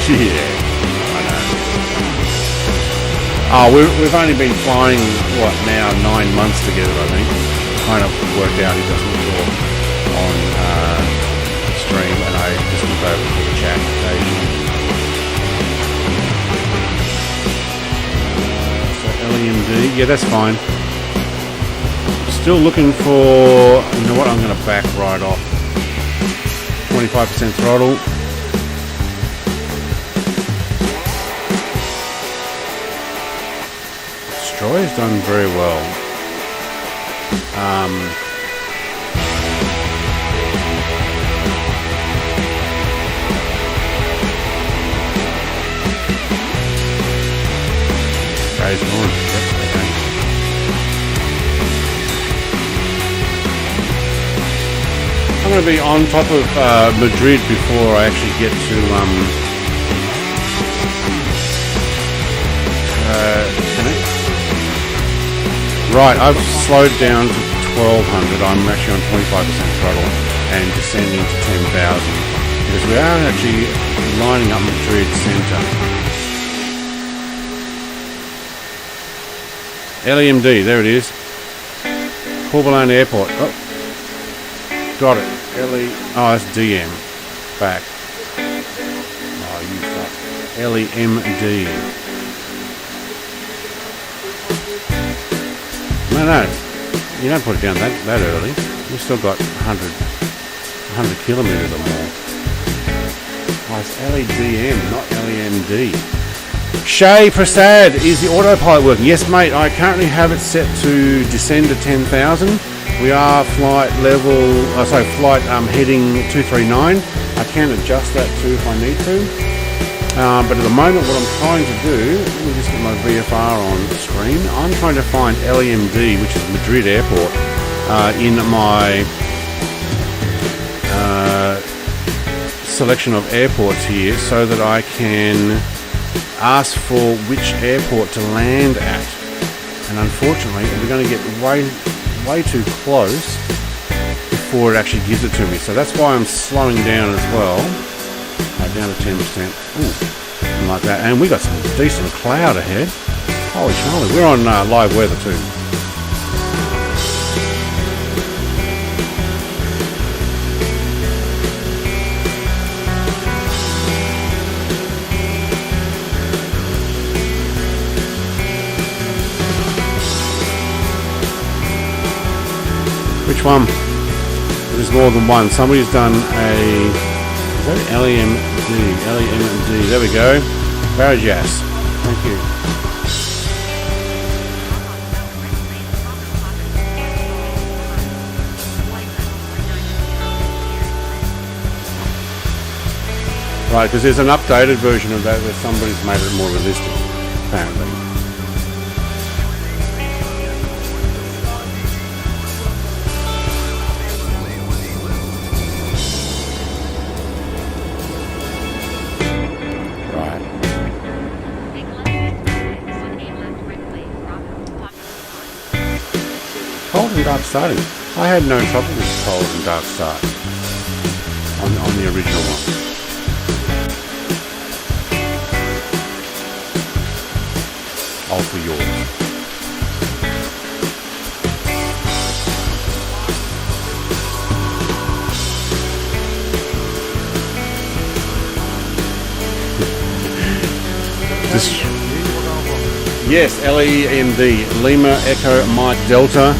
Yeah, I know. Oh, we've only been flying, what, now 9 months together, I think. Kind of worked out he doesn't talk on stream, and I just look over to the chat occasionally. So LEMD, yeah, that's fine. Still looking for, you know what, I'm going to back right off. 25% throttle. Destroyer's done very well. Guys, on. Yep, okay. I'm going to be on top of Madrid before I actually get to connect. Right, I've slowed down to 1200. I'm actually on 25% throttle and descending to 10,000 because we are actually lining up Madrid Centre. LEMD, there it is. Corbalone Airport. Oh, got it. Oh, that's DM. Back. Oh, you fuck. LEMD. No, you don't put it down that early. You've still got 100 kilometres or more. it's LEDM, not LEMD. Shay Prasad, is the autopilot working? Yes, mate, I currently have it set to descend to 10,000. We are flight heading 239. I can adjust that too if I need to. But at the moment, what I'm trying to do, let me just get my VFR on screen. I'm trying to find LEMD, which is Madrid Airport, in my selection of airports here, so that I can ask for which airport to land at. And unfortunately, we're going to get way too close before it actually gives it to me. So that's why I'm slowing down as well. Down to 10%. Ooh, like that. And we got some decent cloud ahead. Holy Charlie, we're on live weather too. Which one? There's more than one. Somebody's done a... Is that LEMD? LEMD. There we go. Barajas. Thank you. Right, because there's an updated version of that where somebody's made it more realistic, apparently. Cold and dark starting. I had no trouble with cold and dark start on the original one. All for yours. Yes, LEMD, Lima Echo Mike Delta.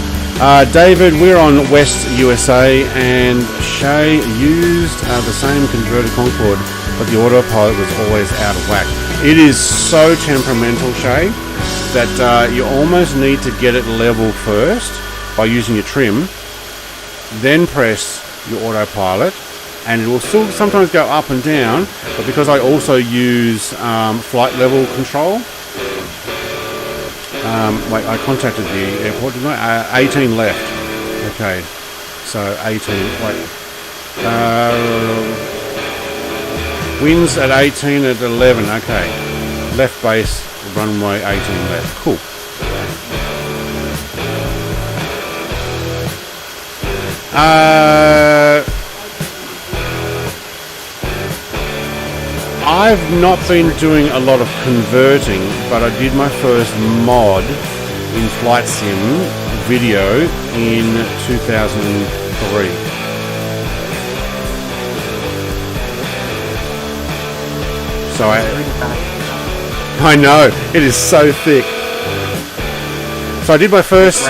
David, we're on West USA, and Shay used the same converted Concorde, but the autopilot was always out of whack. It is so temperamental, Shay, that you almost need to get it level first by using your trim, then press your autopilot, and it will still sometimes go up and down, but because I also use flight level control, wait, I contacted the airport, didn't I? 18 left. Okay, so 18, wait. Winds at 18 at 11, okay. Left base, runway 18 left. Cool. I've not been doing a lot of converting, but I did my first mod in Flight Sim video in 2003. So I know, it is so thick. So I did my first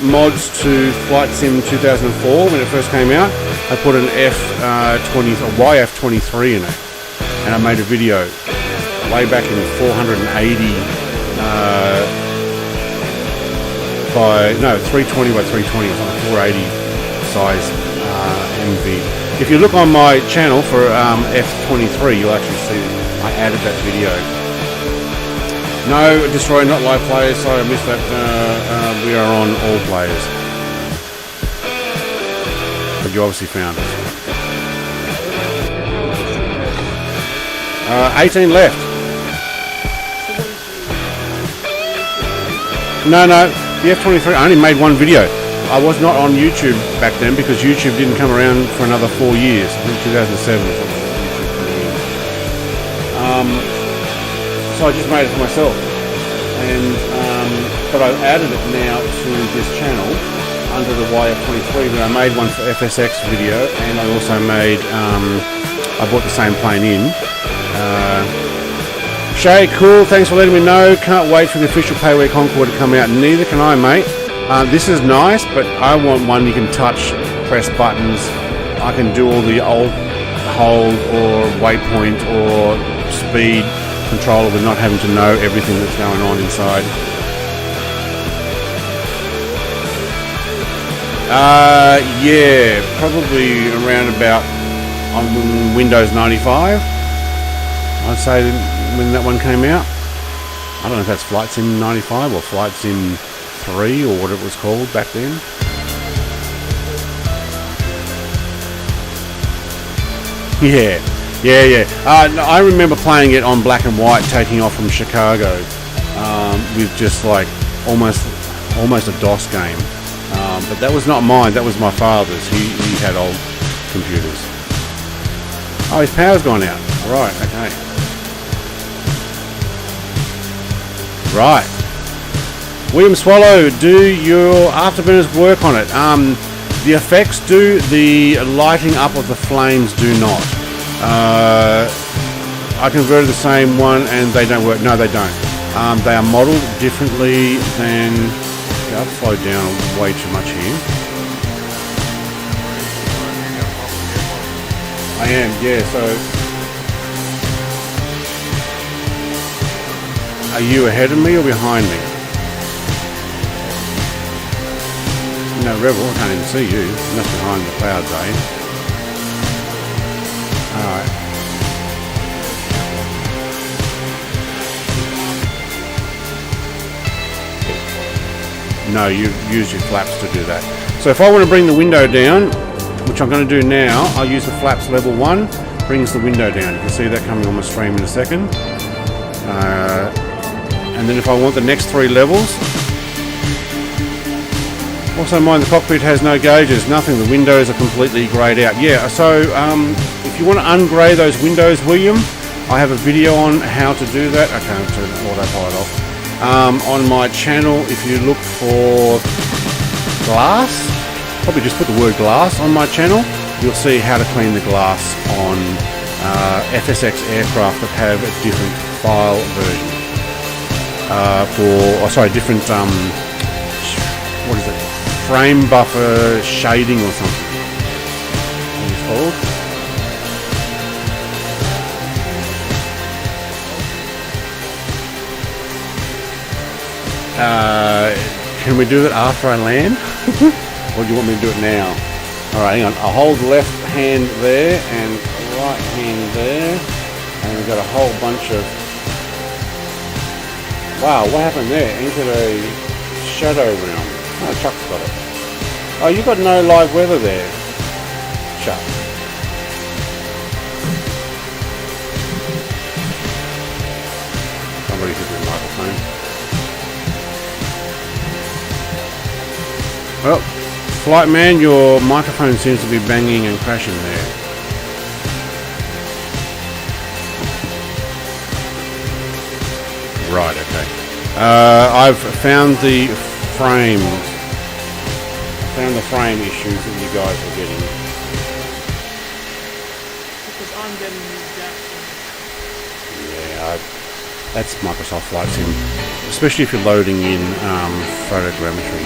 mods to Flight Sim 2004 when it first came out. I put an YF23 in it, and I made a video way back in 480 320 by 320 or something, 480 size MV. If you look on my channel for F23, you'll actually see I added that video. No, Destroy, not live players. Sorry, I missed that. We are on all players. But you obviously found us. 18 left. No, the F23, I only made one video. I was not on YouTube back then because YouTube didn't come around for another 4 years. I think 2007 or something. So I just made it for myself. And but I've added it now to this channel under the YF23, where I made one for FSX video, and I also made, I bought the same plane in. Shay, cool, thanks for letting me know. Can't wait for the official Payware Concorde to come out. Neither can I, mate. This is nice, but I want one you can touch, press buttons. I can do all the old hold or waypoint or speed controller with not having to know everything that's going on inside. Yeah, probably around about on Windows 95. I'd say when that one came out. I don't know if that's Flight Sim 95 or Flight Sim 3 or what it was called back then. Yeah. I remember playing it on black and white, taking off from Chicago, with just like almost a DOS game. But that was not mine. That was my father's. He had old computers. Oh, his power's gone out. Right. Okay. Right. William Swallow, do your afterburners work on it? The effects do. The lighting up of the flames do not. I converted the same one and they don't work. No, they don't. They are modeled differently than... Okay, I've slowed down way too much here. I am, yeah, so... Are you ahead of me or behind me? No, Rebel, I can't even see you. That's behind the clouds, eh? Alright. No, you use your flaps to do that. So if I want to bring the window down, which I'm going to do now, I'll use the flaps level 1, brings the window down. You can see that coming on my stream in a second. And then if I want the next 3 levels, also mind the cockpit has no gauges, nothing. The windows are completely greyed out. Yeah, so if you want to ungrey those windows, William, I have a video on how to do that. Okay, I'll turn the autopilot off. On my channel, if you look for glass, probably just put the word glass on my channel, you'll see how to clean the glass on FSX aircraft that have a different file version. Different, what is it? Frame buffer shading or something. What it's called? Can we do it after I land? Or do you want me to do it now? Alright, hang on. I'll hold the left hand there and right hand there. And we've got a whole bunch of... Wow, what happened there? Entered a shadow realm. Oh, Chuck's got it. Oh, you got no live weather there, Chuck. Somebody hit the microphone. Well, Flight Man, your microphone seems to be banging and crashing there. Right, okay. I've found the frames. Found the frame issues that you guys are getting. Because I'm getting these gaps. Yeah, that's Microsoft Flight Sim, especially if you're loading in photogrammetry.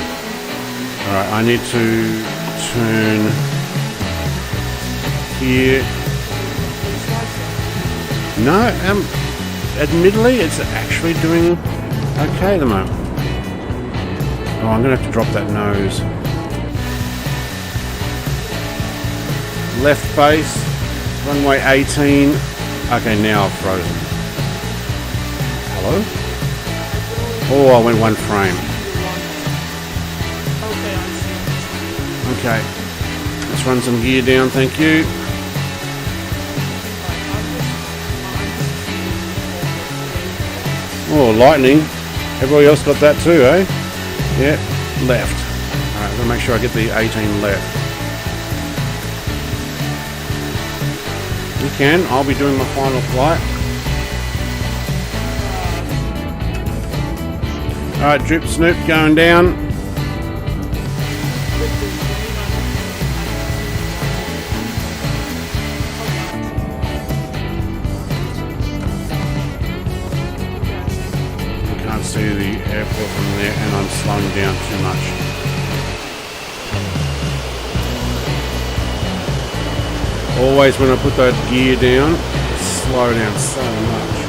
Alright, I need to turn here. No, admittedly, it's actually doing okay at the moment. Oh, I'm going to have to drop that nose. Left base, runway 18. Okay, now I've frozen. Hello? Oh, I went 1 frame. Okay, let's run some gear down, thank you. Oh, lightning. Everybody else got that too, eh? Yeah, left. Alright, I'm going to make sure I get the 18 left. You can, I'll be doing my final flight. Alright, Drip Snoop going down. See the airport from there, and I'm slowing down too much. Always when I put that gear down, slow down so much.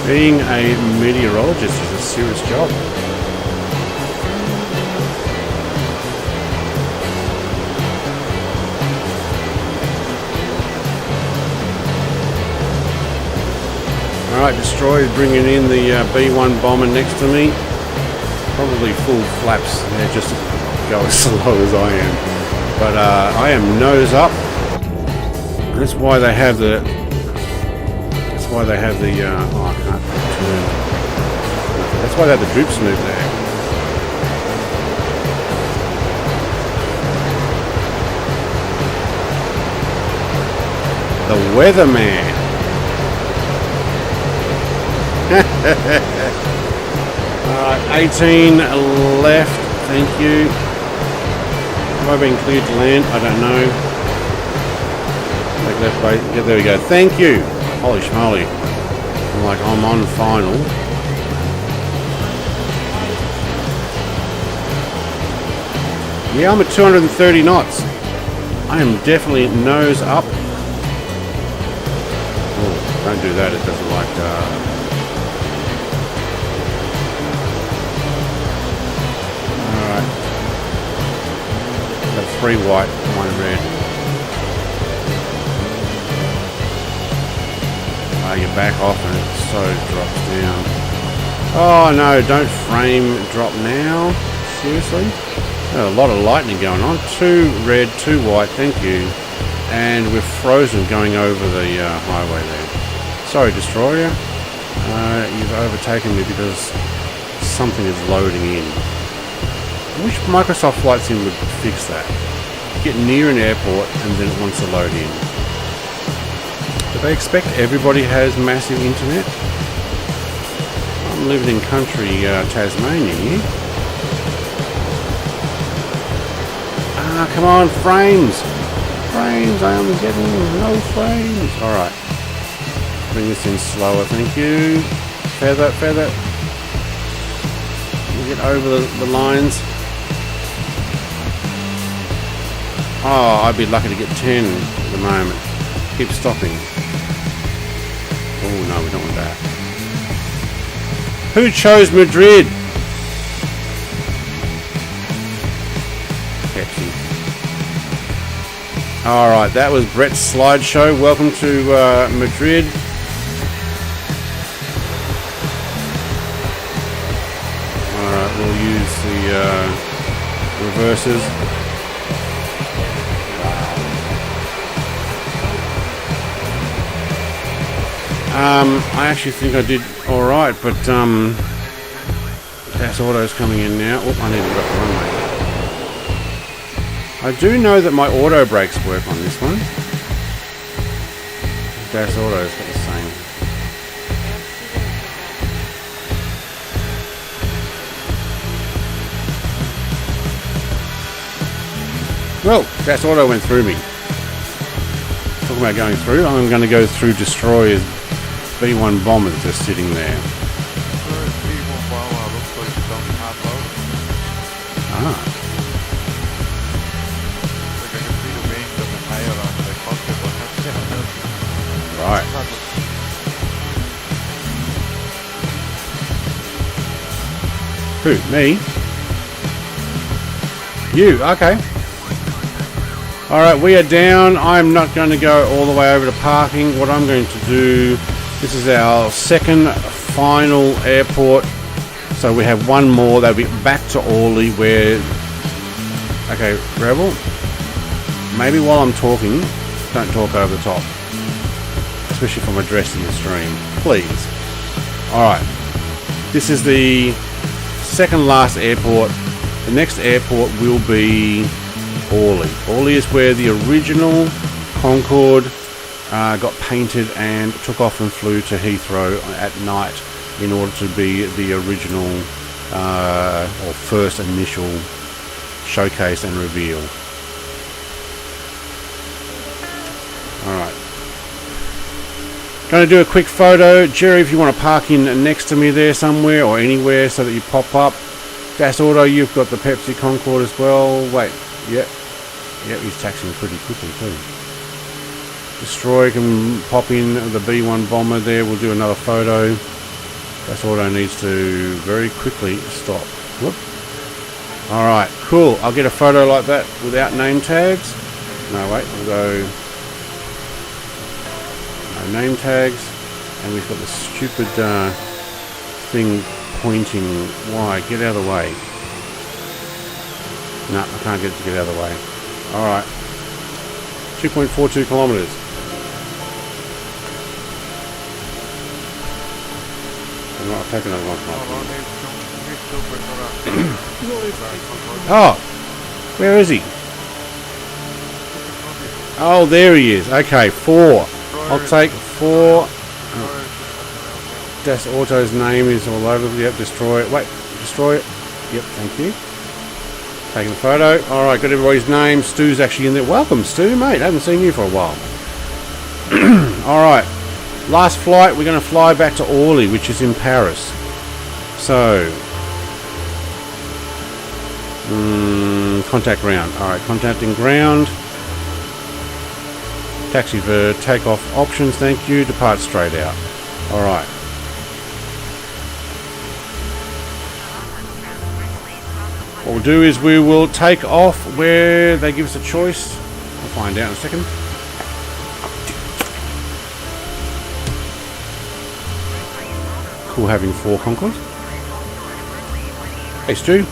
Being a meteorologist is a serious job. Alright, Destroyer's bringing in the B1 bomber next to me. Probably full flaps there just to go as slow as I am. But I am nose up. That's why they have the... oh, I can't turn. That's why they have the droop snoot there. The weatherman. 18 left, thank you. Have I been cleared to land? I don't know. Take left base. Yeah, there we go. Thank you. Holy schmoly. I'm on final. Yeah, I'm at 230 knots. I am definitely nose up. Oh, don't do that, it doesn't like Alright. Got 3 white, 1 red. You back off and it so drops down. Oh no, don't frame drop now. Seriously? A lot of lightning going on. 2 red, 2 white, thank you. And we're frozen going over the highway there. Sorry, Destroyer. You've overtaken me because something is loading in. I wish Microsoft Flight Sim would fix that. Get near an airport and then it wants to load in. Do they expect everybody has massive internet? I'm living in country Tasmania here. Ah, come on, frames! Frames, I am getting no frames. Alright. Bring this in slower, thank you. Feather, feather. We'll get over the lines. Oh, I'd be lucky to get 10 at the moment. Keep stopping. Oh no, we don't want that. Who chose Madrid? Pepsi. Alright, that was Brett's slideshow. Welcome to Madrid. Alright, we'll use the reverses. I actually think I did alright, but Das Auto's coming in now. Oh, I need to go runway. I do know that my auto brakes work on this one. Das Auto's got the same. Well, Das Auto went through me. Talking about going through, I'm going to go through Destroyer's B1 bombers just sitting there. Ah. Right. Who? Me? You? Okay. Alright, we are down. I'm not going to go all the way over to parking. What I'm going to do, this is our second final airport. So we have one more. That'll be back to Orly where... Okay, Rebel. Maybe while I'm talking, don't talk over the top. Especially if I'm addressing the stream. Please. Alright. This is the second last airport. The next airport will be Orly. Orly is where the original Concorde got painted and took off and flew to Heathrow at night in order to be the original or first initial showcase and reveal. Alright. Going to do a quick photo. Jerry, if you want to park in next to me there somewhere or anywhere so that you pop up. Das Auto, you've got the Pepsi Concorde as well. Wait, yep, he's taxiing pretty quickly too. Destroy can pop in the B1 bomber there. We'll do another photo. Das Auto needs to very quickly stop. Whoop. Alright, cool. I'll get a photo like that without name tags. No, wait, we'll go no name tags. And we've got the stupid thing pointing. Why? Get out of the way. No, I can't get it to get out of the way. Alright. 2.42 kilometers. I'll take another one. Oh, where is he? Oh, there he is. Okay, 4. I'll take 4. Das Auto's name is all over. Yep, destroy it. Wait, destroy it. Yep, thank you. Taking a photo. Alright, got everybody's name. Stu's actually in there. Welcome, Stu, mate. Haven't seen you for a while. Alright. Last flight, we're going to fly back to Orly, which is in Paris. So, contact ground. Alright, contacting ground. Taxi for takeoff options, thank you. Depart straight out. Alright. What we'll do is we will take off where they give us a choice. We'll find out in a second. Cool having 4 Concords. Hey Stu.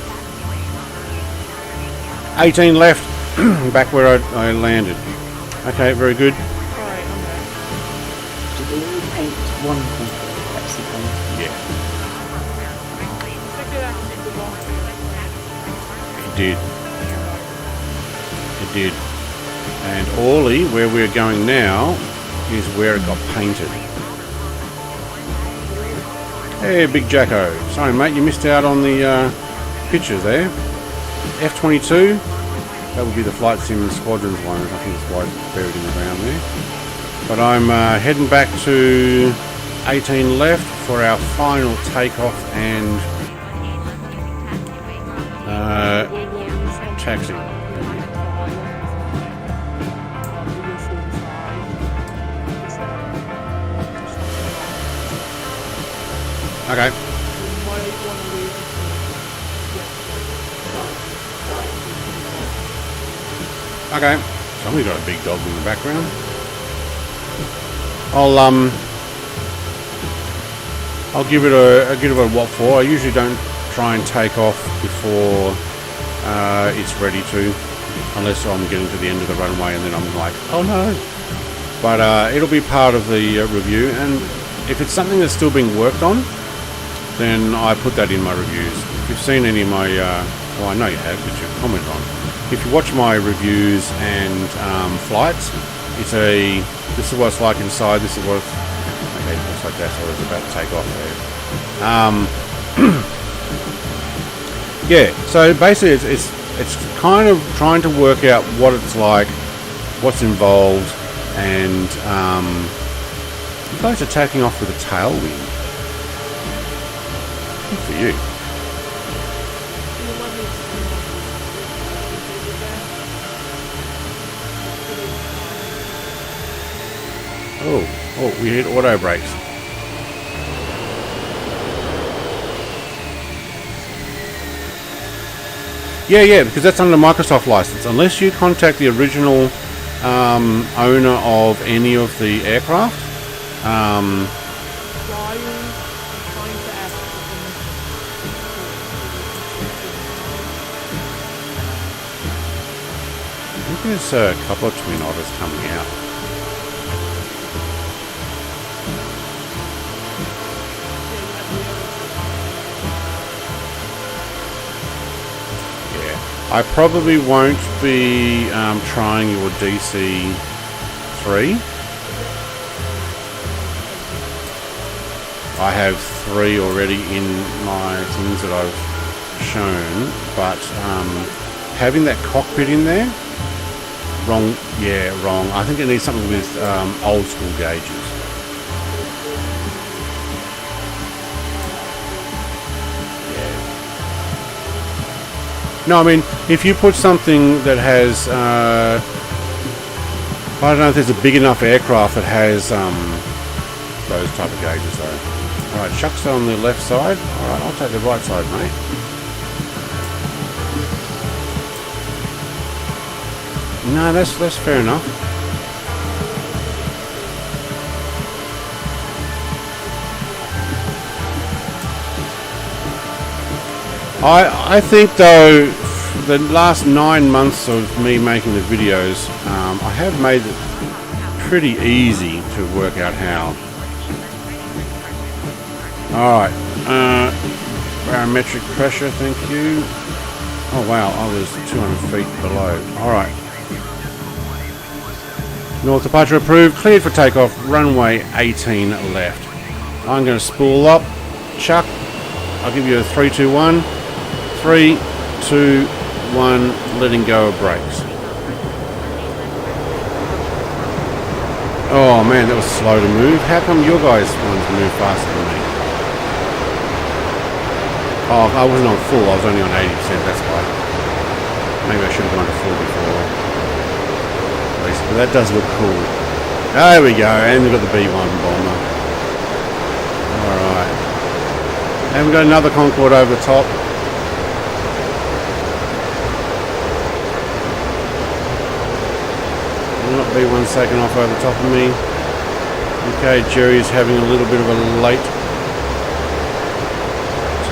18 left. Back where I landed. Okay, very good. Alright, I'm back. Did they all paint one Concorde Pepsi colour? Yeah, Check it out. it did. It did. And Orly, where we're going now, is where it got painted. Hey, Big Jacko. Sorry, mate, you missed out on the pictures there. F-22. That would be the Flight Sim Squadrons one. I think it's why it's buried in the ground there. But I'm heading back to 18 left for our final takeoff and taxi. Okay. Okay. Somebody's got a big dog in the background. I'll give it a what for. I usually don't try and take off before it's ready to, unless I'm getting to the end of the runway and then I'm like, oh no. But it'll be part of the review, and if it's something that's still being worked on, then I put that in my reviews. If you've seen any of my, well, I know you have, but you've commented on. If you watch my reviews and flights, this is what it's like inside. This is what. Okay, looks like that's what it's about to take off there. Yeah. So basically, it's kind of trying to work out what it's like, what's involved, and you guys are taking off with a tailwind. Good for you. Oh, we hit auto brakes. Yeah, because that's under Microsoft license. Unless you contact the original owner of any of the aircraft. I think there's a couple of Twin Otters coming out. I probably won't be trying your DC-3 I have 3 already in my things that I've shown, but having that cockpit in there, wrong. Yeah, wrong. I think it needs something with old school gauges. No, I mean, if you put something that has, I don't know if there's a big enough aircraft that has those type of gauges though. Alright, Chuck's on the left side. Alright, I'll take the right side, mate. No, that's fair enough. I think though, the last 9 months of me making the videos, I have made it pretty easy to work out how. Alright, barometric pressure, thank you. Oh wow, I was 200 feet below. Alright. North departure approved, cleared for takeoff, runway 18 left. I'm going to spool up. Chuck, I'll give you a 3, 2, 1. 3, 2, 1, letting go of brakes. Oh man, that was slow to move. How come your guys' ones move faster than me? Oh, I wasn't on full, I was only on 80%, that's why. Maybe I should have gone to full before. But that does look cool. There we go, and we've got the B1 bomber. Alright. And we've got another Concorde over the top. Not B1 taking off over the top of me. Okay, Jerry's having a little bit of a late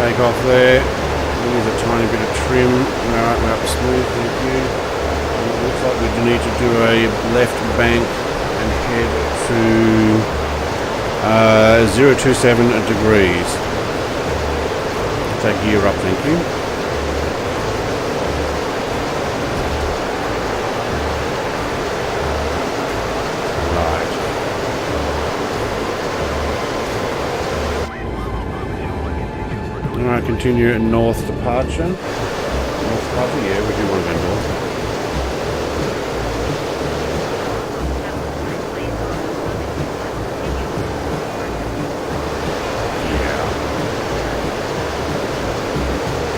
take off there. There's a tiny bit of trim. Alright, we're up smooth, thank you. And it looks like we need to do a left bank and head to 027 degrees. Take gear up, thank you. Alright, continue at north departure. North departure, yeah, we do want to go north.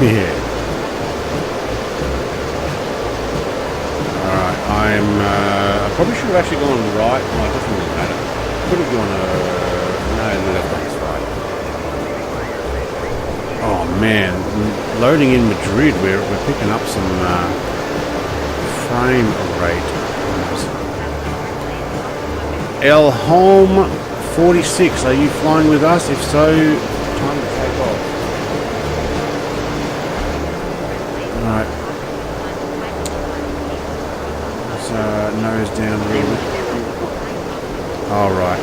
Yeah. Alright, I probably should have actually gone right. No, it doesn't really matter. Could have gone, no, left on this right. Oh man, loading in Madrid, we're picking up some frame rate. El Home 46, are you flying with us? If so, time to take off. Alright. Let's nose down a little bit. Alright.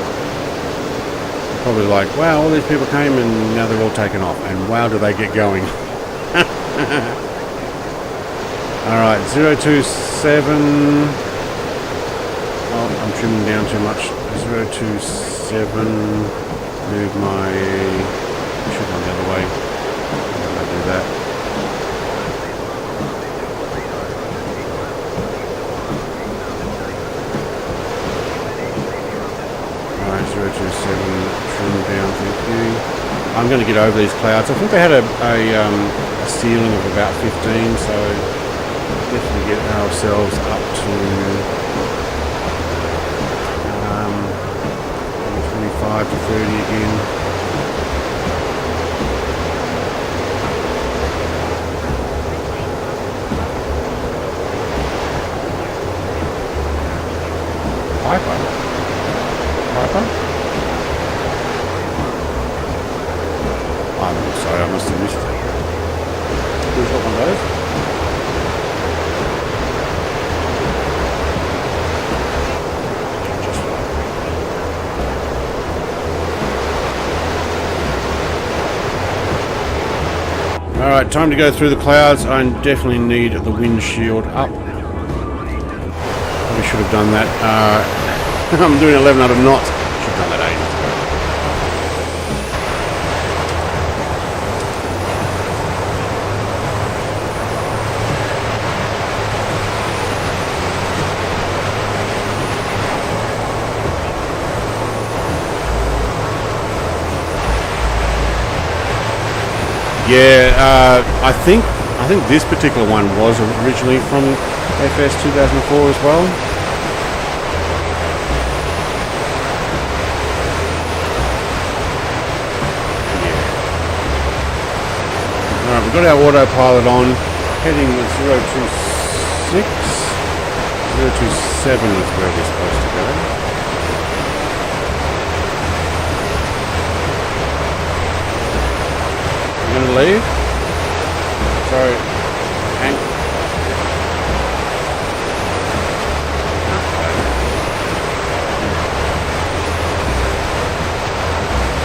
Probably like, wow, all these people came and now they're all taken off, and wow, do they get going. Alright, 027. Oh, I'm trimming down too much. 027. Move my should go the other way. I'll do that. Alright, 027. Trim down, thank you. I'm going to get over these clouds. I think they had a ceiling of about 15, so definitely get ourselves up to 25 to 30 again. Piper? I'm sorry, I must have missed it. Who's got one of those? Alright, time to go through the clouds. I definitely need the windshield up. Probably should have done that. I'm doing 1100 knots. Should have done that 8. Yeah, I think this particular one was originally from FS 2004 as well. Yeah. Alright, we've got our autopilot on, heading 026. 027 is where we're supposed to go. We're going to leave. Sorry. Hang.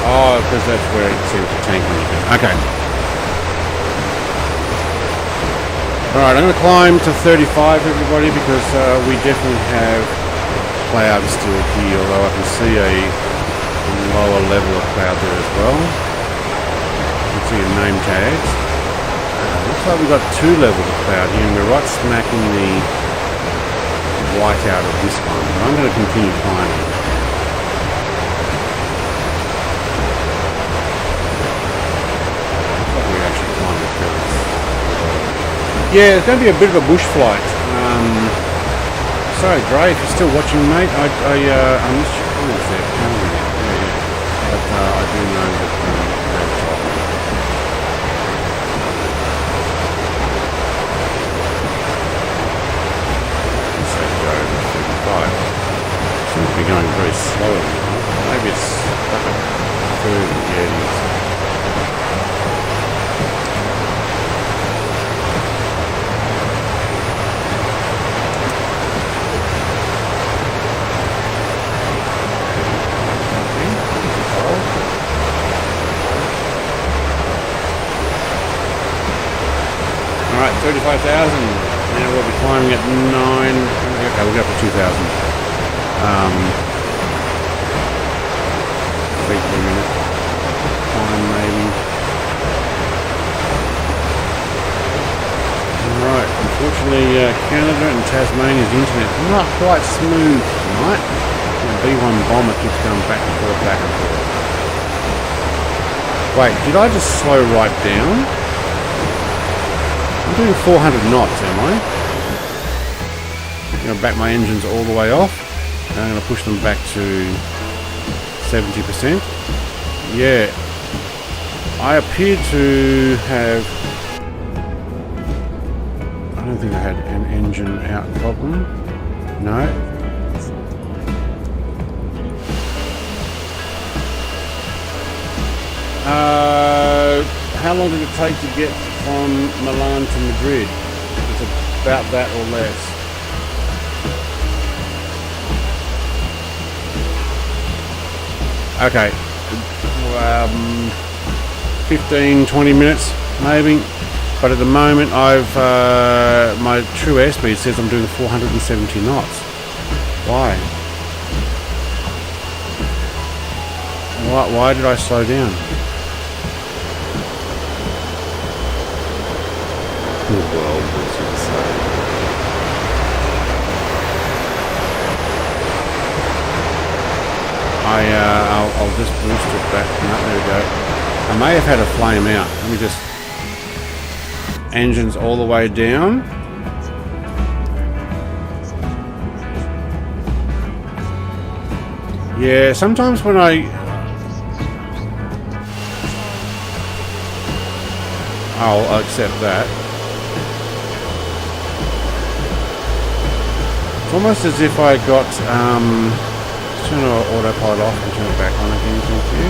Oh, because that's where it seems to tank when you go. Okay. Alright, I'm going to climb to 35, everybody, because we definitely have clouds still here, although I can see a lower level of cloud there as well. You can see a name tags. Looks like we've got 2 levels of cloud here, and we're right smack in the whiteout of this one. But I'm going to continue climbing. Looks like we actually climbed the curves. Yeah, it's going to be a bit of a bush flight. Sorry, Gray, if you're still watching, mate, I missed your comments there. Yeah. But I do know that they're top. So go 35. Seems to be going very slowly. Maybe it's stuck at 30. Yeah, it is. Alright, 35,000. Now we'll be climbing at 9. Okay, we'll go for 2,000. Feet per minute. Climb maybe. Alright, unfortunately Canada and Tasmania's internet not quite smooth tonight. The B1 bomber keeps going back and forth, back and forth. Wait, did I just slow right down? I'm doing 400 knots, am I? I'm going to back my engines all the way off. And I'm going to push them back to 70%. Yeah. I appear to have... I don't think I had an engine out problem. No. How long did it take to get from Milan to Madrid? It's about that or less. Okay. 15-20 minutes maybe. But at the moment I've my true airspeed says I'm doing 470 knots. Why? Why did I slow down? The world was insane. I'll just boost it back. No, there we go. I may have had a flame out. Let me just... Engines all the way down. Yeah, sometimes when I'll accept that. It's almost as if I got, turn our autopilot off and turn it back on again, thank you.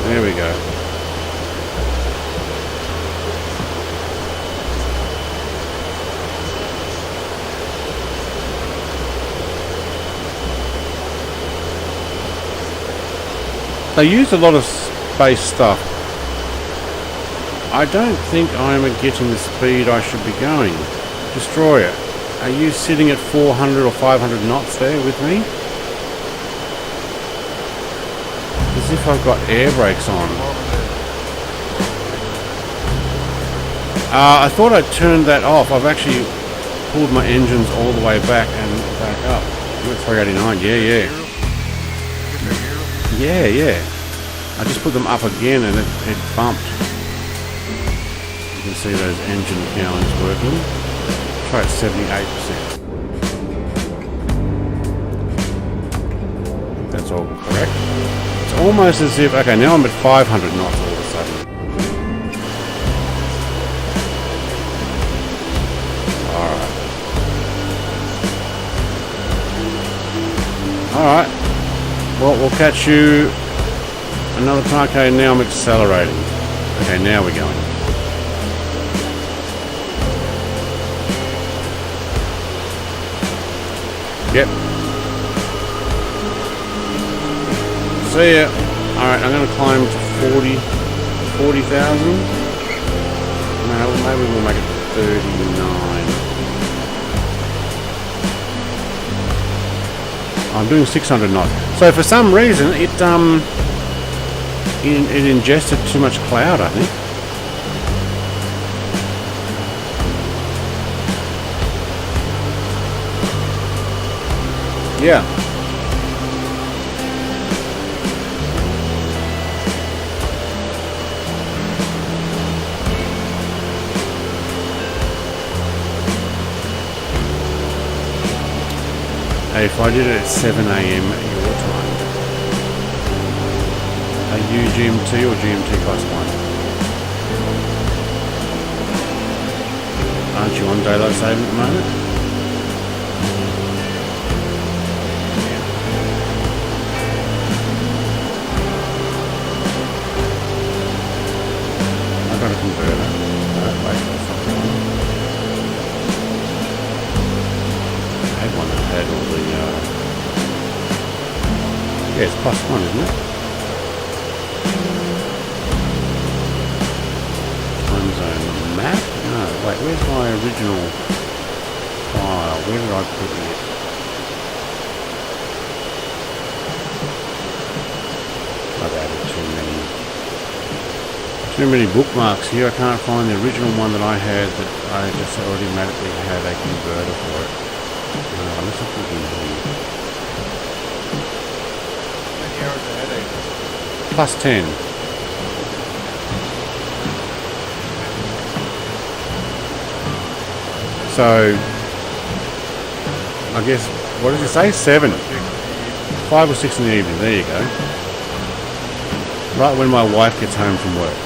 There we go. They use a lot of space stuff. I don't think I'm getting the speed I should be going. Destroyer, are you sitting at 400 or 500 knots there with me? As if I've got air brakes on. I thought I'd turned that off. I've actually pulled my engines all the way back and back up. I'm at 389, yeah. Yeah. I just put them up again and it bumped. You can see those engine counts working. Try at 78%. That's all correct. It's almost as if, okay, now I'm at 500 knots all of a sudden. Alright. Well, we'll catch you another time. Okay, now I'm accelerating. Okay, now we're going. Yep. See ya. Alright, I'm going to climb to 40,000. No, maybe we'll make it 39. I'm doing 600 knots. So for some reason, it ingested too much cloud, I think. Yeah. Hey, if I did it at 7 AM your time, are you GMT or GMT +1? Aren't you on daylight saving at the moment? I've got a converter. Wait, that's not the one. I had one that had all the yeah, it's +1, isn't it? Time zone map? No, wait, where's my original file? Where did I put it? I've added too many bookmarks here. I can't find the original one that I had that I just automatically had a converter for it. Let's look in here. Many hours ahead, +10. So, I guess, what did you say? 7. 5 or 6 in the evening. There you go. Right when my wife gets home from work.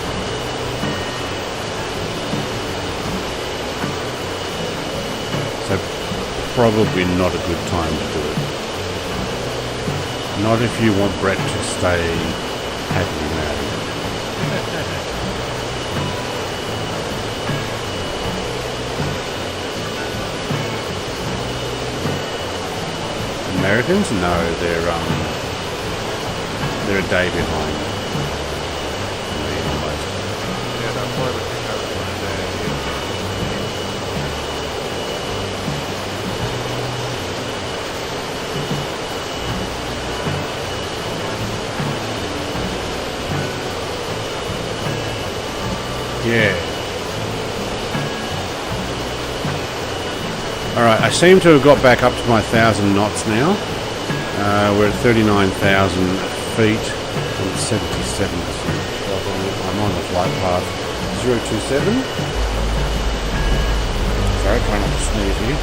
So, probably not a good time to do it. Not if you want Brett to stay happily married. Americans? No, they're a day behind. Almost. Yeah, that's why we think I was going Yeah. Alright, I seem to have got back up to my 1,000 knots now. We're at 39,000 feet and 77%. I'm on the flight path 027. Sorry, try not to sneeze here.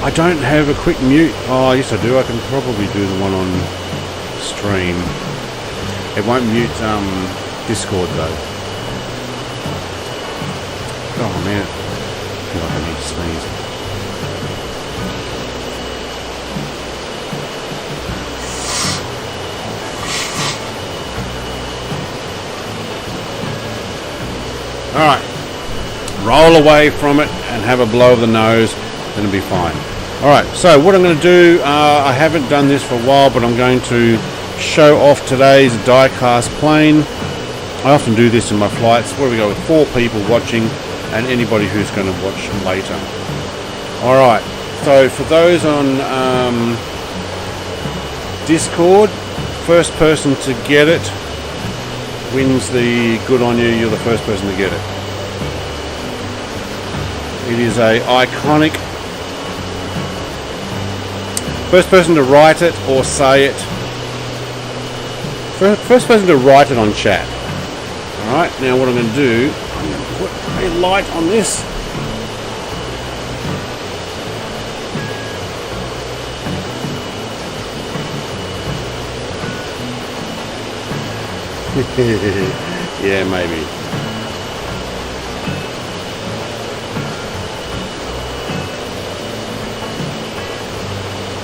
I don't have a quick mute. Oh, yes I do. I can probably do the one on stream. It won't mute Discord though. Oh man, I feel like I need to sneeze. Alright, roll away from it and have a blow of the nose, then it'll be fine. Alright, so what I'm going to do, I haven't done this for a while, but I'm going to show off today's die-cast plane. I often do this in my flights. What do we go with? 4 people watching and anybody who's going to watch later. Alright, so for those on Discord, first person to get it wins the good on you. You're the first person to get it. It is a iconic First person to write it or say it. First person to write it on chat. Alright, now what I'm going to do, I'm going to put a light on this. Yeah, maybe.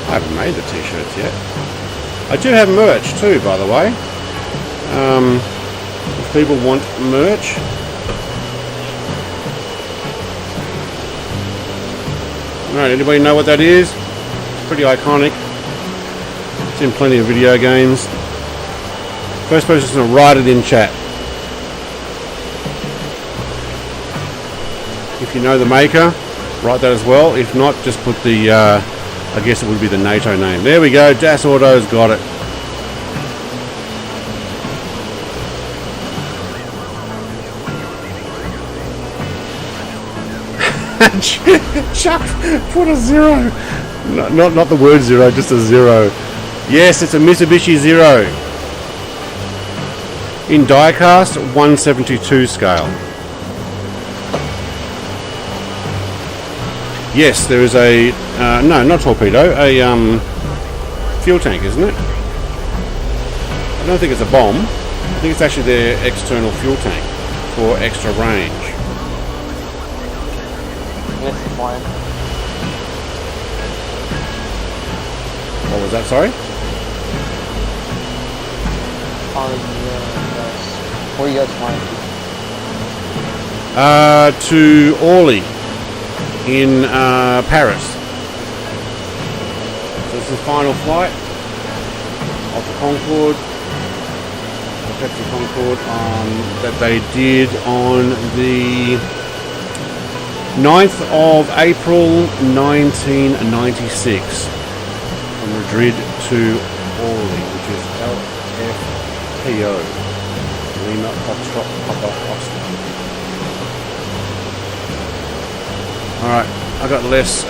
I haven't made the t-shirts yet. I do have merch too, by the way. If people want merch, alright, anybody know what that is? It's pretty iconic. It's in plenty of video games. First person's going to write it in chat. If you know the maker, write that as well. If not, just put the, I guess it would be the NATO name. There we go, Das Auto's got it. Chuck, put a 0. No, not the word 0, just a 0. Yes, it's a Mitsubishi Zero. In diecast, 1/72 scale. Yes, there is a no, not torpedo, a fuel tank, isn't it? I don't think it's a bomb. I think it's actually their external fuel tank for extra range. Yes, it's mine. What was that? Sorry. Where you guys flying To Orly in Paris. So this is the final flight of the Concorde, the Pepsi Concorde, that they did on the 9th of April 1996 from Madrid to Orly, which is LFPO. Lima Foxtrot Papa Oscar. Alright, I got less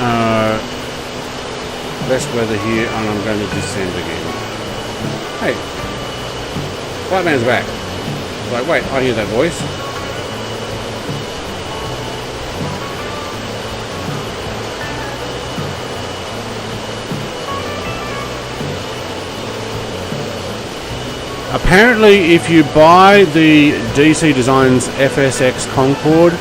weather here and I'm going to descend again. Hey, White Man's back. Like, wait, I hear that voice. Apparently, if you buy the DC Designs FSX Concorde,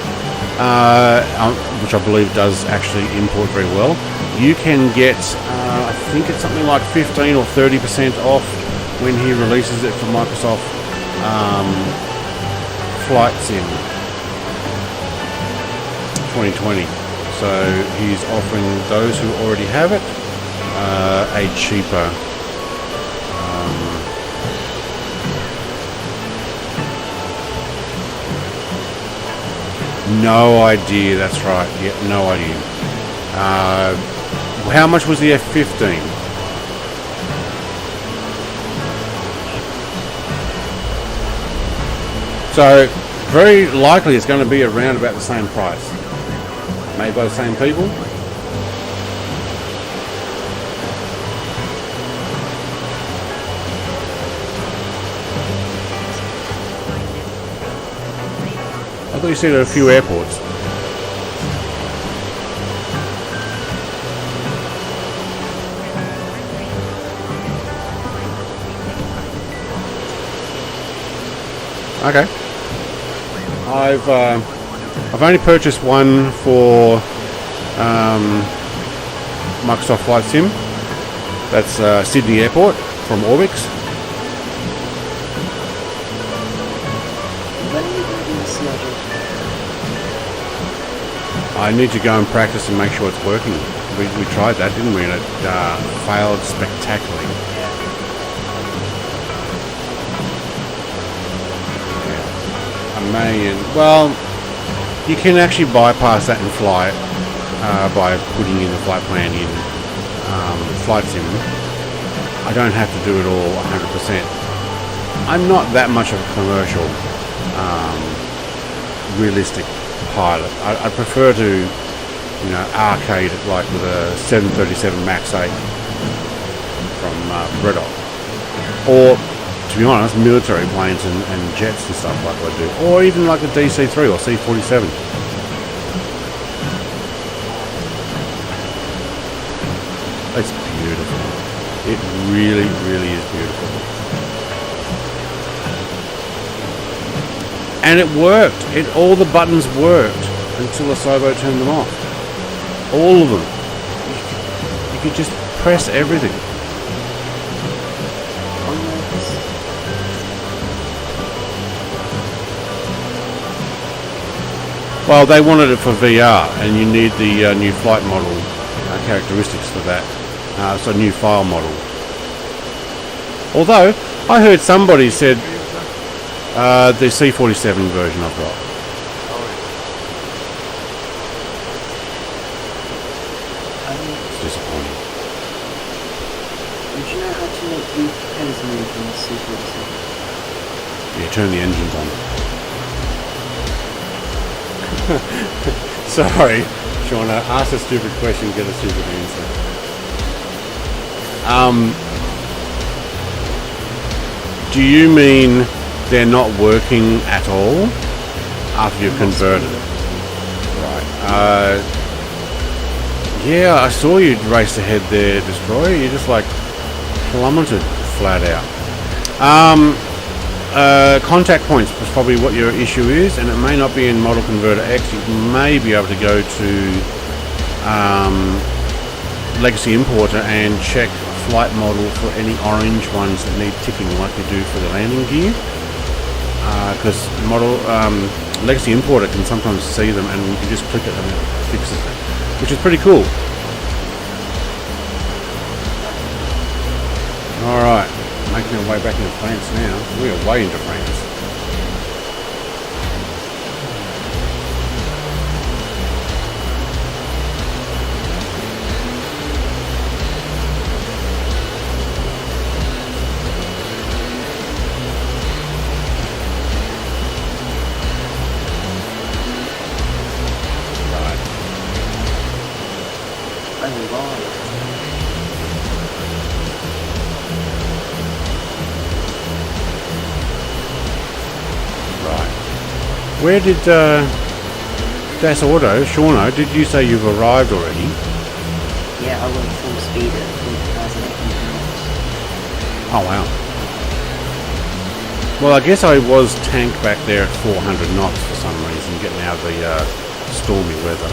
which I believe does actually import very well, you can get, I think it's something like 15 or 30% off when he releases it for Microsoft Flight Sim 2020. So he's offering those who already have it a cheaper no idea, that's right. Yeah, no idea. How much was the F-15? So, very likely it's going to be around about the same price. Made by the same people. I thought you said at a few airports. Okay. I've only purchased one for Microsoft Flight Sim. That's Sydney Airport from Orbix. I need to go and practice and make sure it's working. We tried that, didn't we? And it failed spectacularly. Well, you can actually bypass that and fly by putting in the flight plan in Flight Sim. I don't have to do it all 100%. I'm not that much of a commercial, realistic pilot. I prefer to, arcade it like with a 737 MAX 8 from Red Hot. Or, to be honest, military planes and jets and stuff like I do. Or even like the DC-3 or C-47. It's beautiful. It really, really is beautiful. And it worked. All the buttons worked until Asobo turned them off. All of them. You could just press everything. Well, they wanted it for VR, and you need the new flight model characteristics for that. So new file model. Although, I heard somebody said the C47 version I've got. It's disappointing. Would you know how to make the propellers move in the C47? Yeah, turn the engines on. Sorry, Shauna. Ask a stupid question, get a stupid answer. Do you mean they're not working at all after you've converted it? Right. Yeah, I saw you race ahead there, Destroyer. You just like plummeted flat out. Contact points was probably what your issue is, and it may not be in Model Converter X. You may be able to go to Legacy Importer and check flight model for any orange ones that need ticking like you do for the landing gear. Because Legacy Importer can sometimes see them, and you can just click it and it fixes it, which is pretty cool. Alright, making our way back into France now. We are way into France. Where did Das Auto, Shauno, did you say you've arrived already? Yeah, I went full speed at 4,800 knots. Oh wow. Well, I guess I was tanked back there at 400 knots for some reason, getting out of the stormy weather.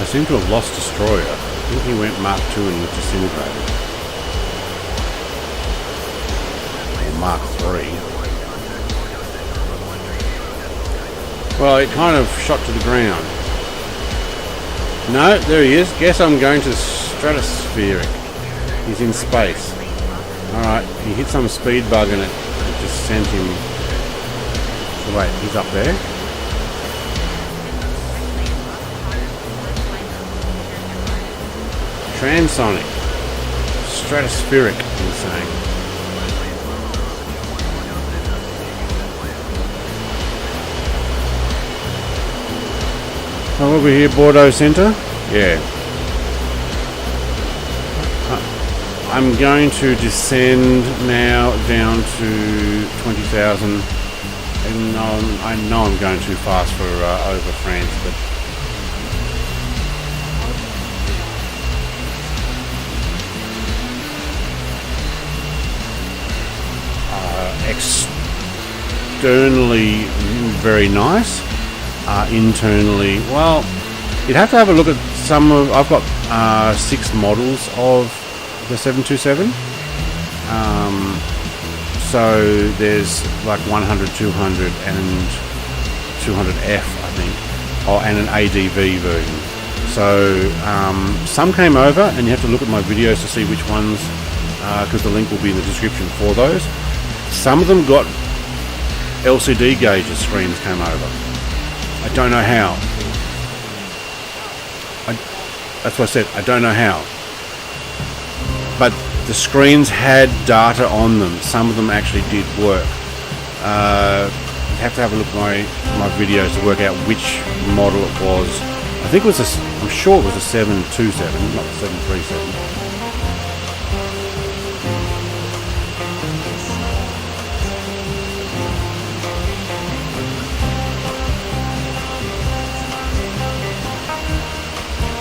I seem to have lost Destroyer. I think he went Mark 2 and was disintegrated. Or Mark 3. Well, it kind of shot to the ground. No, there he is. Guess I'm going to stratospheric. He's in space. Alright, he hit some speed bug and it just sent him... Wait, he's up there? Transonic. Stratospheric, he's saying. Oh, over here, Bordeaux Centre? Yeah. I'm going to descend now down to 20,000. And I know I'm going too fast for over France, but... externally very nice. Internally, well, you'd have to have a look at some of... I've got 6 models of the 727. So there's like 100, 200 and 200F, I think. Oh, and an ADV version. So some came over, and you have to look at my videos to see which ones, because the link will be in the description for those. Some of them got LCD gauges screens came over. I don't know how. That's what I said. I don't know how. But the screens had data on them. Some of them actually did work. You have to have a look at my videos to work out which model it was I think it was I'm sure it was a 727, not the 737.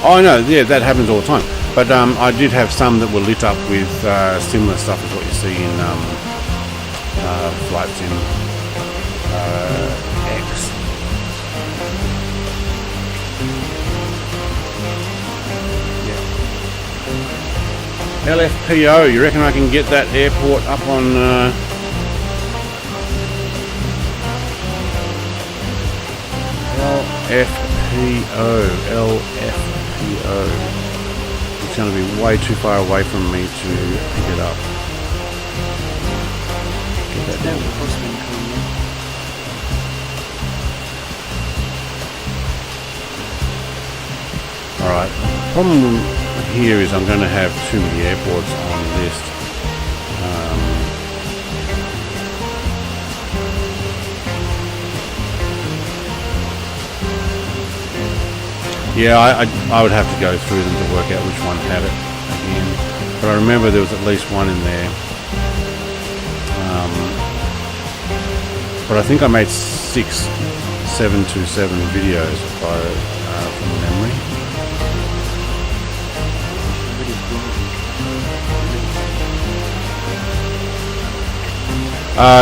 Oh no, yeah, that happens all the time. But I did have some that were lit up with similar stuff as what you see in Flight Sim X. Yeah. LFPO, you reckon I can get that airport up on LFPO. It's going to be way too far away from me to pick it up. Get that down. Alright, problem here is I'm going to have too many airports on the list. Yeah, I would have to go through them to work out which one had it again. But I remember there was at least one in there. But I think I made 6 727 videos from memory.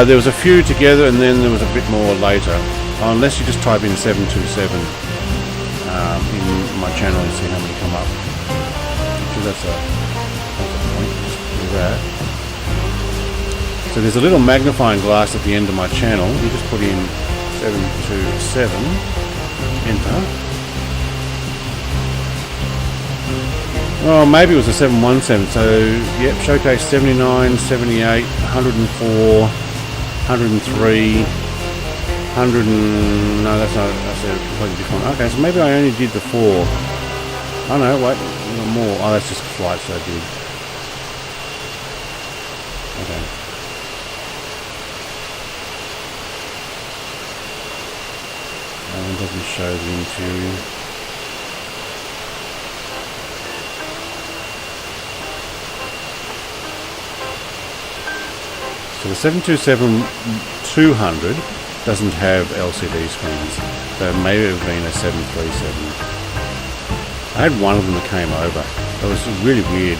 There was a few together and then there was a bit more later. Unless you just type in 727. In my channel and see how many come up. Actually, that's a point. Just do that. So there's a little magnifying glass at the end of my channel. You just put in 727, enter. Oh, maybe it was a 717. So, yep, showcase 79, 78, 104, 103. 100 and... no, that's a completely different one. Okay, so maybe I only did the 4. Oh no, wait, more. Oh, that's just flights I did. Okay. That one doesn't show the interior. So the 727-200 doesn't have LCD screens, so it may have been a 737. I had one of them that came over. It was really weird.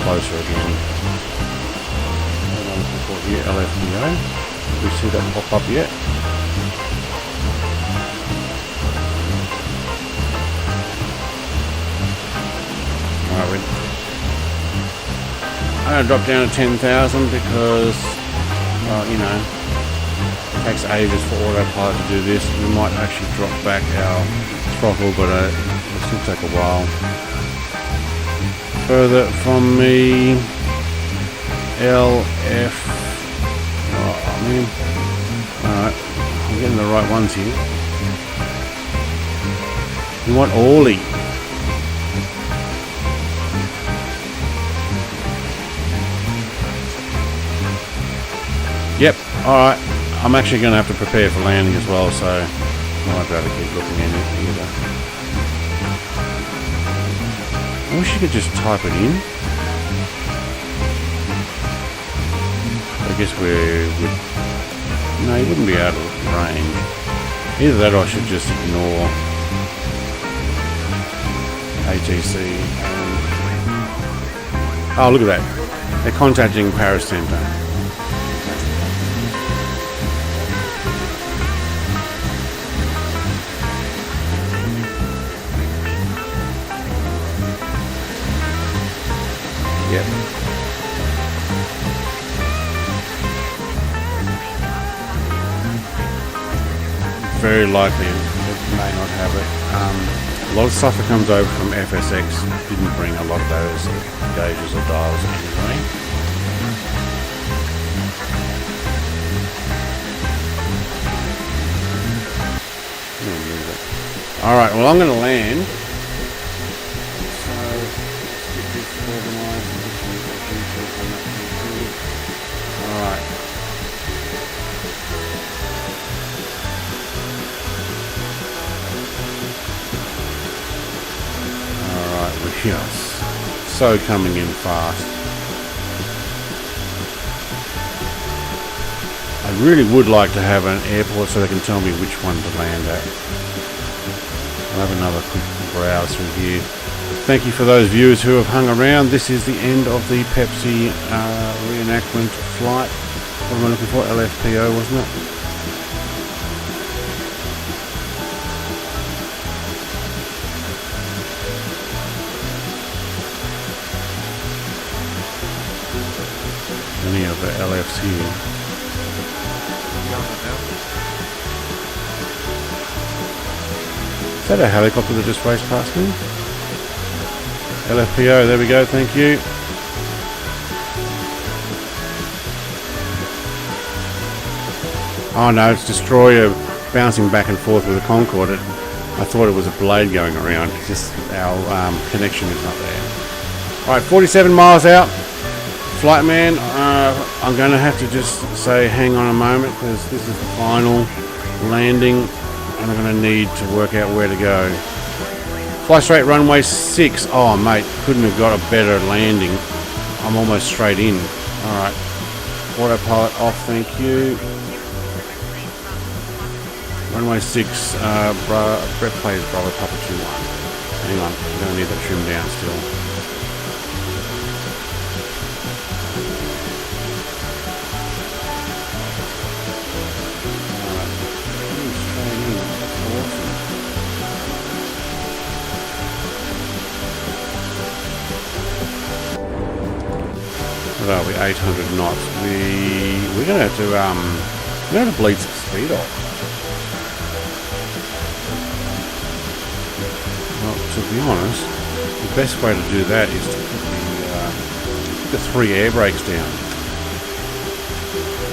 Closer again. Here, LFPO. We see that pop up yet? Alright, I'm going to drop down to 10,000 because, well, you know, it takes ages for autopilot to do this. We might actually drop back our throttle, but it'll still take a while. Further from me, LF. Oh man. Alright, I'm getting the right ones here. We want Orly. Yep, alright. I'm actually going to have to prepare for landing as well, so I might be able to keep looking in either. I wish you could just type it in. I guess no, you wouldn't be out of range. Either that or I should just ignore HTC. Oh, look at that. They're contacting Paris Centre. Yep. Very likely it may not have it. A lot of stuff that comes over from FSX didn't bring a lot of those gauges or dials anyway. Alright, well I'm going to land. So, let's get this organised. Alright. Alright, we're here. So coming in fast. I really would like to have an airport so they can tell me which one to land at. I'll have another quick browse through here. Thank you for those viewers who have hung around. This is the end of the Pepsi reenactment flight. What am I looking for? LFPO, wasn't it? Any of the LFs here. Is that a helicopter that just raced past me? LFPO, there we go, thank you. Oh no, it's Destroyer bouncing back and forth with a Concorde. I thought it was a blade going around. It's just our connection is not there. Alright, 47 miles out. Flight man, I'm going to have to just say hang on a moment because this is the final landing and I'm going to need to work out where to go. Fly straight runway 6. Oh mate, couldn't have got a better landing. I'm almost straight in. Alright, autopilot off, thank you. Runway 6, Brett plays Bravo Papa 2-1. Hang on, I'm going to need that trim down still. What are we? 800 knots. We're gonna have to bleed some speed off. Well, to be honest, the best way to do that is to put the 3 air brakes down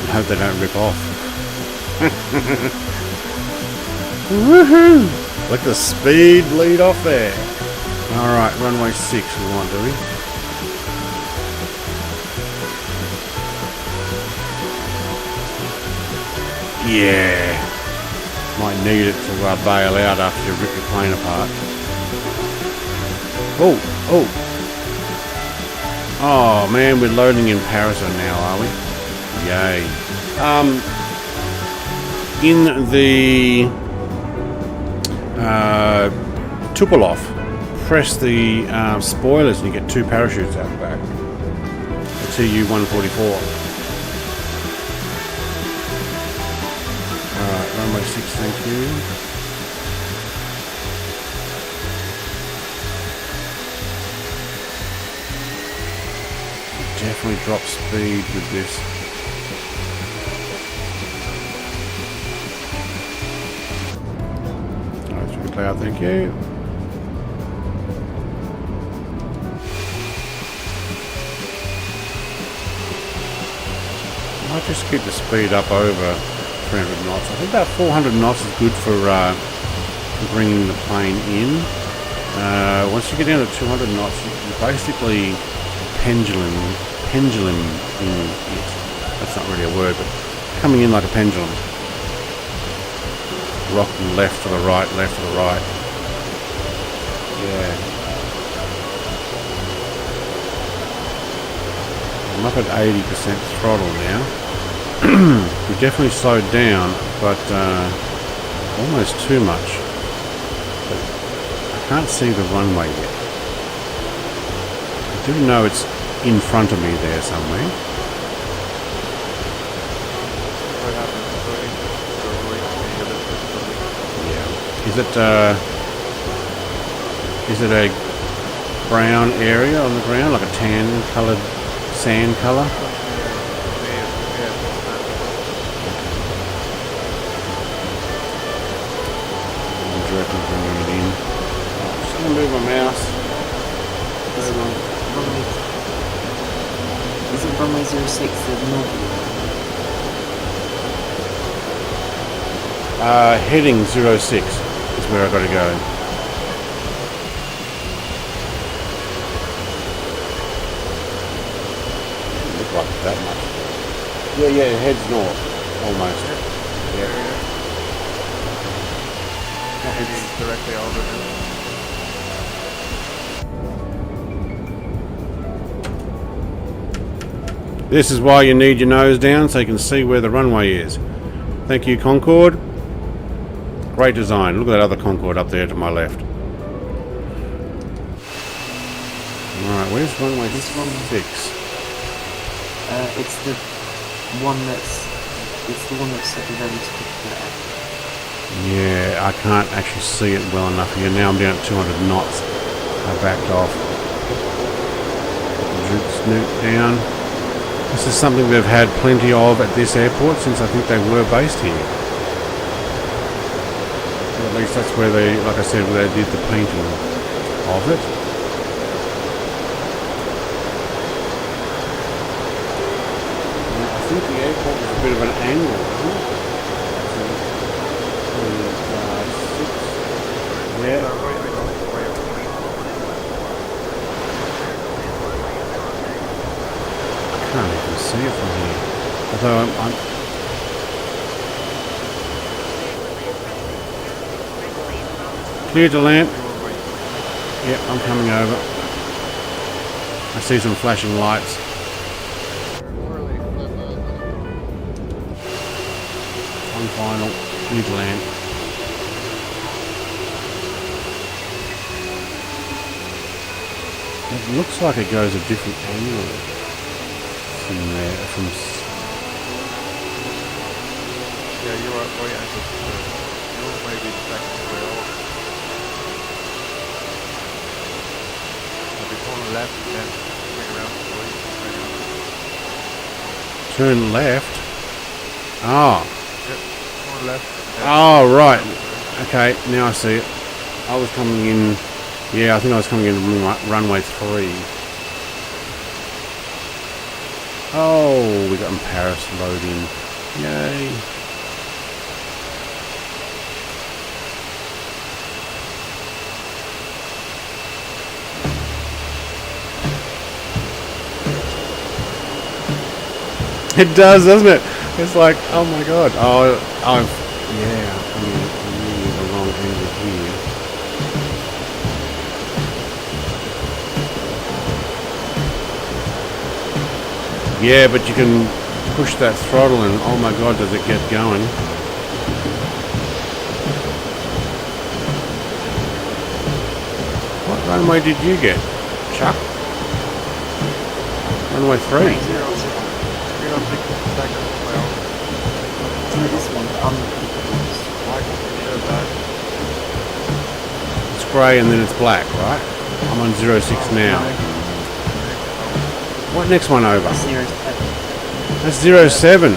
and hope they don't rip off. Woohoo! Look at the speed bleed off there. All right, runway 6 we want, do we? Yeah, might need it to bail out after you rip your plane apart. Oh man, we're loading in Paris now, are we? Yay. In the Tupolev, press the spoilers and you get 2 parachutes out the back. The TU-144. Alright, runway 6, thank you. Definitely drop speed with this. Alright, through the cloud, thank you. I'll just keep the speed up over 300 knots. I think about 400 knots is good for bringing the plane in. Once you get down to 200 knots, you're basically pendulum in it. That's not really a word, but coming in like a pendulum. Rocking left to the right, left to the right. Yeah. I'm up at 80% throttle now. We definitely slowed down, but almost too much. But I can't see the runway yet. I do know it's in front of me there somewhere. Yeah. Is it a brown area on the ground, like a tan coloured sand colour? Bringing it in. I'm just going to move my mouse. Is it runway 06 the north? Heading 06. It's where I got to go. Doesn't look like that much. Yeah, it heads north, almost. Yeah. Maybe directly over there. This is why you need your nose down so you can see where the runway is. Thank you, Concorde. Great design. Look at that other Concorde up there to my left. Alright, where's runway 6? It's the one that's at the very top of there. Yeah, I can't actually see it well enough here. Now I'm down at 200 knots. I backed off. Snoot down. This is something they've had plenty of at this airport since I think they were based here. So at least that's where they, like I said, where they did the painting of it. And I think the airport was a bit of an angle, wasn't it? Yeah. Can't even see it from here. Although I'm clear to land. Yep, I'm coming over. I see some flashing lights. One final, clear to land. It looks like it goes a different angle. From there, Yeah, you're right angle. You're maybe the second way over. I'll be turn left and then swing around to the right. turn left. Oh. Yep, turn left. Oh, right. Okay, now I see it. I was coming in. Yeah, I think I was coming in runway 3. Oh, we got in Paris loading. Yay. It does, doesn't it? It's like, oh my god. Oh, I'm really the wrong angle here. Yeah, but you can push that throttle and oh my god, does it get going. What runway did you get, Chuck? Runway 3. This one, It's grey and then it's black, right? I'm on 06 now. What next one over? 07. That's 07.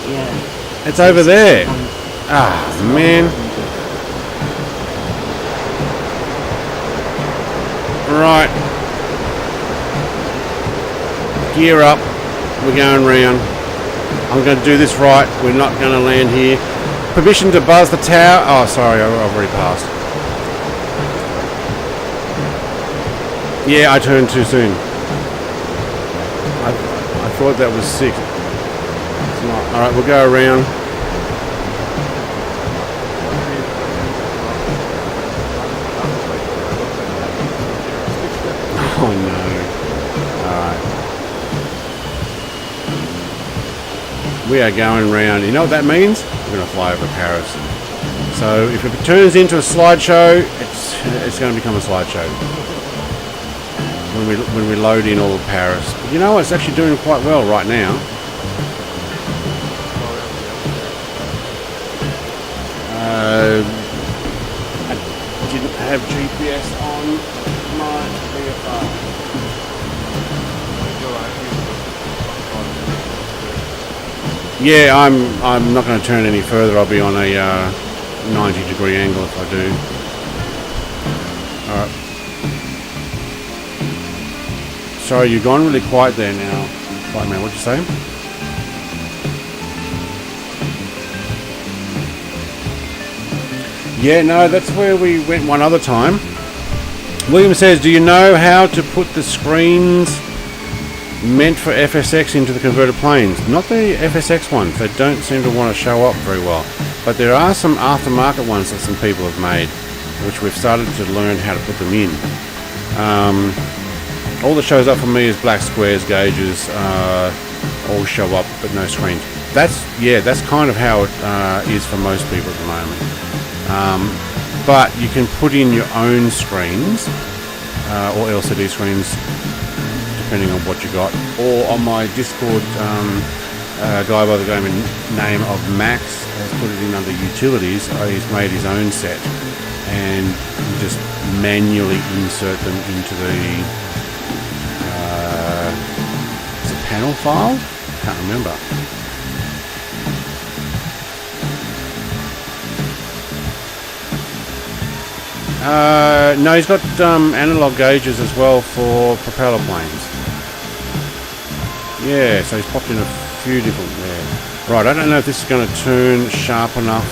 Yeah. It's over there. Ah, man. Right. Gear up. We're going round. I'm going to do this right. We're not going to land here. Permission to buzz the tower. Oh, sorry. I've already passed. Yeah, I turned too soon. I thought that was 6. It's not. Alright, we'll go around. Oh no. Alright. We are going round. You know what that means? We're going to fly over Paris. So if it turns into a slideshow, it's going to become a slideshow. When we load in all of Paris. But you know, it's actually doing quite well right now. I didn't have GPS on my VFR. Yeah, I'm not going to turn any further. I'll be on a 90-degree angle if I do. Alright. Sorry, you've gone really quiet there now. Wait a minute, what'd you say? Yeah, no, that's where we went one other time. William says, do you know how to put the screens meant for FSX into the converted planes? Not the FSX ones. They don't seem to want to show up very well. But there are some aftermarket ones that some people have made, which we've started to learn how to put them in. All that shows up for me is black squares, gauges, all show up, but no screens. That's kind of how it is for most people at the moment. But you can put in your own screens, or LCD screens, depending on what you got. Or on my Discord, a guy by the name of Max has put it in under utilities. He's made his own set, and you just manually insert them into the is it panel file? Can't remember. No, he's got analog gauges as well for propeller planes. Yeah, so he's popped in a few different there. Right, I don't know if this is going to turn sharp enough.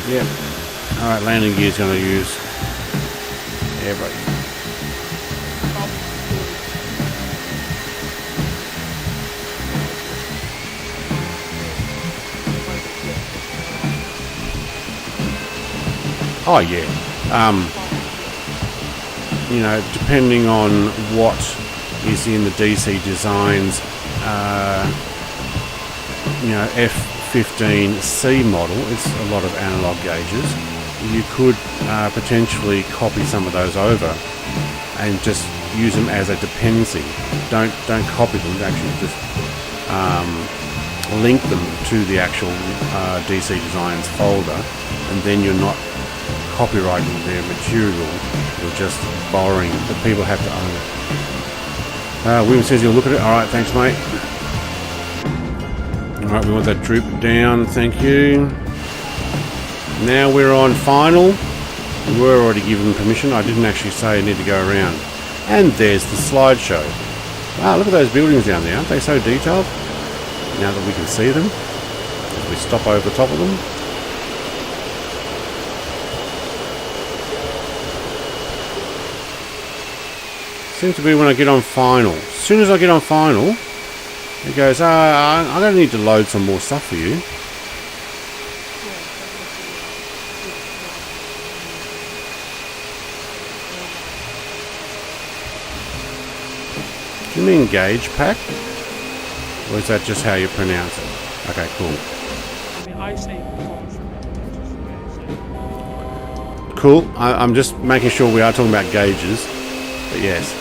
Yep. Alright, landing gear's going to use air brake. Oh yeah, you know, depending on what is in the DC designs, you know, F15C model, it's a lot of analog gauges. You could potentially copy some of those over and just use them as a dependency. Don't copy them, actually just link them to the actual DC Designs folder, and then you're not copyrighting their material, you're just borrowing, but people have to own it. William says you'll look at it. Alright, thanks mate. Alright, we want that droop down, thank you. Now we're on final. We were already given permission. I didn't actually say I need to go around. And there's the slideshow. Wow, look at those buildings down there. Aren't they so detailed? Now that we can see them, as we stop over the top of them. Seems to be when I get on final. As soon as I get on final, it goes, I'm going to need to load some more stuff for you. Do you mean gauge pack? Or is that just how you pronounce it? Okay, cool. I mean, I say cool. I'm just making sure we are talking about gauges. But yes.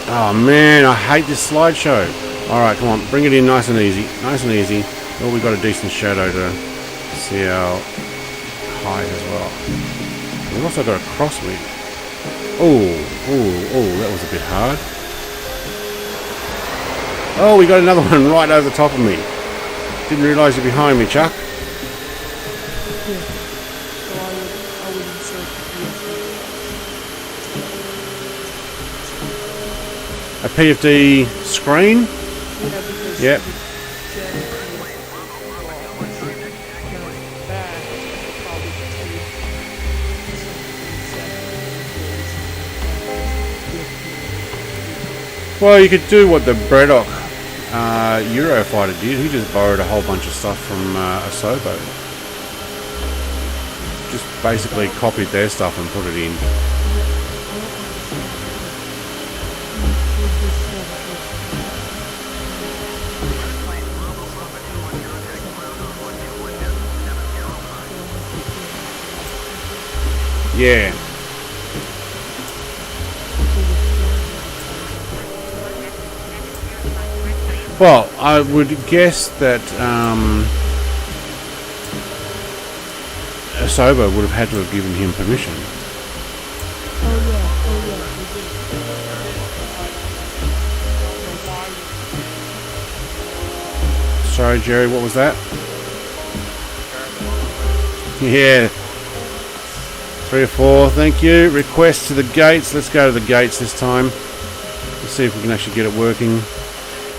Oh man, I hate this slideshow. Alright, come on, bring it in nice and easy. Nice and easy. Oh, we got a decent shadow to see our height as well. We've also got a crosswind. Oh, that was a bit hard. Oh, we got another one right over the top of me. Didn't realise you're behind me, Chuck. A PFD screen? Yep. Well, you could do what the Braddock Eurofighter did. He just borrowed a whole bunch of stuff from Asobo. Just basically copied their stuff and put it in. Yeah. Well, I would guess that Asobo would have had to have given him permission. Sorry, Jerry, what was that? Yeah. 3 or 4, thank you. Request to the gates. Let's go to the gates this time. Let's see if we can actually get it working.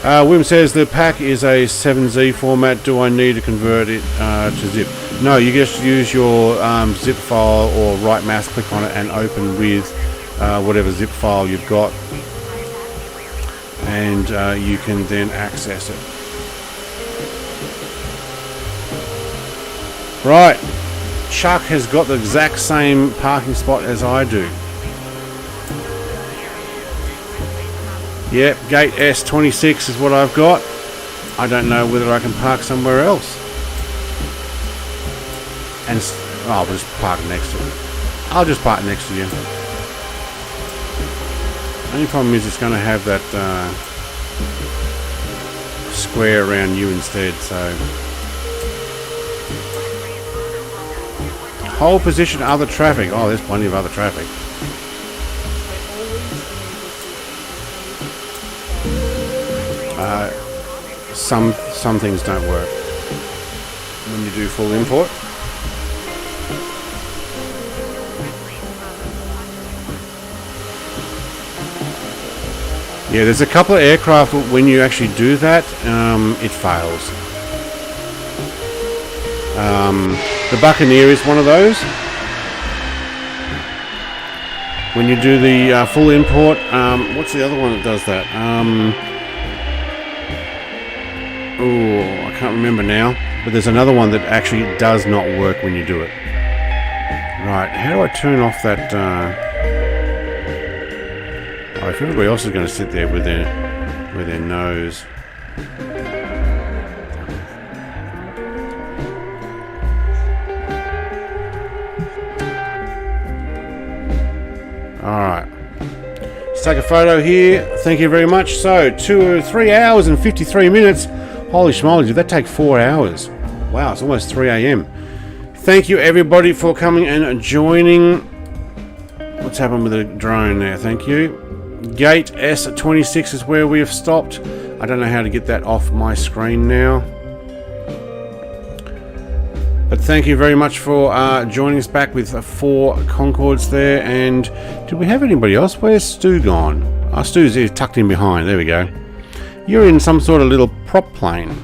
Wim says the pack is a 7Z format. Do I need to convert it to zip? No, you just use your zip file or right mouse click on it and open with whatever zip file you've got, and you can then access it. Right, Chuck has got the exact same parking spot as I do. Yep, gate S26 is what I've got. I don't know whether I can park somewhere else. And I'll just park next to it. I'll just park next to you. Only problem is it's going to have that square around you instead, so. Hold position, other traffic. Oh, there's plenty of other traffic. Some things don't work when you do full import. Yeah, there's a couple of aircraft when you actually do that, it fails. The Buccaneer is one of those. When you do the full import, what's the other one that does that? Oh, I can't remember now. But there's another one that actually does not work when you do it. Right, how do I turn off that? Oh, if everybody else is going to sit there with their nose. Alright, let's take a photo here. Thank you very much. So, 3 hours and 53 minutes. Holy schmoly, did that take 4 hours? Wow, it's almost 3 a.m. Thank you everybody for coming and joining. What's happened with the drone there? Thank you. Gate S26 is where we have stopped. I don't know how to get that off my screen now. But thank you very much for joining us back with 4 Concordes there. And did we have anybody else? Where's Stu gone? Oh, Stu's here, tucked in behind. There we go. You're in some sort of little prop plane.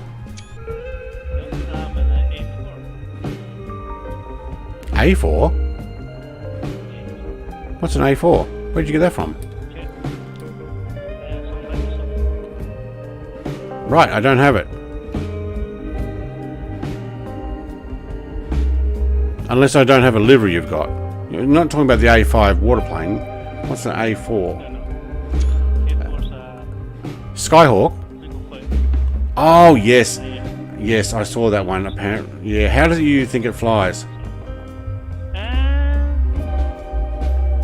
A4? What's an A4? Where'd you get that from? Right, I don't have it. Unless I don't have a livery you've got. You're not talking about the A5 waterplane. What's an A4? Skyhawk? Oh, yes. Yes, I saw that one apparently. Yeah, how do you think it flies?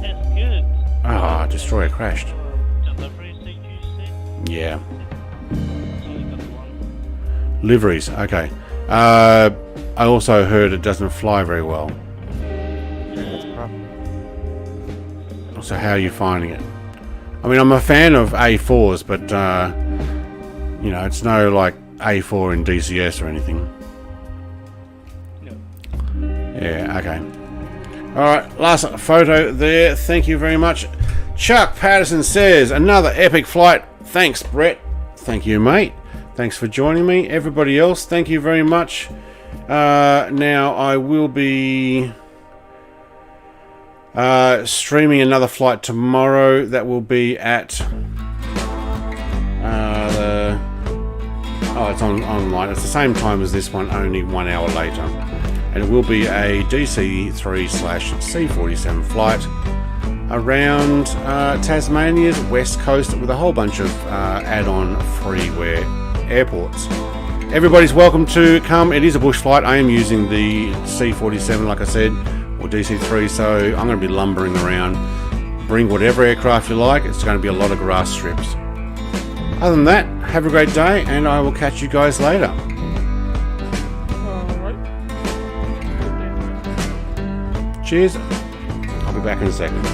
That's good. Ah, Destroyer crashed. Delivery CQC. Yeah. It's only got one. Liveries, okay. I also heard it doesn't fly very well. So how are you finding it? I mean, I'm a fan of A4s, but you know, it's no like A4 in DCS or anything. No. Yeah, okay. Alright, last photo there. Thank you very much. Chuck Patterson says, another epic flight. Thanks, Brett. Thank you, mate. Thanks for joining me. Everybody else, thank you very much. Now, I will be streaming another flight tomorrow. That will be at it's online. It's the same time as this one, only 1 hour later. And it will be a DC3/C47 flight around Tasmania's west coast with a whole bunch of add-on freeware airports. Everybody's welcome to come. It is a bush flight. I am using the C47, like I said, or DC3, so I'm going to be lumbering around. Bring whatever aircraft you like. It's going to be a lot of grass strips. Other than that, have a great day, and I will catch you guys later. Alright. Cheers. I'll be back in a second.